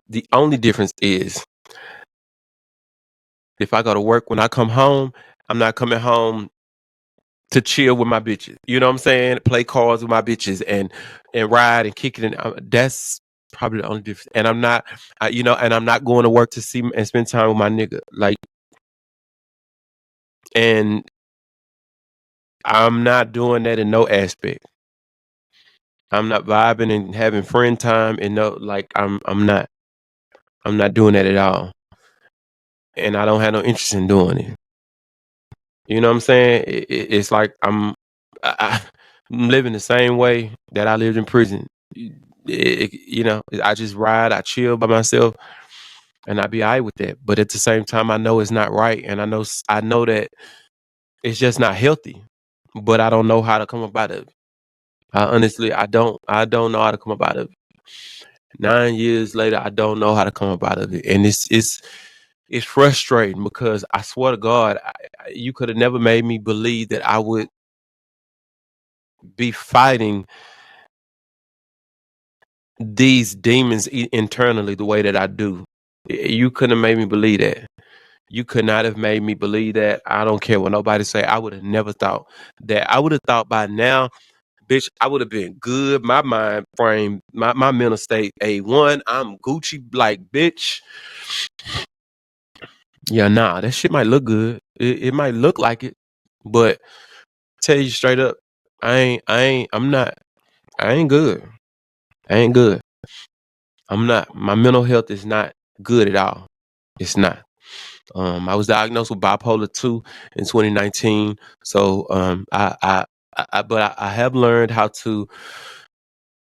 the only difference is If I go to work, when I come home, I'm not coming home to chill with my bitches. You know what I'm saying? Play cards with my bitches and ride and kick it. And that's probably the only difference. And I'm not, and I'm not going to work to see and spend time with my nigga. Like, and I'm not doing that in no aspect. I'm not vibing and having friend time and no, like I'm not doing that at all. And I don't have no interest in doing it. You know what I'm saying? It's like I'm living the same way that I lived in prison. I just ride, I chill by myself, and I be alright with that. But at the same time, I know it's not right, and I know that it's just not healthy. But I don't know how to come about it. I don't know how to come about it. 9 years later, I don't know how to come about it, and it's frustrating because I swear to God, you could have never made me believe that I would be fighting these demons internally the way that I do. You couldn't have made me believe that. You could not have made me believe that. I don't care what nobody say. I would have never thought that. I would have thought by now, bitch, I would have been good. My mind frame, my mental state, A1. I'm Gucci, like, bitch. Yeah, nah, that shit might look good. It might look like it, but tell you straight up, I ain't good. I ain't good. I'm not. My mental health is not good at all. It's not. I was diagnosed with bipolar 2 in 2019. So I have learned how to,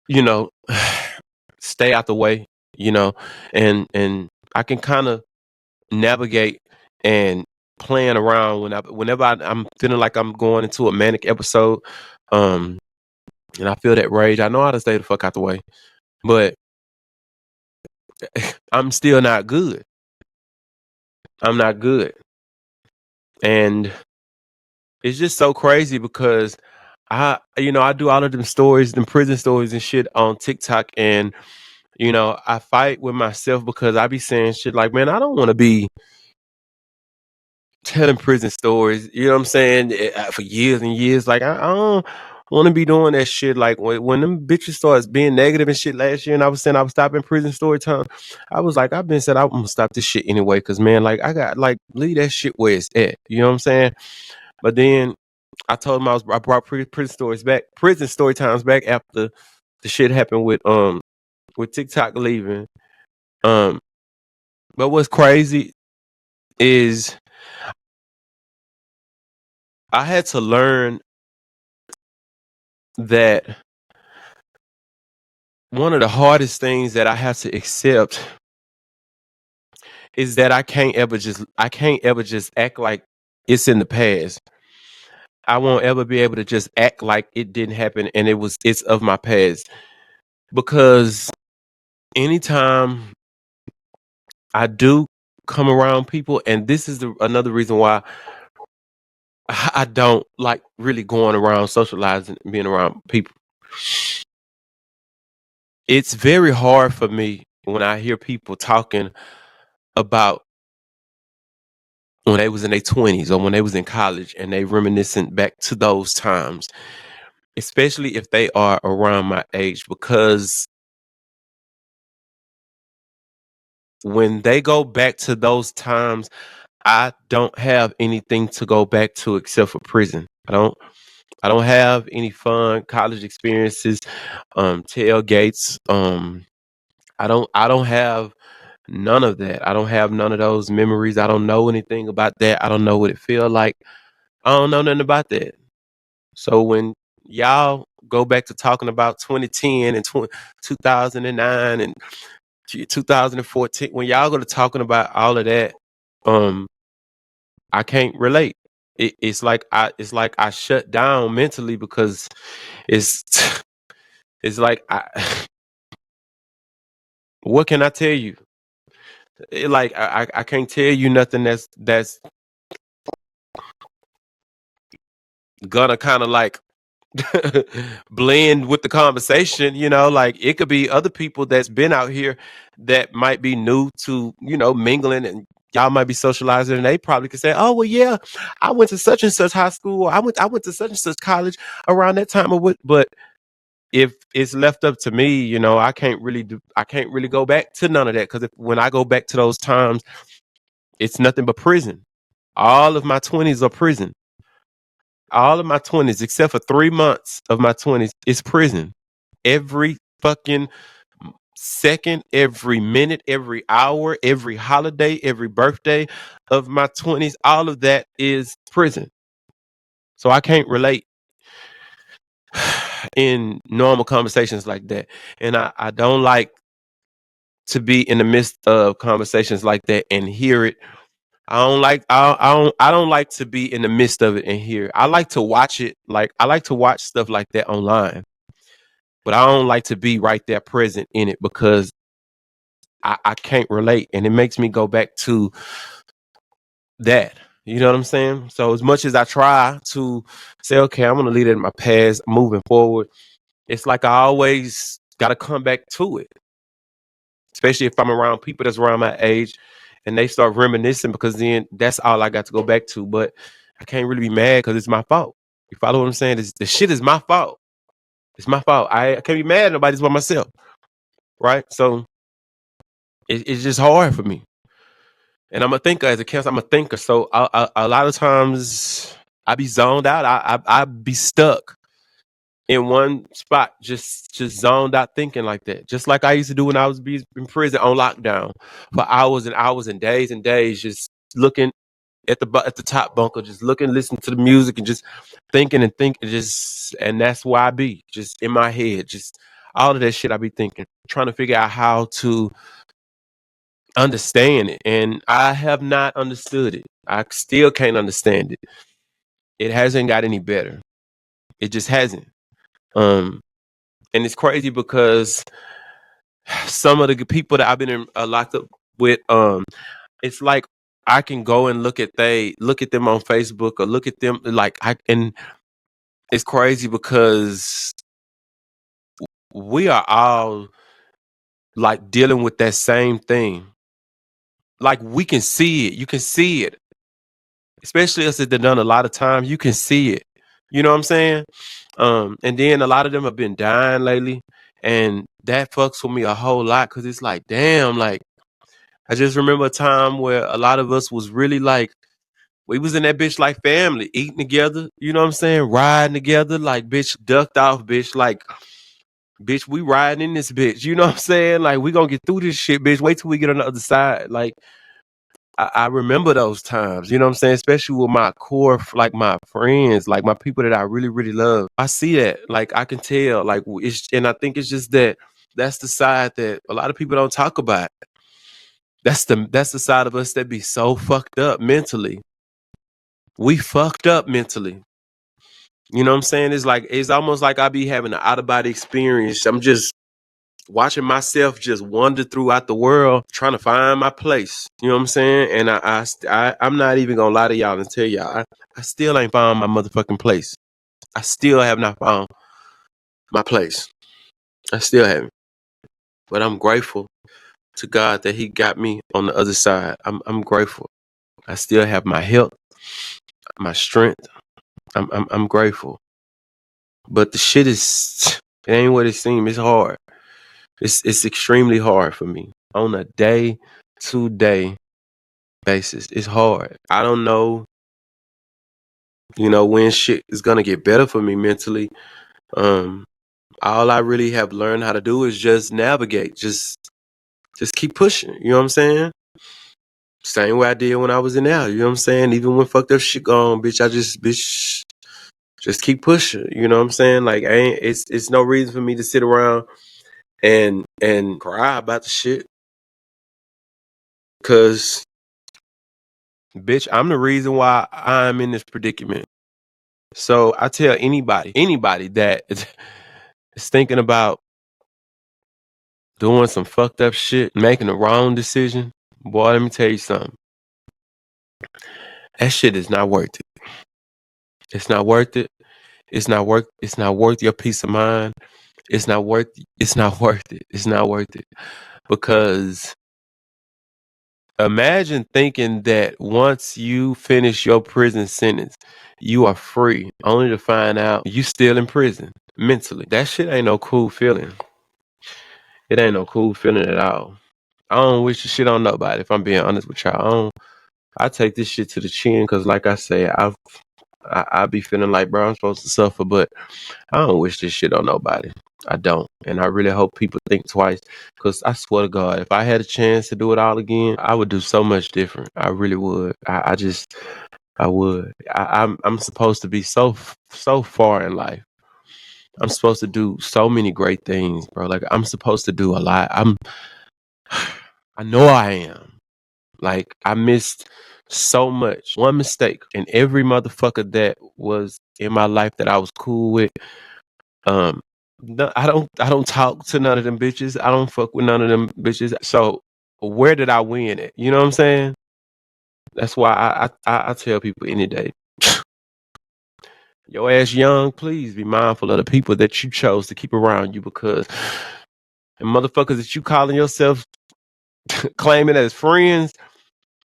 you know, stay out the way, you know, and I can kind of navigate and playing around whenever I'm feeling like I'm going into a manic episode, um, and I feel that rage. I know how to stay the fuck out the way, but I'm still not good. I'm not good. And it's just so crazy because I do all of them stories, them prison stories and shit on TikTok, and I fight with myself because I be saying shit like, man, I don't want to be telling prison stories. You know what I'm saying? For years and years, like I don't want to be doing that shit. Like when them bitches starts being negative and shit last year, and I was saying I was stopping prison story time. I was like, I've been said I'm gonna stop this shit anyway, cause man, like I got like leave that shit where it's at. You know what I'm saying? But then I told him I brought prison story times back after the shit happened with TikTok leaving. Um, but what's crazy is I had to learn that one of the hardest things that I have to accept is that I can't ever just act like it's in the past. I won't ever be able to just act like it didn't happen and it's of my past, because anytime I do come around people, and this is another reason why I don't like really going around socializing and being around people. It's very hard for me when I hear people talking about when they was in their 20s or when they was in college and they reminiscing back to those times, especially if they are around my age, because when they go back to those times, I don't have anything to go back to except for prison. I don't have any fun college experiences, tailgates. I don't have none of that. I don't have none of those memories. I don't know anything about that. I don't know what it feel like. I don't know nothing about that. So when y'all go back to talking about 2010 and 2009 and 2014, when y'all go to talking about all of that, um, I can't relate. It's like I shut down mentally because it's it's like what can I tell you? I can't tell you nothing that's gonna kind of like blend with the conversation. Like it could be other people that's been out here that might be new to mingling and Y'all might be socializing, and they probably could say, "Oh, well, yeah, I went to such and such high school. Or I went to such and such college around that time." Or what? But if it's left up to me, I can't really go back to none of that, because when I go back to those times, it's nothing but prison. All of my 20s are prison. All of my 20s, except for 3 months of my 20s, is prison. Every fucking second, every minute, every hour, every holiday, every birthday of my 20s, all of that is prison. So I can't relate in normal conversations like that. And I don't like to be in the midst of conversations like that and hear it. I don't like to be in the midst of it and hear it. I like to watch it. Like, I like to watch stuff like that online, but I don't like to be right there present in it, because I can't relate, and it makes me go back to that. You know what I'm saying? So as much as I try to say, okay, I'm gonna leave it in my past, moving forward, it's like I always gotta come back to it. Especially if I'm around people that's around my age and they start reminiscing, because then that's all I got to go back to. But I can't really be mad, because it's my fault. You follow what I'm saying? The shit is my fault. It's my fault. I can't be mad at nobody but myself. Right? So it's just hard for me. And I'm a thinker as a counselor. I'm a thinker. So a lot of times I be zoned out. I be stuck in one spot, just zoned out thinking like that. Just like I used to do when I was in prison on lockdown for hours and hours and days, just looking at the top bunker, just looking, listening to the music, and just thinking, and that's why I be just in my head, just all of that shit I be thinking, trying to figure out how to understand it. And I have not understood it. I still can't understand it. It hasn't got any better. It just hasn't. Um, and it's crazy because some of the people that I've been locked up with, it's like I can go and look at them on Facebook, or look at them, like, and it's crazy because we are all like dealing with that same thing. Like, we can see it. You can see it. Especially us that done a lot of time, you can see it. You know what I'm saying? And then a lot of them have been dying lately, and that fucks with me a whole lot, because it's like, damn, like, I just remember a time where a lot of us was really like, we was in that bitch like family, eating together, you know what I'm saying? Riding together, like, bitch, ducked off, bitch, like, bitch, we riding in this bitch, you know what I'm saying? Like, we gonna get through this shit, bitch. Wait till we get on the other side. Like, I remember those times, you know what I'm saying? Especially with my core, like my friends, like my people that I really, really love. I see that, like, I can tell, like, and I think it's just that's the side that a lot of people don't talk about. That's the side of us that be so fucked up mentally. We fucked up mentally. You know what I'm saying? It's almost like I be having an out of body experience. I'm just watching myself just wander throughout the world, trying to find my place. You know what I'm saying? And I'm not even gonna lie to y'all and tell y'all, I still ain't found my motherfucking place. I still have not found my place. I still haven't. But I'm grateful to God that He got me on the other side. I'm grateful. I still have my health, my strength. I'm grateful. But the shit it ain't what it seems. It's hard. It's extremely hard for me on a day to day basis. It's hard. I don't know, when shit is gonna get better for me mentally. Um, all I really have learned how to do is just navigate, just keep pushing. You know what I'm saying? Same way I did when I was in there. You know what I'm saying? Even when fucked up shit gone, bitch, just keep pushing. You know what I'm saying? Like, it's no reason for me to sit around and cry about the shit, cause bitch, I'm the reason why I'm in this predicament. So I tell anybody that is thinking about doing some fucked up shit, making the wrong decision, boy, let me tell you something. That shit is not worth it. It's not worth it. It's not worth your peace of mind. It's not worth it. It's not worth it. It's not worth it. Because Imagine thinking that once you finish your prison sentence, you are free, only to find out you still in prison mentally. That shit ain't no cool feeling. It ain't no cool feeling at all. I don't wish the shit on nobody, if I'm being honest with y'all. I take this shit to the chin because, like I say, I be feeling like, bro, I'm supposed to suffer, but I don't wish this shit on nobody. I don't. And I really hope people think twice, because I swear to God, if I had a chance to do it all again, I would do so much different. I really would. I would. I'm supposed to be so far in life. I'm supposed to do so many great things, bro. Like, I'm supposed to do a lot. I know I am. Like, I missed so much. One mistake, and every motherfucker that was in my life that I was cool with, no, I don't talk to none of them bitches. I don't fuck with none of them bitches. So where did I win at? You know what I'm saying? That's why I tell people any day, your ass young, please be mindful of the people that you chose to keep around you, because the motherfuckers that you calling yourself claiming as friends,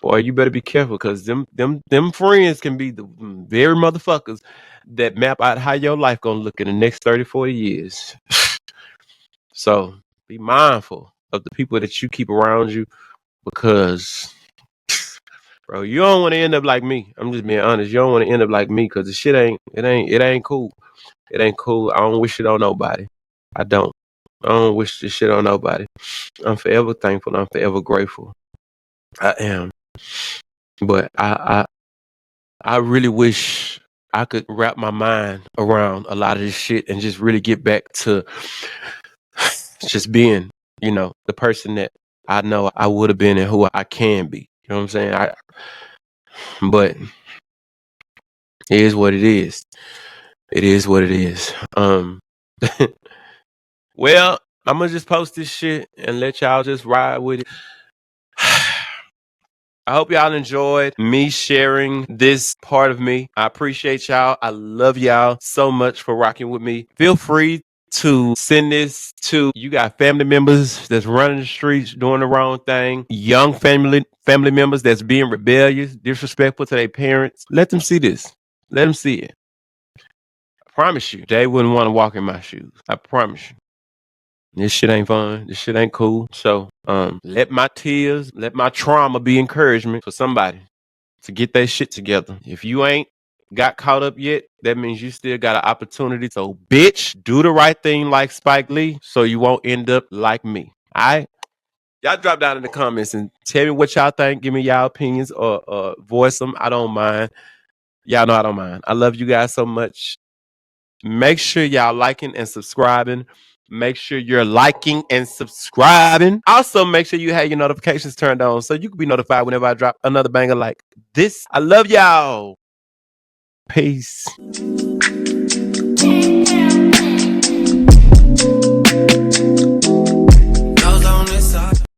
boy, you better be careful, because them friends can be the very motherfuckers that map out how your life gonna look in the next 30, 40 years. So be mindful of the people that you keep around you, because, bro, you don't want to end up like me. I'm just being honest. You don't want to end up like me, because the shit ain't cool. It ain't cool. I don't wish it on nobody. I don't. I don't wish this shit on nobody. I'm forever thankful. I'm forever grateful. I am. But I really wish I could wrap my mind around a lot of this shit and just really get back to just being, the person that I know I would have been and who I can be. You know what I'm saying? But it is what it is. It is what it is. Well, I'm gonna just post this shit and let y'all just ride with it. I hope y'all enjoyed me sharing this part of me. I appreciate y'all. I love y'all so much for rocking with me. Feel free to send this to, you got family members that's running the streets doing the wrong thing, young family members that's being rebellious, disrespectful to their parents. Let them see this. Let them see it. I promise you, they wouldn't want to walk in my shoes. I promise you. This shit ain't fun. This shit ain't cool. So, let my tears, let my trauma be encouragement for somebody to get their shit together. If you ain't got caught up yet, that means you still got an opportunity. So, bitch, do the right thing like Spike Lee, so you won't end up like me. All right? Y'all drop down in the comments and tell me what y'all think. Give me y'all opinions, or voice them. I don't mind. Y'all know I don't mind. I love you guys so much. Make sure y'all liking and subscribing. Make sure you're liking and subscribing. Also, make sure you have your notifications turned on so you can be notified whenever I drop another banger like this. I love y'all. Peace.